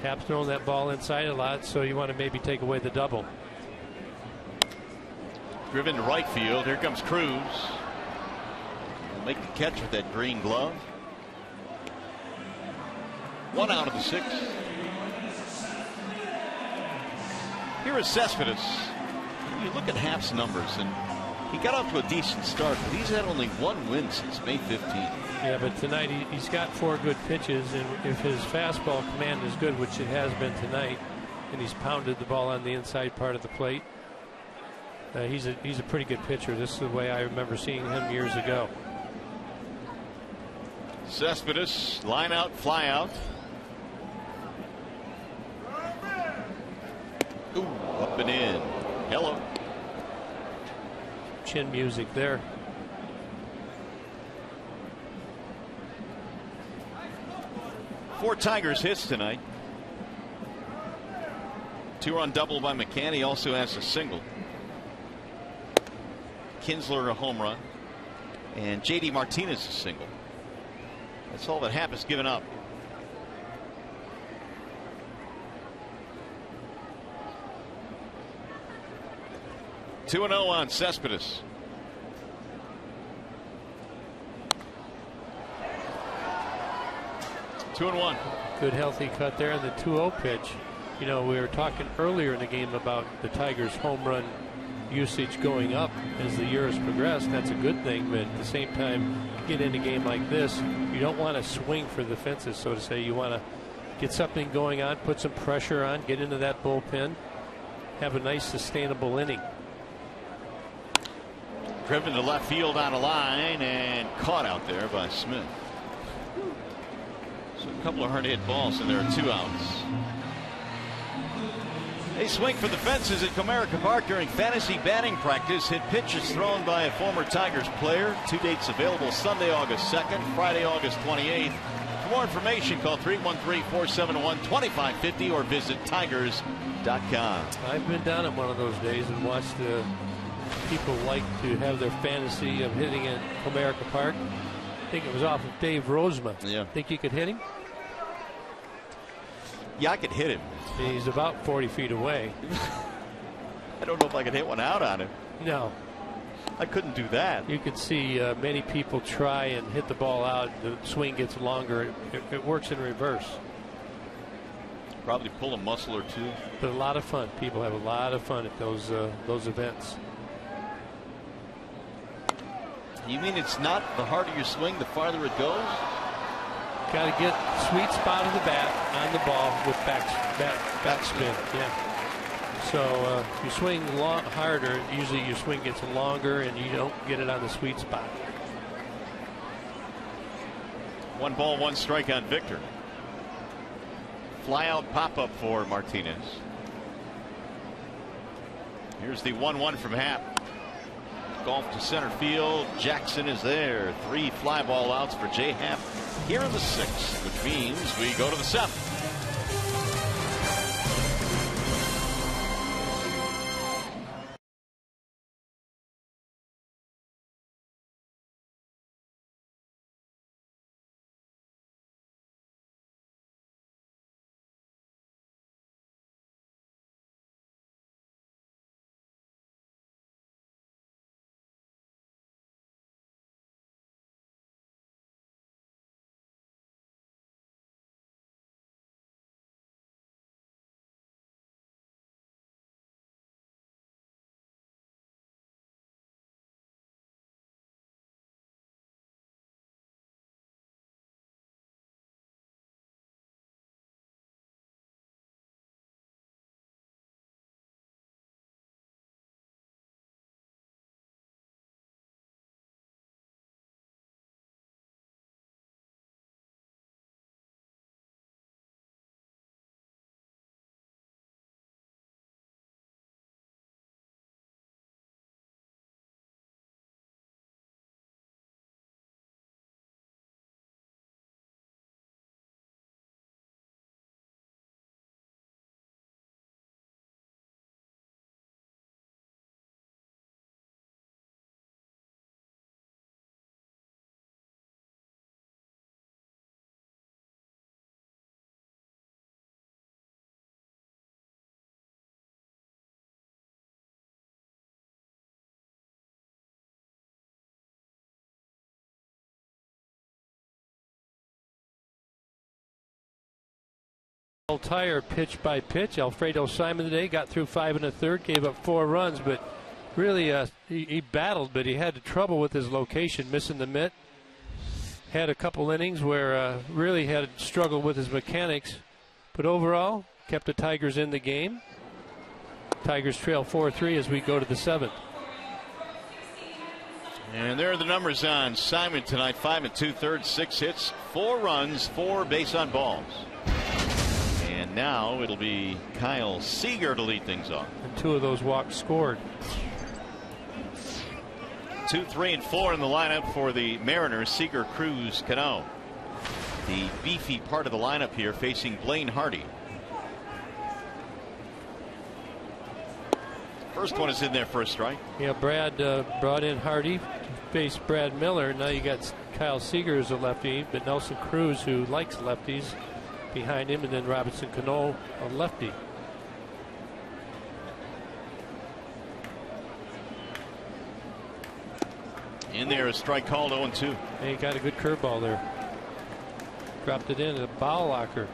Happ's throwing that ball inside a lot, so you want to maybe take away the double. Driven to right field. Here comes Cruz. He'll make the catch with that green glove. 1 out of the 6th. Here is Cespedes. You look at Happ's numbers, and he got off to a decent start, but he's had only 1 win since May 15th. Yeah, but tonight he's got 4 good pitches, and if his fastball command is good, which it has been tonight, and he's pounded the ball on the inside part of the plate, he's a pretty good pitcher. This is the way I remember seeing him years ago. Cespedes, line out, fly out. Ooh, up and in. Hello. Chin music there. Four Tigers hits tonight. 2-run double by McCann. He also has a single. Kinsler a home run. And J.D. Martinez a single. That's all that Happ has given up. Two 2-0 on Cespedes. Two and 1. Good healthy cut there on the 2-0 pitch. You know, we were talking earlier in the game about the Tigers' home run usage going up as the years progress. That's a good thing, but at the same time, get in a game like this, you don't want to swing for the fences, so to say. You want to get something going on, put some pressure on, get into that bullpen, have a nice sustainable inning. Driven to left field on a line and caught out there by Smith. So a couple of hard hit balls, and there are 2 outs. A swing for the fences at Comerica Park during fantasy batting practice. Hit pitches thrown by a former Tigers player. 2 dates available: Sunday, August 2nd, Friday, August 28th. For more information, call 313-471-2550 or visit tigers.com. I've been down at one of those days and watched people like to have their fantasy of hitting at Comerica Park. I think it was off of Dave Rozema. Yeah. Think you could hit him? Yeah, I could hit him. He's about 40 feet away. I don't know if I could hit one out on him. No. I couldn't do that. You could see many people try and hit the ball out. The swing gets longer. It works in reverse. Probably pull a muscle or two. But a lot of fun. People have a lot of fun at those events. You mean it's not the harder you swing, the farther it goes? Got to get sweet spot of the bat on the ball with backspin. Yeah. So you swing harder, usually your swing gets longer and you don't get it on the sweet spot. 1 ball, 1 strike on Victor. Fly out pop up for Martinez. Here's the 1-1 from Happ. Golf to center field. Jackson is there. 3 fly ball outs for Jay Happ here in the 6th, which means we go to the 7th. Tire pitch by pitch. Alfredo Simon today got through 5 1/3, gave up 4 runs, but really he battled, but he had trouble with his location, missing the mitt. Had a couple innings where really had struggled with his mechanics, but overall kept the Tigers in the game. Tigers trail 4-3 as we go to the 7th. And there are the numbers on Simon tonight: 5 2/3, 6 hits, 4 runs, 4 base on balls. And now it'll be Kyle Seager to lead things off. And 2 of those walks scored. 2, 3, and 4 in the lineup for the Mariners: Seager, Cruz, Cano. The beefy part of the lineup here facing Blaine Hardy. First one is in there for a strike. Yeah, Brad brought in Hardy to face Brad Miller. Now you got Kyle Seager who's a lefty, but Nelson Cruz, who likes lefties, behind him, and then Robinson Cano, a lefty. In there, a strike called, 0-2. And he got a good curveball there. Dropped it in a bow locker.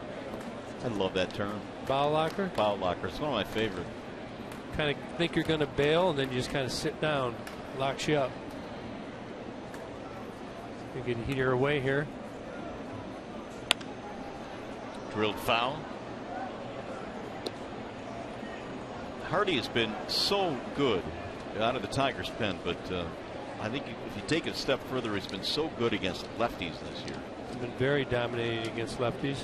I love that term. Bow locker? Bow locker. It's one of my favorite. kind of think you're going to bail, and then you just kind of sit down, locks you up. You get a heater away here. Drilled foul. Hardy has been so good out of the Tigers' pen, but I think if you take it a step further, he's been so good against lefties this year. He's been very dominating against lefties.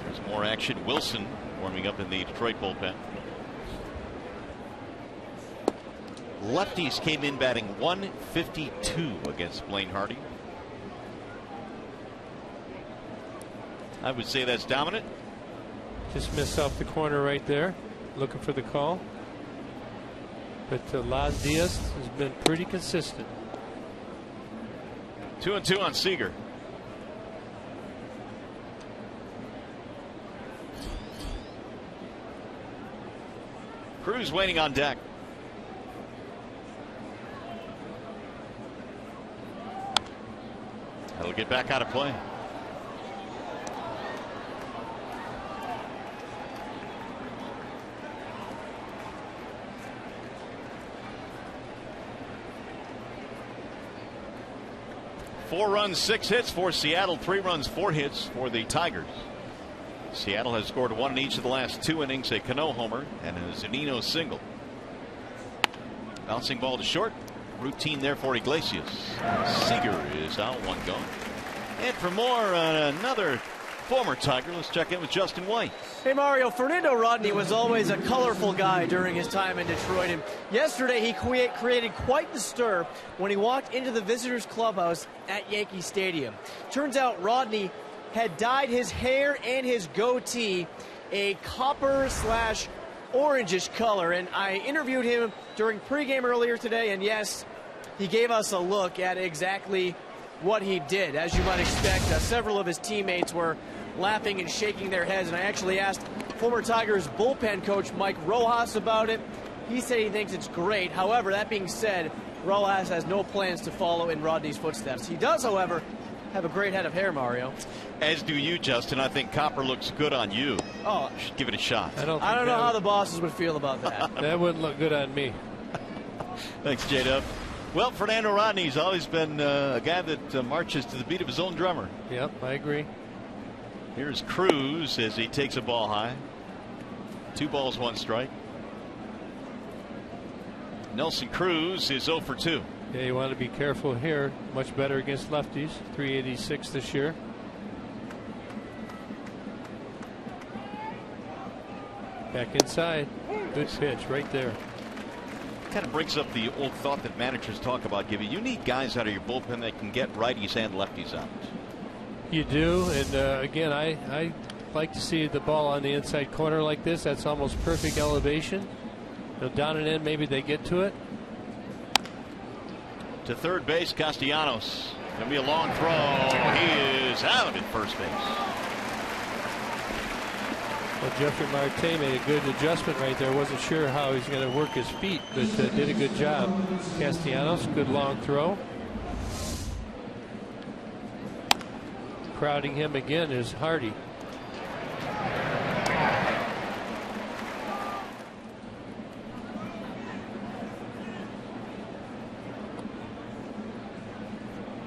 There's more action. Wilson warming up in the Detroit bullpen. Lefties came in batting 152 against Blaine Hardy. I would say that's dominant. Just missed off the corner right there, looking for the call. But Las Diaz has been pretty consistent. 2-2 on Seager. Cruz waiting on deck. That'll get back out of play. Four runs, 6 hits for Seattle, 3 runs, 4 hits for the Tigers. Seattle has scored 1 in each of the last 2 innings, a Cano homer and a Zunino single. Bouncing ball to short. Routine there for Iglesias. Seager is out, 1 gone. And for more on another former Tiger, let's check in with Justin White. Hey Mario, Fernando Rodney was always a colorful guy during his time in Detroit, and yesterday he created quite the stir when he walked into the visitors clubhouse at Yankee Stadium. Turns out Rodney had dyed his hair and his goatee a copper/orangish color, and I interviewed him during pregame earlier today, and yes, he gave us a look at exactly what he did. As you might expect, several of his teammates were laughing and shaking their heads, and I actually asked former Tigers bullpen coach Mike Rojas about it. He said he thinks it's great. However, that being said, Rojas has no plans to follow in Rodney's footsteps. He does, however, have a great head of hair, Mario. As do you, Justin. I think copper looks good on you. Oh, should give it a shot. I don't know how the bosses would feel about that. That wouldn't look good on me. Thanks, J-Dub. Well, Fernando Rodney's always been a guy that marches to the beat of his own drummer. Yep, I agree. Here's Cruz as he takes a ball high. 2 balls, 1 strike. Nelson Cruz is 0 for 2. Yeah, you want to be careful here. Much better against lefties. 386 this year. Back inside. Good pitch right there. Kind of brings up the old thought that managers talk about, Gibby. You need guys out of your bullpen that can get righties and lefties out. You do, and again, I like to see the ball on the inside corner like this. That's almost perfect elevation. You know, down and in, maybe they get to it. To third base, Castellanos. Gonna be a long throw. He is out at first base. Well, Jeffrey Marte made a good adjustment right there. Wasn't sure how he's going to work his feet, but did a good job. Castellanos, good long throw. Crowding him again is Hardy.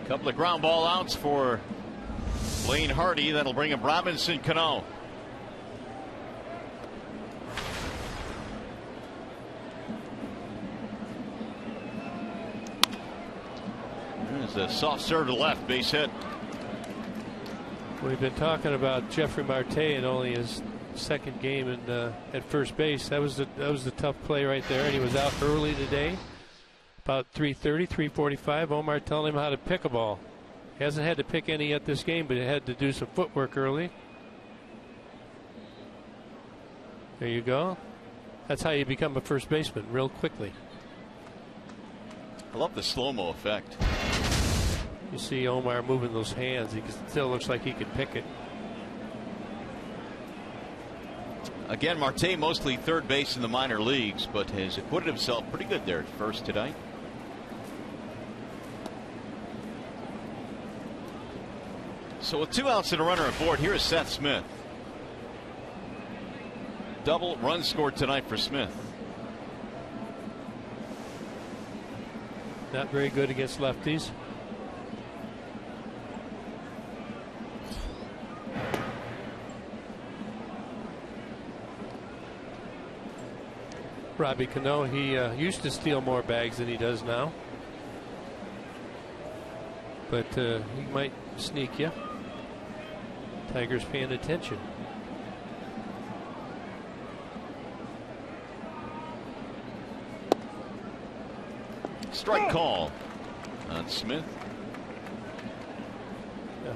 Couple of ground ball outs for Blaine Hardy. That'll bring him Robinson Cano. There's a soft serve to left, base hit. We've been talking about Jeffrey Marte and only his second game at first base. That was the tough play right there, and he was out early today. About 3:30, 3:45. Omar telling him how to pick a ball. He hasn't had to pick any yet this game, but he had to do some footwork early. There you go. That's how you become a first baseman, real quickly. I love the slow-mo effect. You see Omar moving those hands. He still looks like he can pick it. Again, Marte mostly third base in the minor leagues, but has acquitted himself pretty good there at first tonight. So with 2 outs and a runner aboard, here is Seth Smith. double run scored tonight for Smith. Not very good against lefties. Robbie Cano, he used to steal more bags than he does now. But he might sneak you. Tigers paying attention. Strike call on Smith.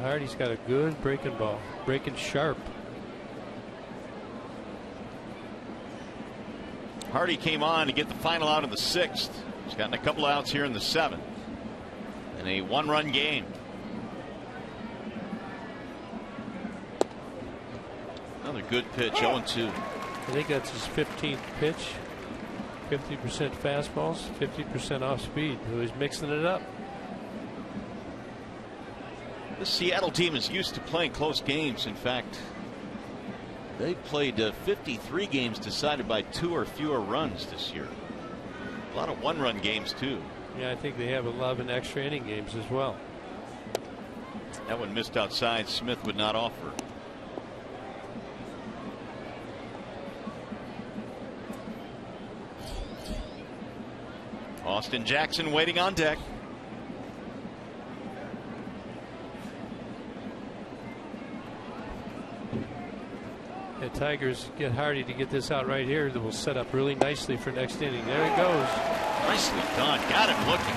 Hardy's got a good breaking ball, breaking sharp. Hardy came on to get the final out of the 6th. He's gotten a couple outs here in the 7th. In a 1-run game. Another good pitch, 0-2. I think that's his 15th pitch. 50% fastballs, 50% off speed. So he's mixing it up. The Seattle team is used to playing close games. In fact, they played 53 games decided by 2 or fewer runs this year. A lot of 1-run games too. Yeah, I think they have 11 extra inning games as well. That one missed outside. Smith would not offer. Austin Jackson waiting on deck. The Tigers get Hardy to get this out right here. That will set up really nicely for next inning. There he goes. Nicely done. Got him looking.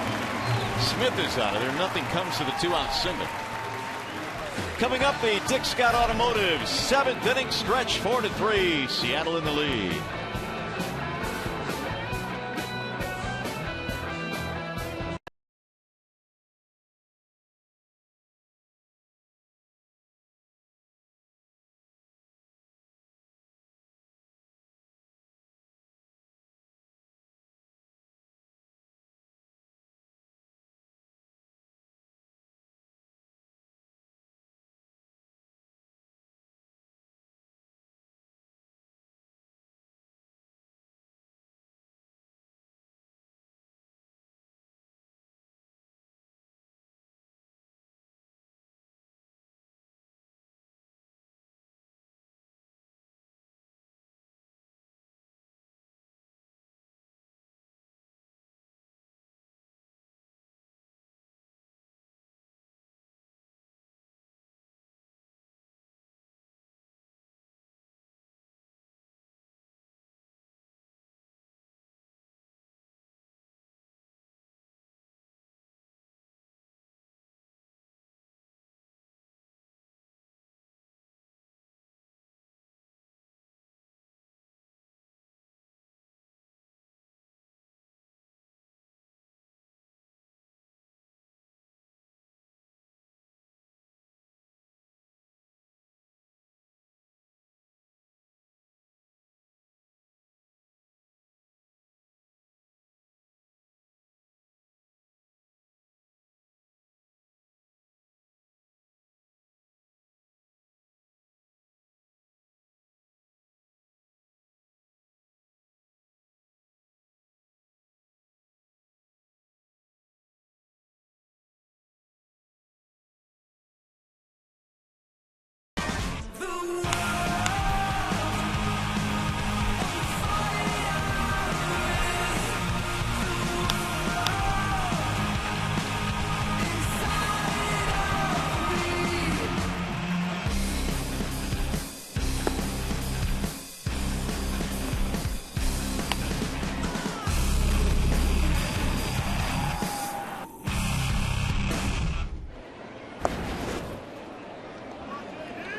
Smith is out of there. Nothing comes to the 2-out single. Coming up, the Dick Scott Automotive 7th inning stretch, 4-3. Seattle in the lead.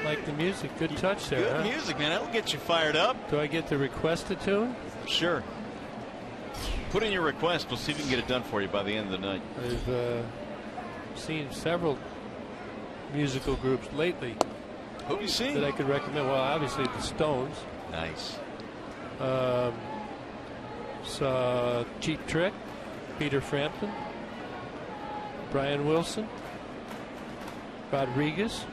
Like the music. Good touch there. Good music, man. That'll get you fired up. Do I get the request a tune? Sure. Put in your request. We'll see if we can get it done for you by the end of the night. I've seen several musical groups lately. Who have you seen? That I could recommend. Well, obviously the Stones. Nice. Saw Cheap Trick, Peter Frampton, Brian Wilson, Rodriguez.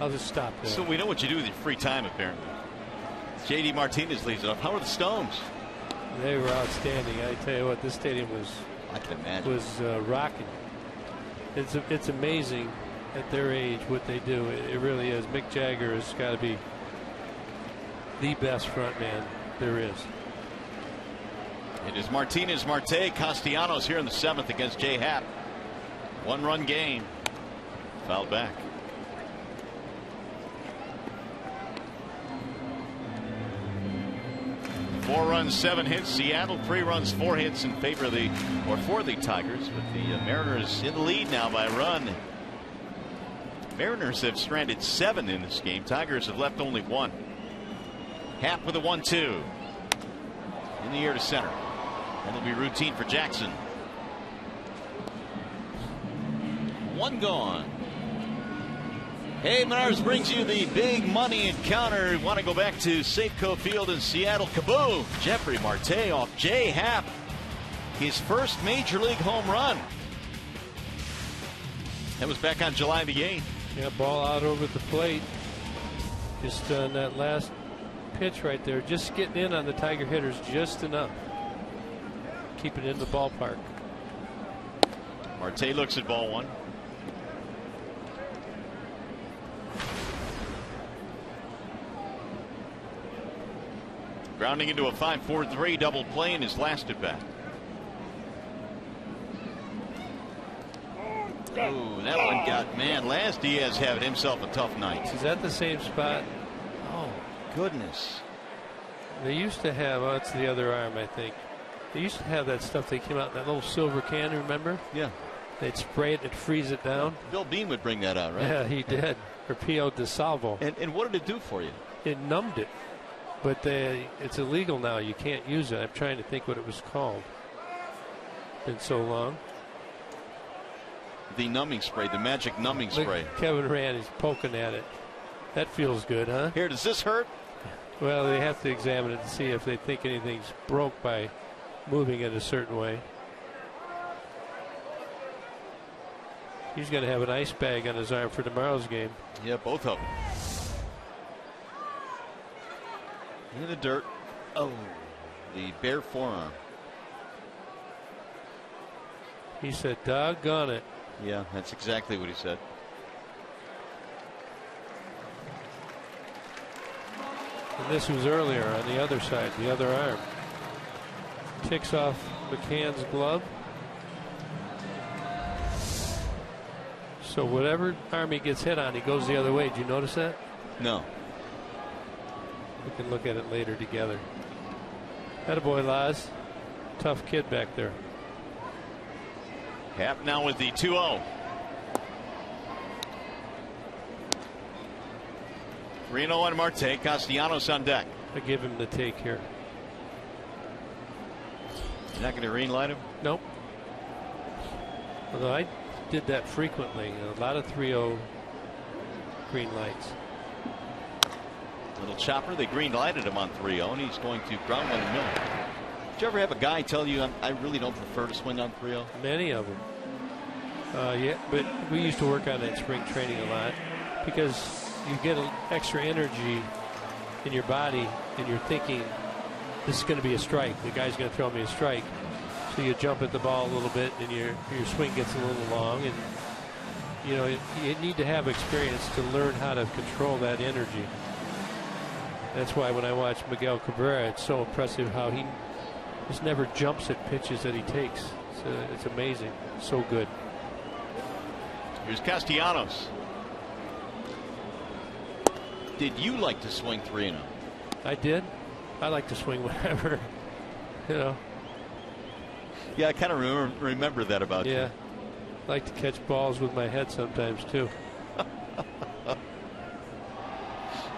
I'll just stop there. So we know what you do with your free time, apparently. J.D. Martinez leads it off. How are the Stones? They were outstanding. I tell you what, this stadium was. I can imagine. Was rocking. It's amazing at their age what they do. It really is. Mick Jagger has got to be the best front man there is. It is Martinez, Marte, Castellanos here in the 7th against Jay Happ. 1-run game. Fouled back. Four runs, 7 hits. Seattle 3 runs, 4 hits in favor of for the Tigers, with the Mariners in the lead now by a run. Mariners have stranded 7 in this game. Tigers have left only 1. Happ with a 1-2 in the air to center. That'll be routine for Jackson. 1 gone. Hey, Menards brings you the big money encounter. Want to go back to Safeco Field in Seattle. Kaboom! Jeffrey Marte off Jay Happ. His first major league home run. That was back on July the 8th. Yeah, ball out over the plate. Just on that last pitch right there. Just getting in on the Tiger hitters just enough. Keep it in the ballpark. Marte looks at ball 1. Grounding into a 5-4-3 double play in his last at bat. Oh, that one got, man, Laz Diaz having himself a tough night. Is that the same spot? Oh, goodness. They used to have, oh, it's the other arm, I think. They used to have that stuff. They came out in that little silver can, remember? Yeah. They'd spray it and freeze it down. Bill Bean would bring that out, right? Yeah, he did. Or Pio de Salvo. And what did it do for you? It numbed it. But it's illegal now. You can't use it. I'm trying to think what it was called. Been so long. The numbing spray, the magic numbing spray. Kevin Rand is poking at it. That feels good, huh? Here, does this hurt? Well, they have to examine it to see if they think anything's broke by moving it a certain way. He's going to have an ice bag on his arm for tomorrow's game. Yeah, both of them. In the dirt. Oh, the bare forearm. He said, doggone it. Yeah, that's exactly what he said. And this was earlier on the other side, the other arm. Ticks off McCann's glove. So whatever arm he gets hit on, he goes the other way. Did you notice that? No. We can look at it later together. Attaboy, Laz. Tough kid back there. Happ now with the 2-0. 3-0 on Marte. Castellanos on deck. I give him the take here. You're not going to green light him? Nope. Although I did that frequently. A lot of 3-0 green lights. Little chopper. They green lighted him on 3-0, and he's going to ground one in the middle. Did you ever have a guy tell you, I really don't prefer to swing on 3-0? Many of them. Yeah, but we used to work on it in spring training a lot because you get extra energy in your body and you're thinking this is going to be a strike. The guy's going to throw me a strike. So you jump at the ball a little bit and your swing gets a little long, and you know you need to have experience to learn how to control that energy. That's why when I watch Miguel Cabrera, it's so impressive how he just never jumps at pitches that he takes. It's amazing. So good. Here's Castellanos. Did you like to swing 3-0? I did. I like to swing whenever, you know. Yeah, I kind of remember that about you. Yeah. I like to catch balls with my head sometimes, too.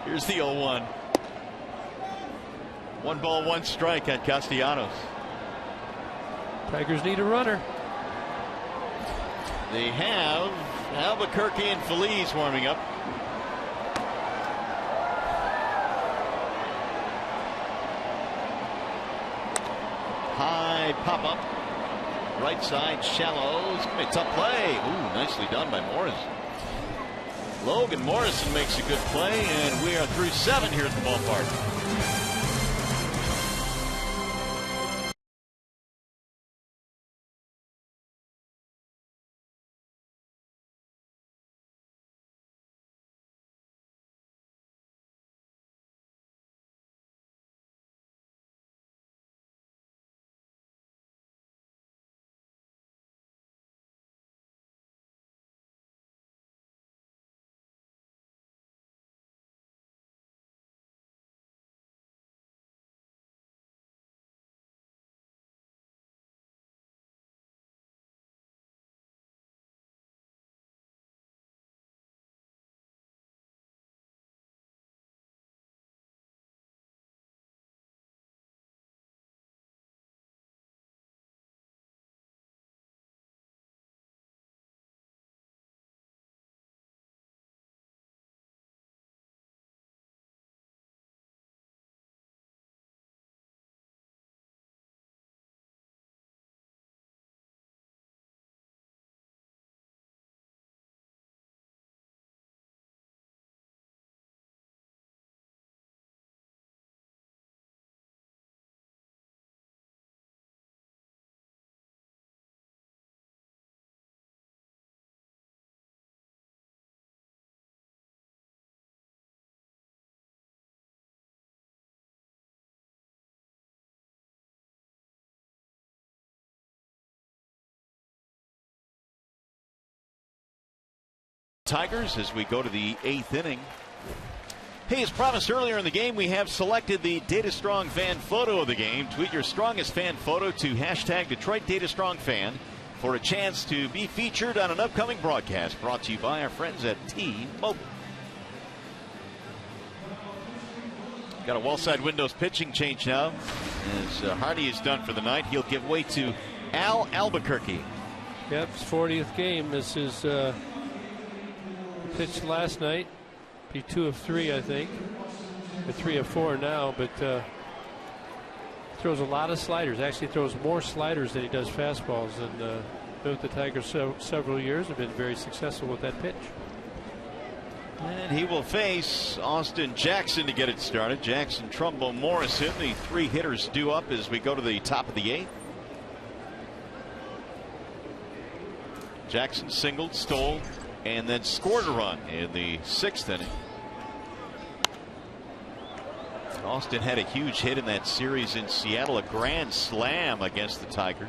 Here's the 0-1. 1 ball, 1 strike on Castellanos. Tigers need a runner. They have Albuquerque and Phillies warming up. High pop up. Right side, shallow. It's going to be a tough play. Ooh, nicely done by Morrison. Logan Morrison makes a good play, and we are through 7 here at the ballpark. Tigers as we go to the 8th inning. Hey, as promised earlier in the game, we have selected the Data Strong fan photo of the game. Tweet your strongest fan photo to hashtag Detroit Data Strong Fan for a chance to be featured on an upcoming broadcast brought to you by our friends at T-Mobile. Got a wall side windows pitching change now as Hardy is done for the night. He'll give way to Al Albuquerque. Yep, his 40th game. This is pitched last night. Be 2 of 3, I think. Or 3 of 4 now, but throws a lot of sliders. Actually throws more sliders than he does fastballs. And been with the Tigers several years. Have been very successful with that pitch. And he will face Austin Jackson to get it started. Jackson, Trumbo, Morrison, the 3 hitters due up as we go to the top of the 8th. Jackson singled, stole, and then scored a run in the 6th inning. Austin had a huge hit in that series in Seattle, a grand slam against the Tigers.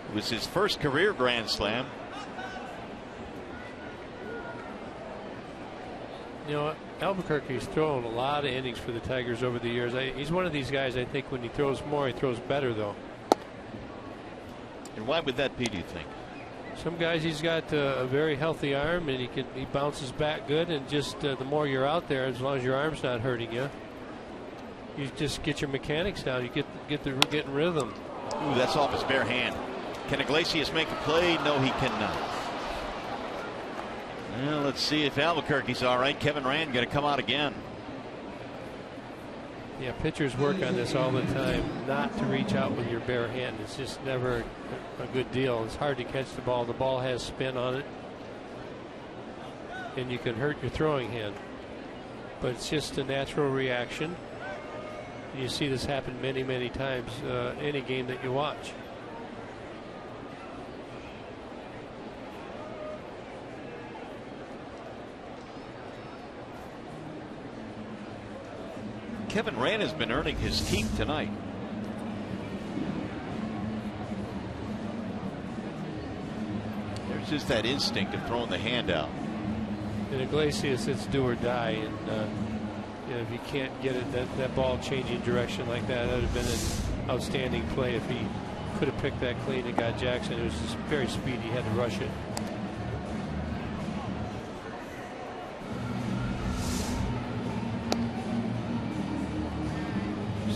It was his first career grand slam. You know, Albuquerque's thrown a lot of innings for the Tigers over the years. He's one of these guys, I think, when he throws more, he throws better, though. And why would that be, do you think? Some guys, he's got a very healthy arm, and he bounces back good. And just the more you're out there, as long as your arm's not hurting you, you just get your mechanics down. You get in rhythm. Ooh, that's off his bare hand. Can Iglesias make a play? No, he cannot. Well, let's see if Albuquerque's all right. Kevin Rand going to come out again. Yeah, pitchers work on this all the time, not to reach out with your bare hand. It's just never a good deal. It's hard to catch the ball. The ball has spin on it, and you can hurt your throwing hand. But it's just a natural reaction. You see this happen many, many times any game that you watch. Kevin Rand has been earning his keep tonight. There's just that instinct of throwing the hand out. In Iglesias, it's do or die, and you know, if you can't get it, that ball changing direction like that would have been an outstanding play if he could have picked that clean and got Jackson. It was just very speedy. He had to rush it.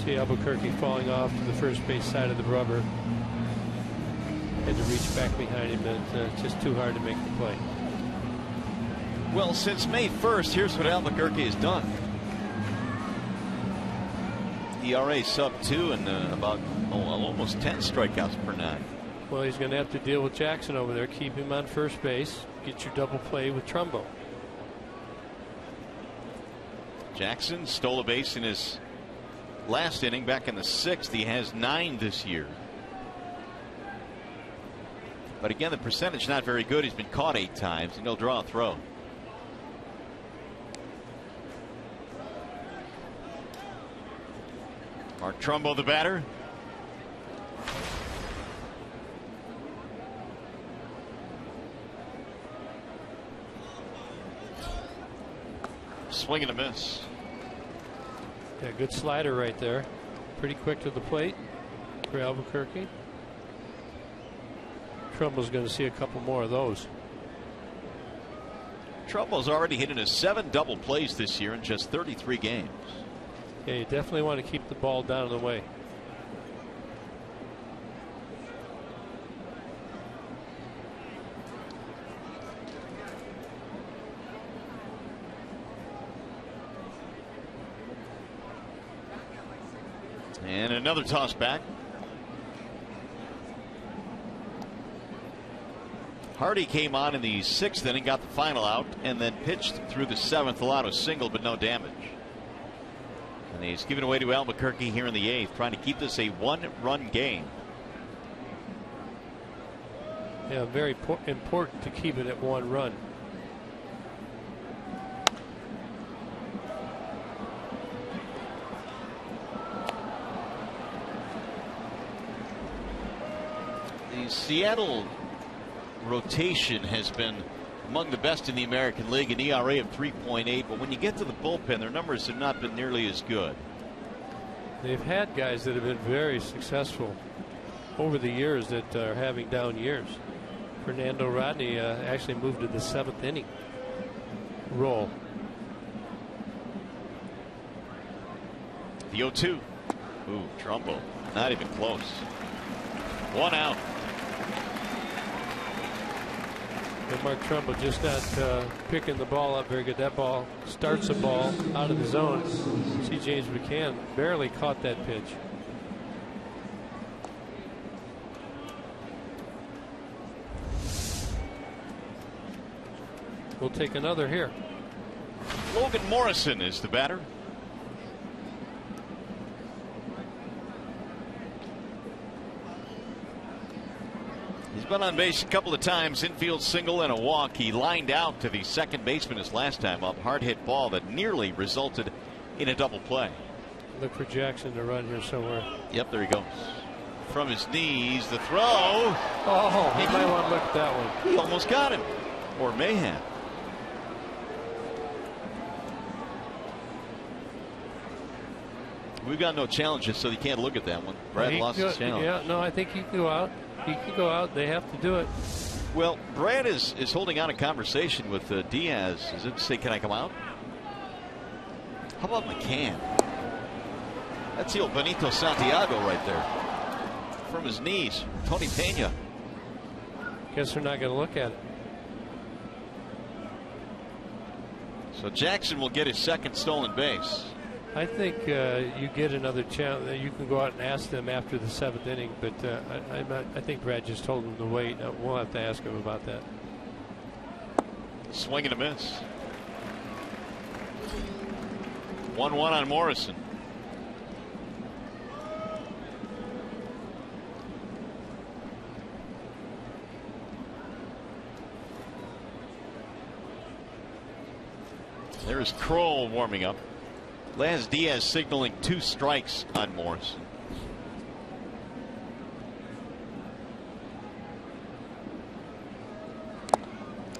See Albuquerque falling off to the first base side of the rubber. Had to reach back behind him, but it's just too hard to make the play. Well, since May 1st, here's what Albuquerque has done. ERA sub-2 and about almost 10 strikeouts per 9. Well, he's going to have to deal with Jackson over there. Keep him on first base. Get your double play with Trumbo. Jackson stole a base in his last inning back in the 6th. He has 9 this year. But again, the percentage not very good. He's been caught 8 times, and he'll draw a throw. Mark Trumbo, the batter. Swing and a miss. Yeah, good slider right there. Pretty quick to the plate for Albuquerque. Trumbo's going to see a couple more of those. Trumbo's already hit in his 7 double plays this year in just 33 games. Yeah, you definitely want to keep the ball down and away. And another toss back. Hardy came on in the 6th inning, got the final out, and then pitched through the 7th, allowed a single but no damage. And he's given away to Albuquerque here in the 8th, trying to keep this a 1-run game. Yeah, very important to keep it at 1 run. The Seattle rotation has been among the best in the American League, an ERA of 3.8. But when you get to the bullpen, their numbers have not been nearly as good. They've had guys that have been very successful over the years that are having down years. Fernando Rodney actually moved to the 7th inning role. The 0-2. Ooh, Trumbo. Not even close. 1 out. And Mark Trumbo just not picking the ball up very good. That ball starts the ball out of the zone. See, James McCann barely caught that pitch. We'll take another here. Logan Morrison is the batter. He's been on base a couple of times, infield single and a walk. He lined out to the second baseman his last time up. Hard hit ball that nearly resulted in a double play. Look for Jackson to run here somewhere. Yep, there he goes. From his knees, the throw. Oh, he might want to look at that one. He almost got him. Or may have. We've got no challenges, so you can't look at that one. Brad lost his challenge. Yeah, no, I think he can go out. He can go out. They have to do it. Well, Brad is holding on a conversation with Diaz. Is it to say, can I come out? How about McCann? That's the old Benito Santiago right there. From his knees, Tony Pena. Guess they're not going to look at it. So Jackson will get his second stolen base. I think you get another chance. You can go out and ask them after the 7th inning, but I think Brad just told them to wait. We'll have to ask him about that. Swing and a miss. 1-1 on Morrison. There's Kroll warming up. Laz Diaz signaling 2 strikes on Morrison.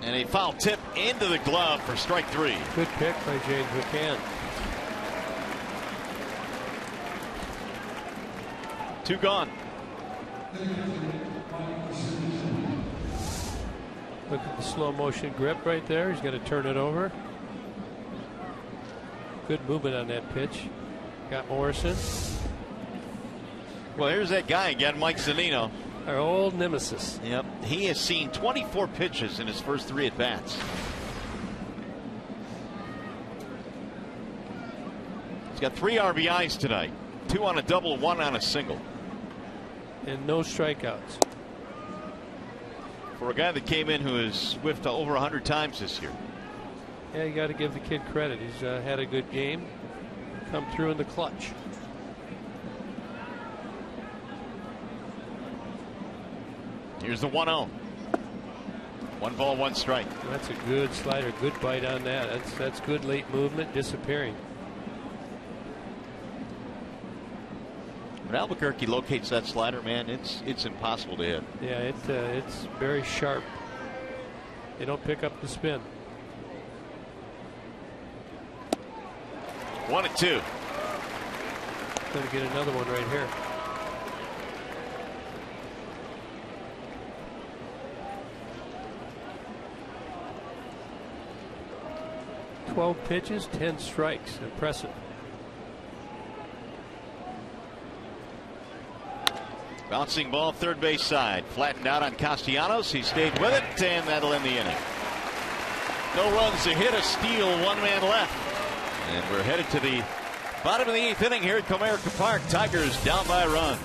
And a foul tip into the glove for strike 3. Good pick by James McCann. 2 gone. Look at the slow motion grip right there. He's going to turn it over. Good movement on that pitch. Got Morrison. Well, here's that guy again, Mike ZUNINO. Our old nemesis. Yep. He has seen 24 pitches in his first 3 at bats. He's got 3 RBIs tonight. 2 on a double, 1 on a single. And no strikeouts. For a guy that came in who has whiffed over 100 times this year. Yeah, you got to give the kid credit. He's had a good game. Come through in the clutch. Here's the 1-0. 1 ball, 1 strike. That's a good slider. Good bite on that. That's good late movement. Disappearing. When Albuquerque locates that slider, man, it's impossible to hit. Yeah, it's very sharp. They don't pick up the spin. 1-2. Going to get another one right here. "12 pitches, 10 strikes. Impressive." Bouncing ball, third base side. Flattened out on Castellanos. He stayed with it, and that'll end the inning. No runs, a hit, a steal, 1 man left. And we're headed to the bottom of the 8th inning here at Comerica Park. Tigers down by a run.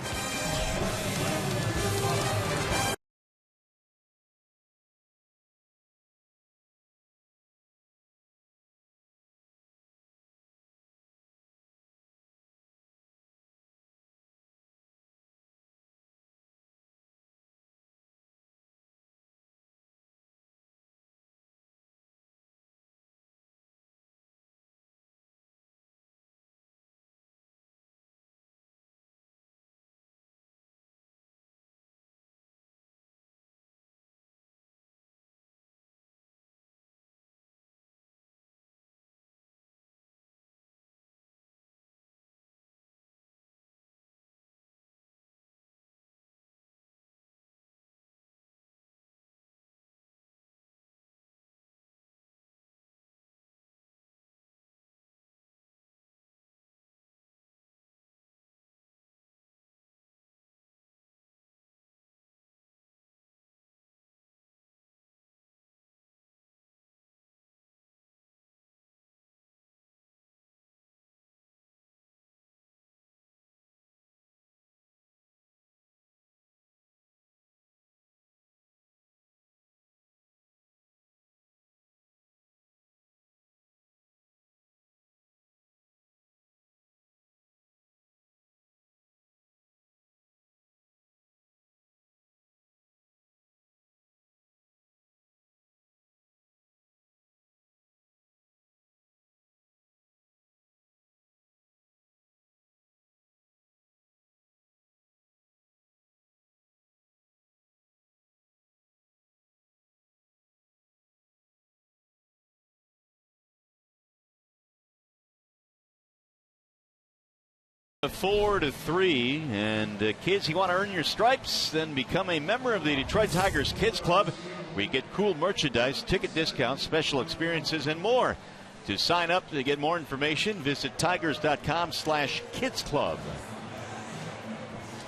4-3, and kids, you want to earn your stripes, then become a member of the Detroit Tigers Kids Club. We get cool merchandise, ticket discounts, special experiences, and more. To sign up to get more information, visit tigers.com/kidsclub.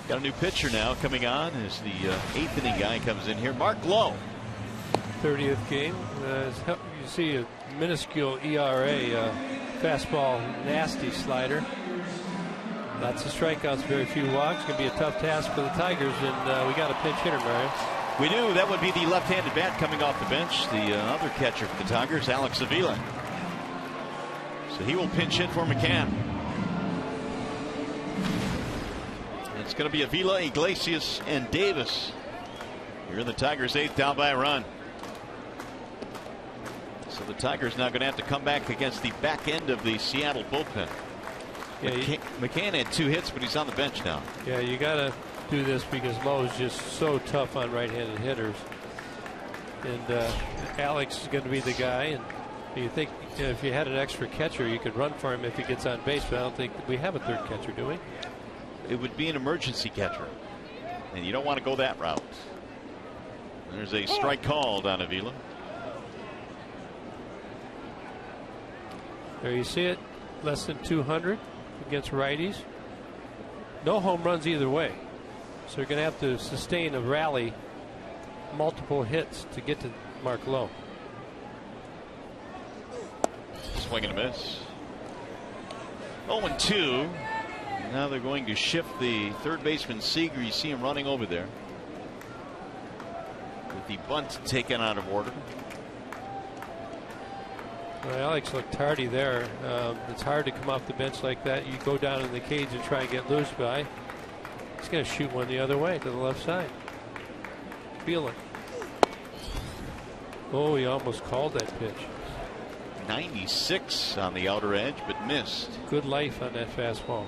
Got a new pitcher now coming on as the 8th inning guy comes in here, Mark Lowe. 30th game. You see a minuscule ERA, fastball, nasty slider. Lots of strikeouts, very few walks. Going to be a tough task for the Tigers, and we got a pinch hitter, Mario. We do. That would be the left-handed bat coming off the bench, the other catcher for the Tigers, Alex Avila. So he will pinch hit for McCann. It's going to be Avila, Iglesias, and Davis. Here in the Tigers' 8th, down by a run. So the Tigers now going to have to come back against the back end of the Seattle bullpen. Yeah, McCann had 2 hits, but he's on the bench now. Yeah, you got to do this because Lowe is just so tough on right-handed hitters. And Alex is going to be the guy. And you think if you had an extra catcher, you could run for him if he gets on base, but I don't think we have a 3rd catcher, do we? It would be an emergency catcher, and you don't want to go that route. There's a strike called on Avila. There you see it, less than 200 against righties. No home runs either way, so you're going to have to sustain a rally, multiple hits to get to Mark Lowe. Swing and a miss. 0-2. Now they're going to shift the 3rd baseman Seager. You see him running over there with the bunt taken out of order. Well, Alex looked tardy there. It's hard to come off the bench like that. You go down in the cage and try and get loose by. He's going to shoot one the other way to the left side. Feel it. Oh, he almost called that pitch. 96 on the outer edge, but missed. Good life on that fastball.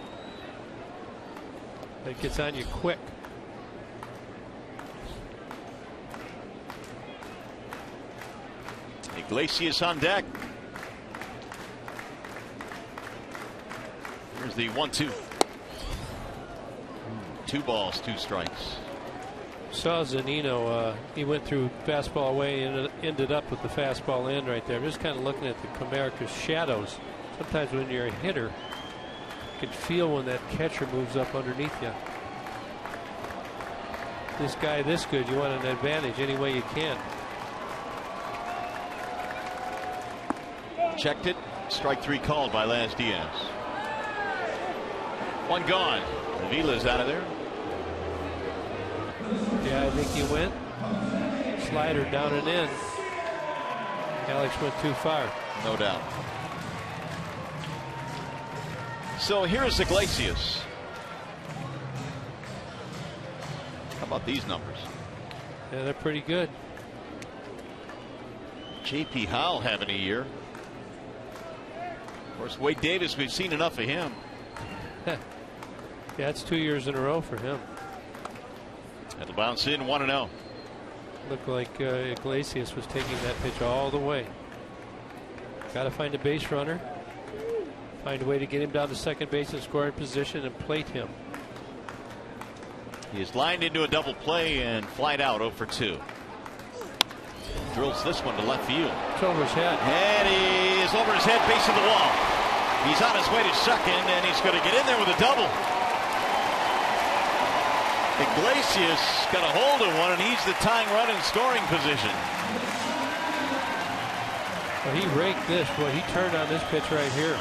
That gets on you quick. Iglesias on deck. Here's the 1-2. 2 balls, 2 strikes. Saw ZUNINO. He went through fastball away and ended up with the fastball in right there. I'm just kind of looking at the Comerica's shadows. Sometimes when you're a hitter, you can feel when that catcher moves up underneath you. This guy this good, you want an advantage any way you can. Checked it. Strike 3 called by Laz Diaz. 1 gone. Avila's out of there. Yeah, I think he went. Slider down and in. Alex went too far. No doubt. So here's Iglesias. How about these numbers? Yeah, they're pretty good. J.P. Howell having a year. Of course, Wade Davis, we've seen enough of him. Yeah, it's 2 years in a row for him. That'll bounce in 1-0. Looked like Iglesias was taking that pitch all the way. Got to find a base runner. Find a way to get him down to second base and scoring position and plate him. He is lined into a double play and flied out 0 for 2. Drills this one to left field. It's over his head. And he is over his head, base of the wall. He's on his way to second, and he's going to get in there with a double. Iglesias got a hold of one, and he's the tying run in scoring position. Well, he raked this. Boy, he turned on this pitch right here.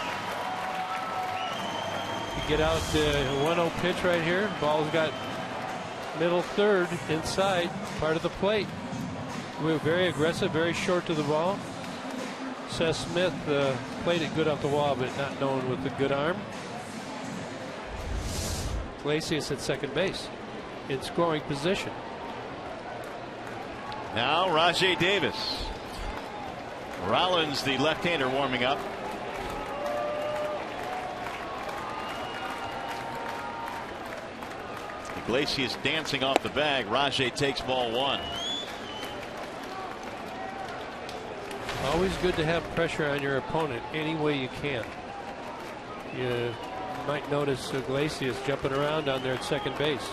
You get out the 1-0 pitch right here. Ball's got middle third inside part of the plate. We were very aggressive, very short to the ball. Seth Smith played it good off the wall, but not known with a good arm. Iglesias at second base in scoring position. Now RAJAI Davis. Rollins, the left-hander, warming up. Iglesias dancing off the bag. RAJAI takes ball 1. Always good to have pressure on your opponent any way you can. You might notice Iglesias jumping around down there at second base.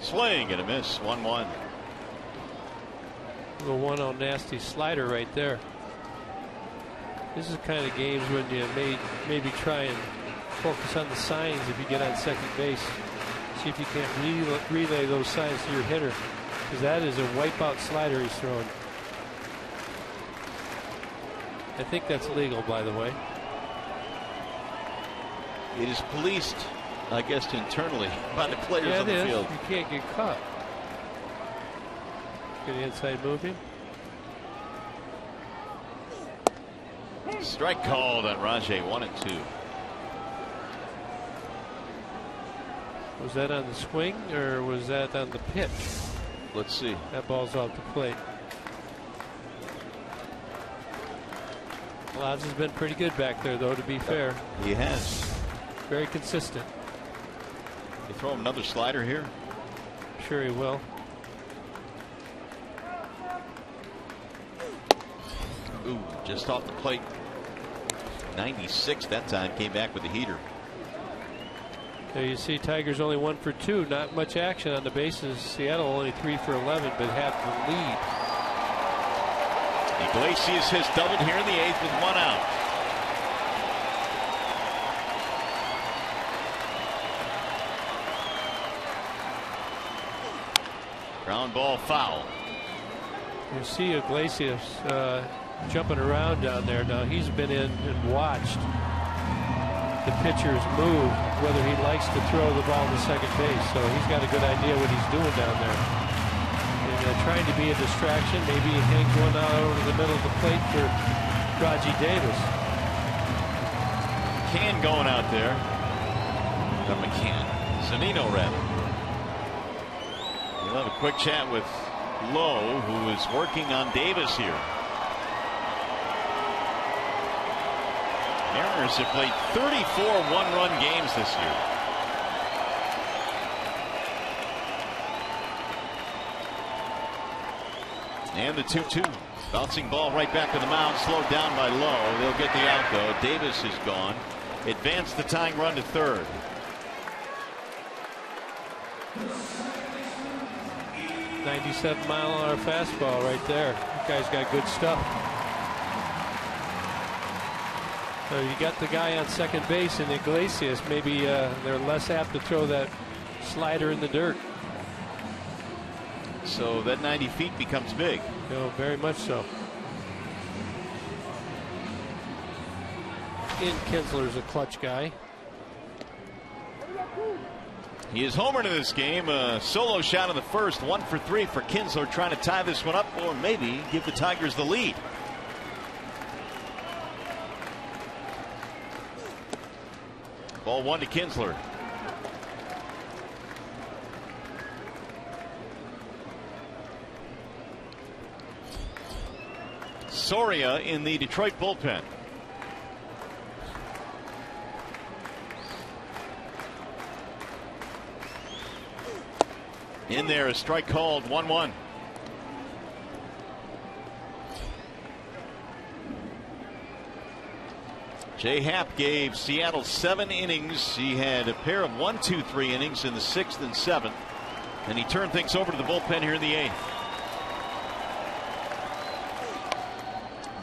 Swing and a miss. 1-1. The 1-0 nasty slider right there. This is the kind of games when you maybe try and focus on the signs if you get on second base. See if you can't relay those signs to your hitter, because that is a wipeout slider he's throwing. I think that's legal, by the way. It is policed, I guess, internally by the players on the field. You can't get caught. Get the inside moving. Strike called on RAJAI. 1-2. Was that on the swing or was that on the pitch? Let's see. That ball's off the plate. Lodge has been pretty good back there, though, to be fair. He has. Very consistent. You throw him another slider here? Sure he will. Ooh, just off the plate. 96 that time, came back with a heater. There you see Tigers only 1 for 2. Not much action on the bases. Seattle only 3 for 11, but have the lead. Iglesias has doubled here in the 8th with 1 out. Ground ball foul. You see Iglesias jumping around down there. Now he's been in and watched the pitchers move, whether he likes to throw the ball to second base. So he's got a good idea what he's doing down there. And trying to be a distraction. Maybe he hangs one out over the middle of the plate for RAJAI Davis. McCann going out there. Not McCann. ZUNINO rather. We'll have a quick chat with Lowe, who is working on Davis here. Mariners have played 34 one-run games this year. And the 2-2. Bouncing ball right back to the mound, slowed down by Lowe. They'll get the out, though. Davis is gone. Advance the tying run to third. .97-mile-an-hour fastball right there. That guy's got good stuff. So you got the guy on second base in Iglesias. Maybe they're less apt to throw that slider in the dirt. So that 90 feet becomes big. No, very much so. KINSLER's a clutch guy. He is homered in this game. A solo shot in the first. 1 for 3 for KINSLER, trying to tie this one up or maybe give the Tigers the lead. Ball 1 to KINSLER. Soria in the Detroit bullpen. In there, a strike called. 1-1. Jay Happ gave Seattle 7 innings. He had a pair of 1-2-3 innings in the 6th and 7th, and he turned things over to the bullpen here in the 8th.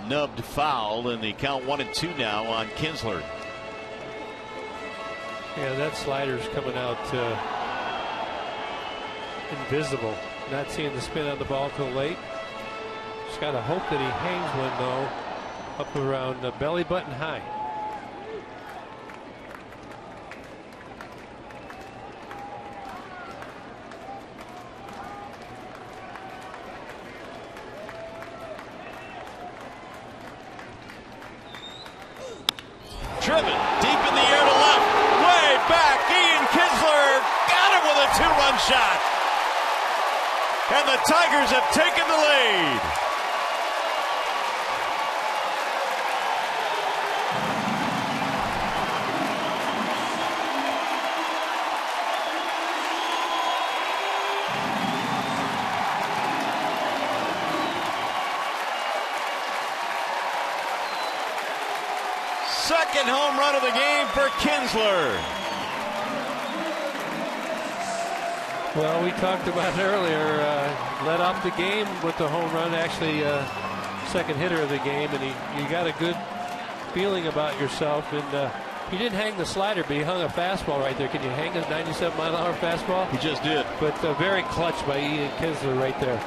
Nubbed foul, and the count 1-2 now on KINSLER. Yeah, that slider's coming out invisible. Not seeing the spin on the ball till late. Just got to hope that he hangs one, though, up around the belly button high. Driven deep in the air to left, way back. Ian KINSLER got him with a 2-run shot, and the Tigers have taken the lead. Second home run of the game for Kinsler. Well, we talked about it earlier. Led off the game with the home run, actually second hitter of the game, and you got a good feeling about yourself. And he didn't hang the slider, but he hung a fastball right there. Can you hang a 97-mile-an-hour fastball? He just did. But very clutch by Ian Kinsler right there.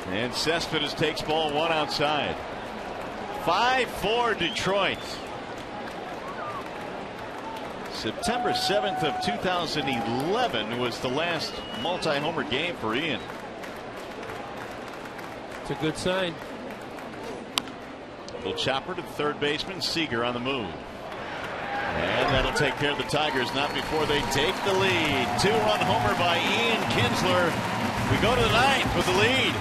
And Cespedes takes ball one outside. 5-4 Detroit. September 7th of 2011 was the last multi-homer game for Ian. It's a good sign. Little chopper to the third baseman. Seager on the move. And that'll take care of the Tigers, not before they take the lead. 2-run homer by Ian Kinsler. We go to the ninth with the lead.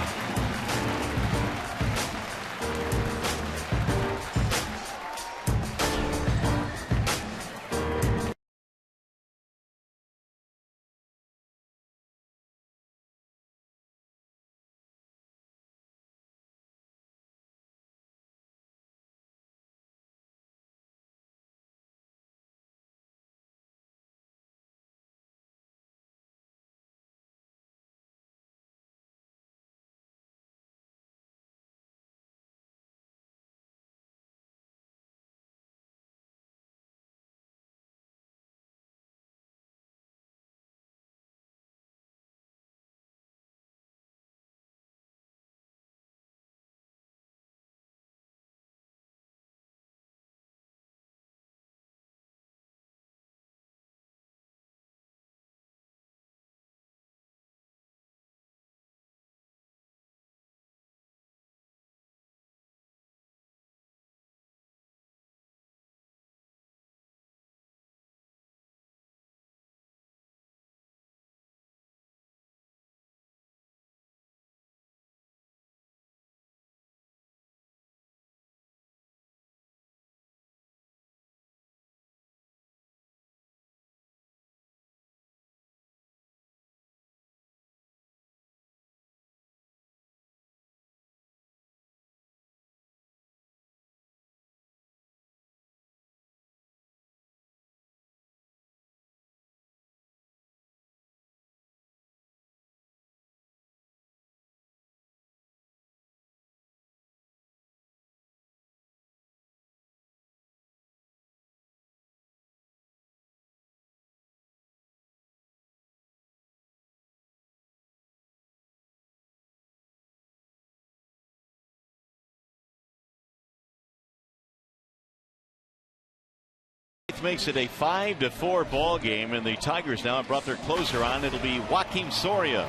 Makes it a 5-4 ball game, and the Tigers now have brought their closer on. It'll be Joakim Soria.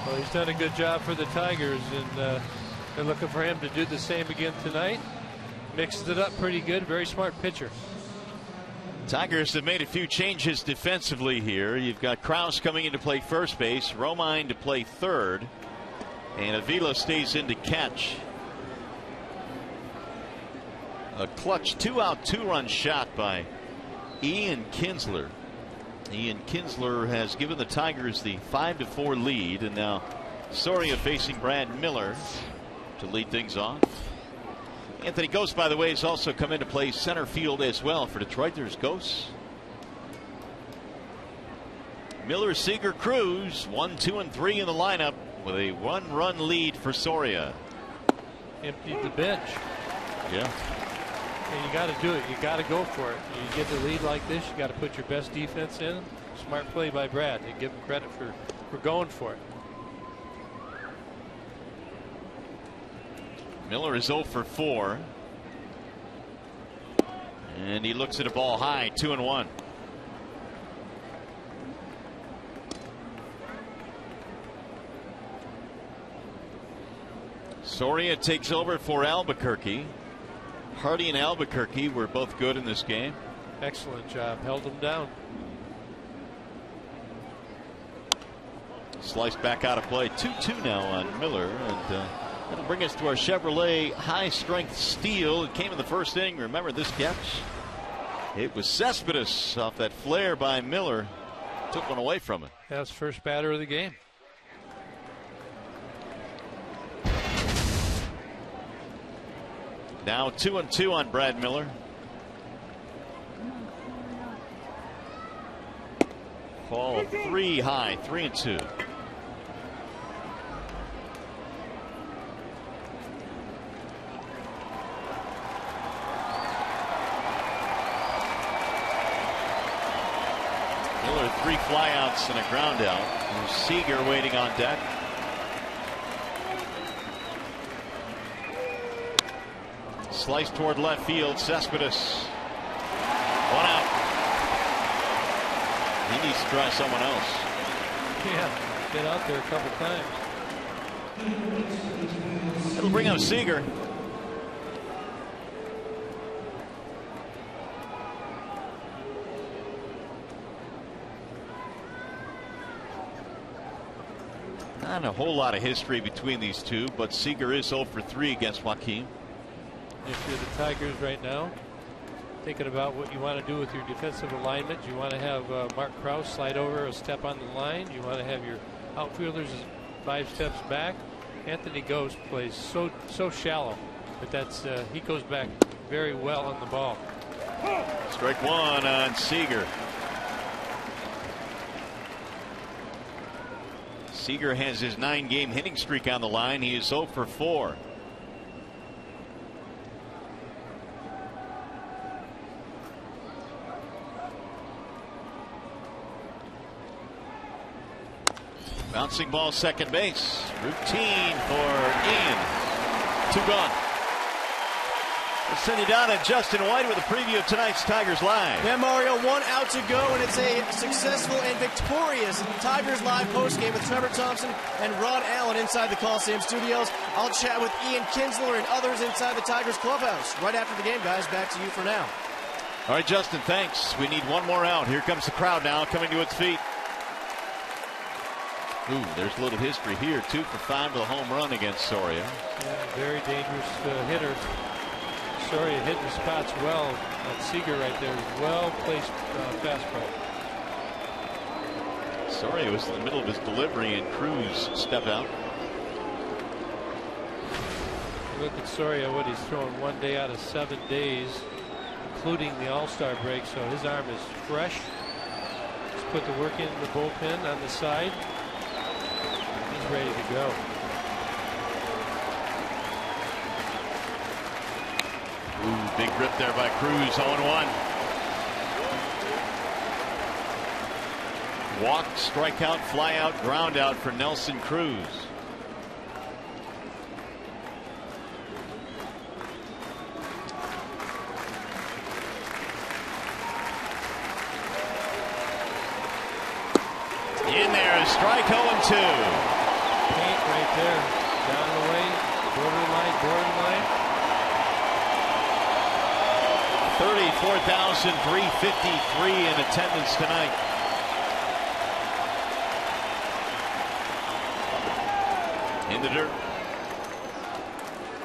Well, he's done a good job for the Tigers, and they're looking for him to do the same again tonight. Mixed it up pretty good. Very smart pitcher. Tigers have made a few changes defensively here. You've got Krause coming in to play first base, Romine to play third, and Avila stays in to catch. A clutch 2-out 2-run shot by Ian Kinsler. Ian Kinsler has given the Tigers the 5-4 lead, and now Soria facing Brad Miller to lead things off. Anthony Gose, by the way, has also come in to play center field as well for Detroit. There's Gose. Miller, Seager, CRUZ 1, 2, and 3 in the lineup with a 1-run lead for Soria. Emptied the bench. Yeah. And you got to do it. You got to go for it. You get the lead like this, you got to put your best defense in. Smart play by Brad. And give him credit for going for it. Miller is 0 for 4. And he looks at a ball high, 2-1. Soria takes over for Albuquerque. Hardy and Albuquerque were both good in this game. Excellent job. Held them down. Sliced back out of play. 2-2 now on Miller. And that'll bring us to our Chevrolet high-strength steel. It came in the first inning. Remember this catch? It was Cespedes off that flare by Miller. Took one away from it. That's first batter of the game. Now 2-2 on Brad Miller. Ball 3 high, 3-2. Miller 3 flyouts and a ground out. There's Seager waiting on deck. Slice toward left field. Cespedes. 1 out. He needs to try someone else. Yeah, get out there a couple times. It'll bring up Seager. Not a whole lot of history between these two, but Seager is 0 for 3 against Joaquin. If you're the Tigers right now, thinking about what you want to do with your defensive alignment, you want to have Mark Krause slide over a step on the line. You want to have your outfielders 5 steps back. Anthony Ghost plays so shallow, but that's he goes back very well on the ball. Strike 1 on Seager. Seager has his 9-game hitting streak on the line. He is 0 for 4. Bouncing ball, second base. Routine for Ian. 2 gone. We'll send you down to Justin White with a preview of tonight's Tigers Live. Yeah, Mario, 1 out to go, and it's a successful and victorious Tigers Live postgame with Trevor Thompson and Rod Allen inside the Coliseum studios. I'll chat with Ian Kinsler and others inside the Tigers clubhouse right after the game, guys. Back to you for now. All right, Justin, thanks. We need one more out. Here comes the crowd now coming to its feet. Ooh, there's a little history here. 2 for 5 with a home run against Soria. Yeah, very dangerous hitter. Soria hit the spots well. That Seager right there, well placed fastball. Soria was in the middle of his delivery and CRUZ stepped out. Look at Soria, what he's throwing 1 day out of 7 days, including the All-Star break. So his arm is fresh. He's put the work in the bullpen on the side. He's ready to go. Ooh, big rip there by CRUZ. 0-1. Walk, strikeout, flyout, ground out for Nelson Cruz. In there is strike 0-2. Paint right there, down the way, borderline. 34,353 in attendance tonight. In the dirt.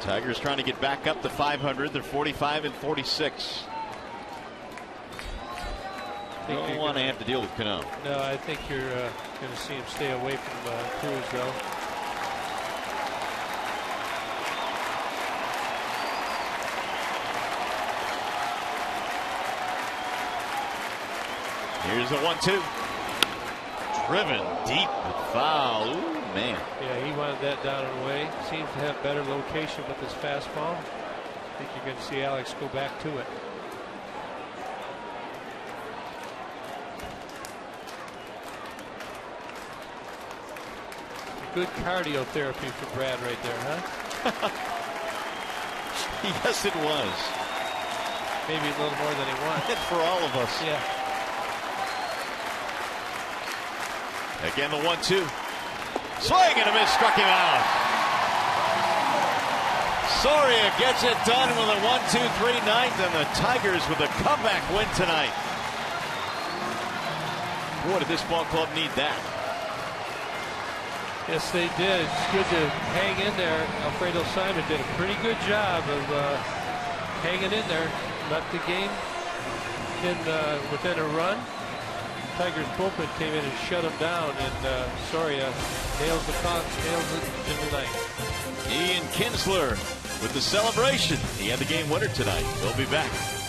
Tigers trying to get back up to 500. They're 45 and 46. Don't want to have to deal with Cano. No, I think you're going to see him stay away from Cruz, though. Here's a 1-2. Driven deep with foul. Ooh, man. Yeah, he wanted that down and away. Seems to have better location with his fastball. I think you're going to see Alex go back to it. Good cardio therapy for Brad right there, huh? Yes, it was. Maybe a little more than he wanted. For all of us. Yeah. Again, the 1-2. Swing and a miss, struck him out. Soria gets it done with a 1-2-3 ninth, and the Tigers with a comeback win tonight. Boy, did this ball club need that. Yes, they did. It's good to hang in there. Alfredo Simon did a pretty good job of hanging in there. Left the game within a run. Tigers bullpen came in and shut him down, and Soria nails it in the ninth. Ian Kinsler with the celebration. He had the game winner tonight. We'll be back.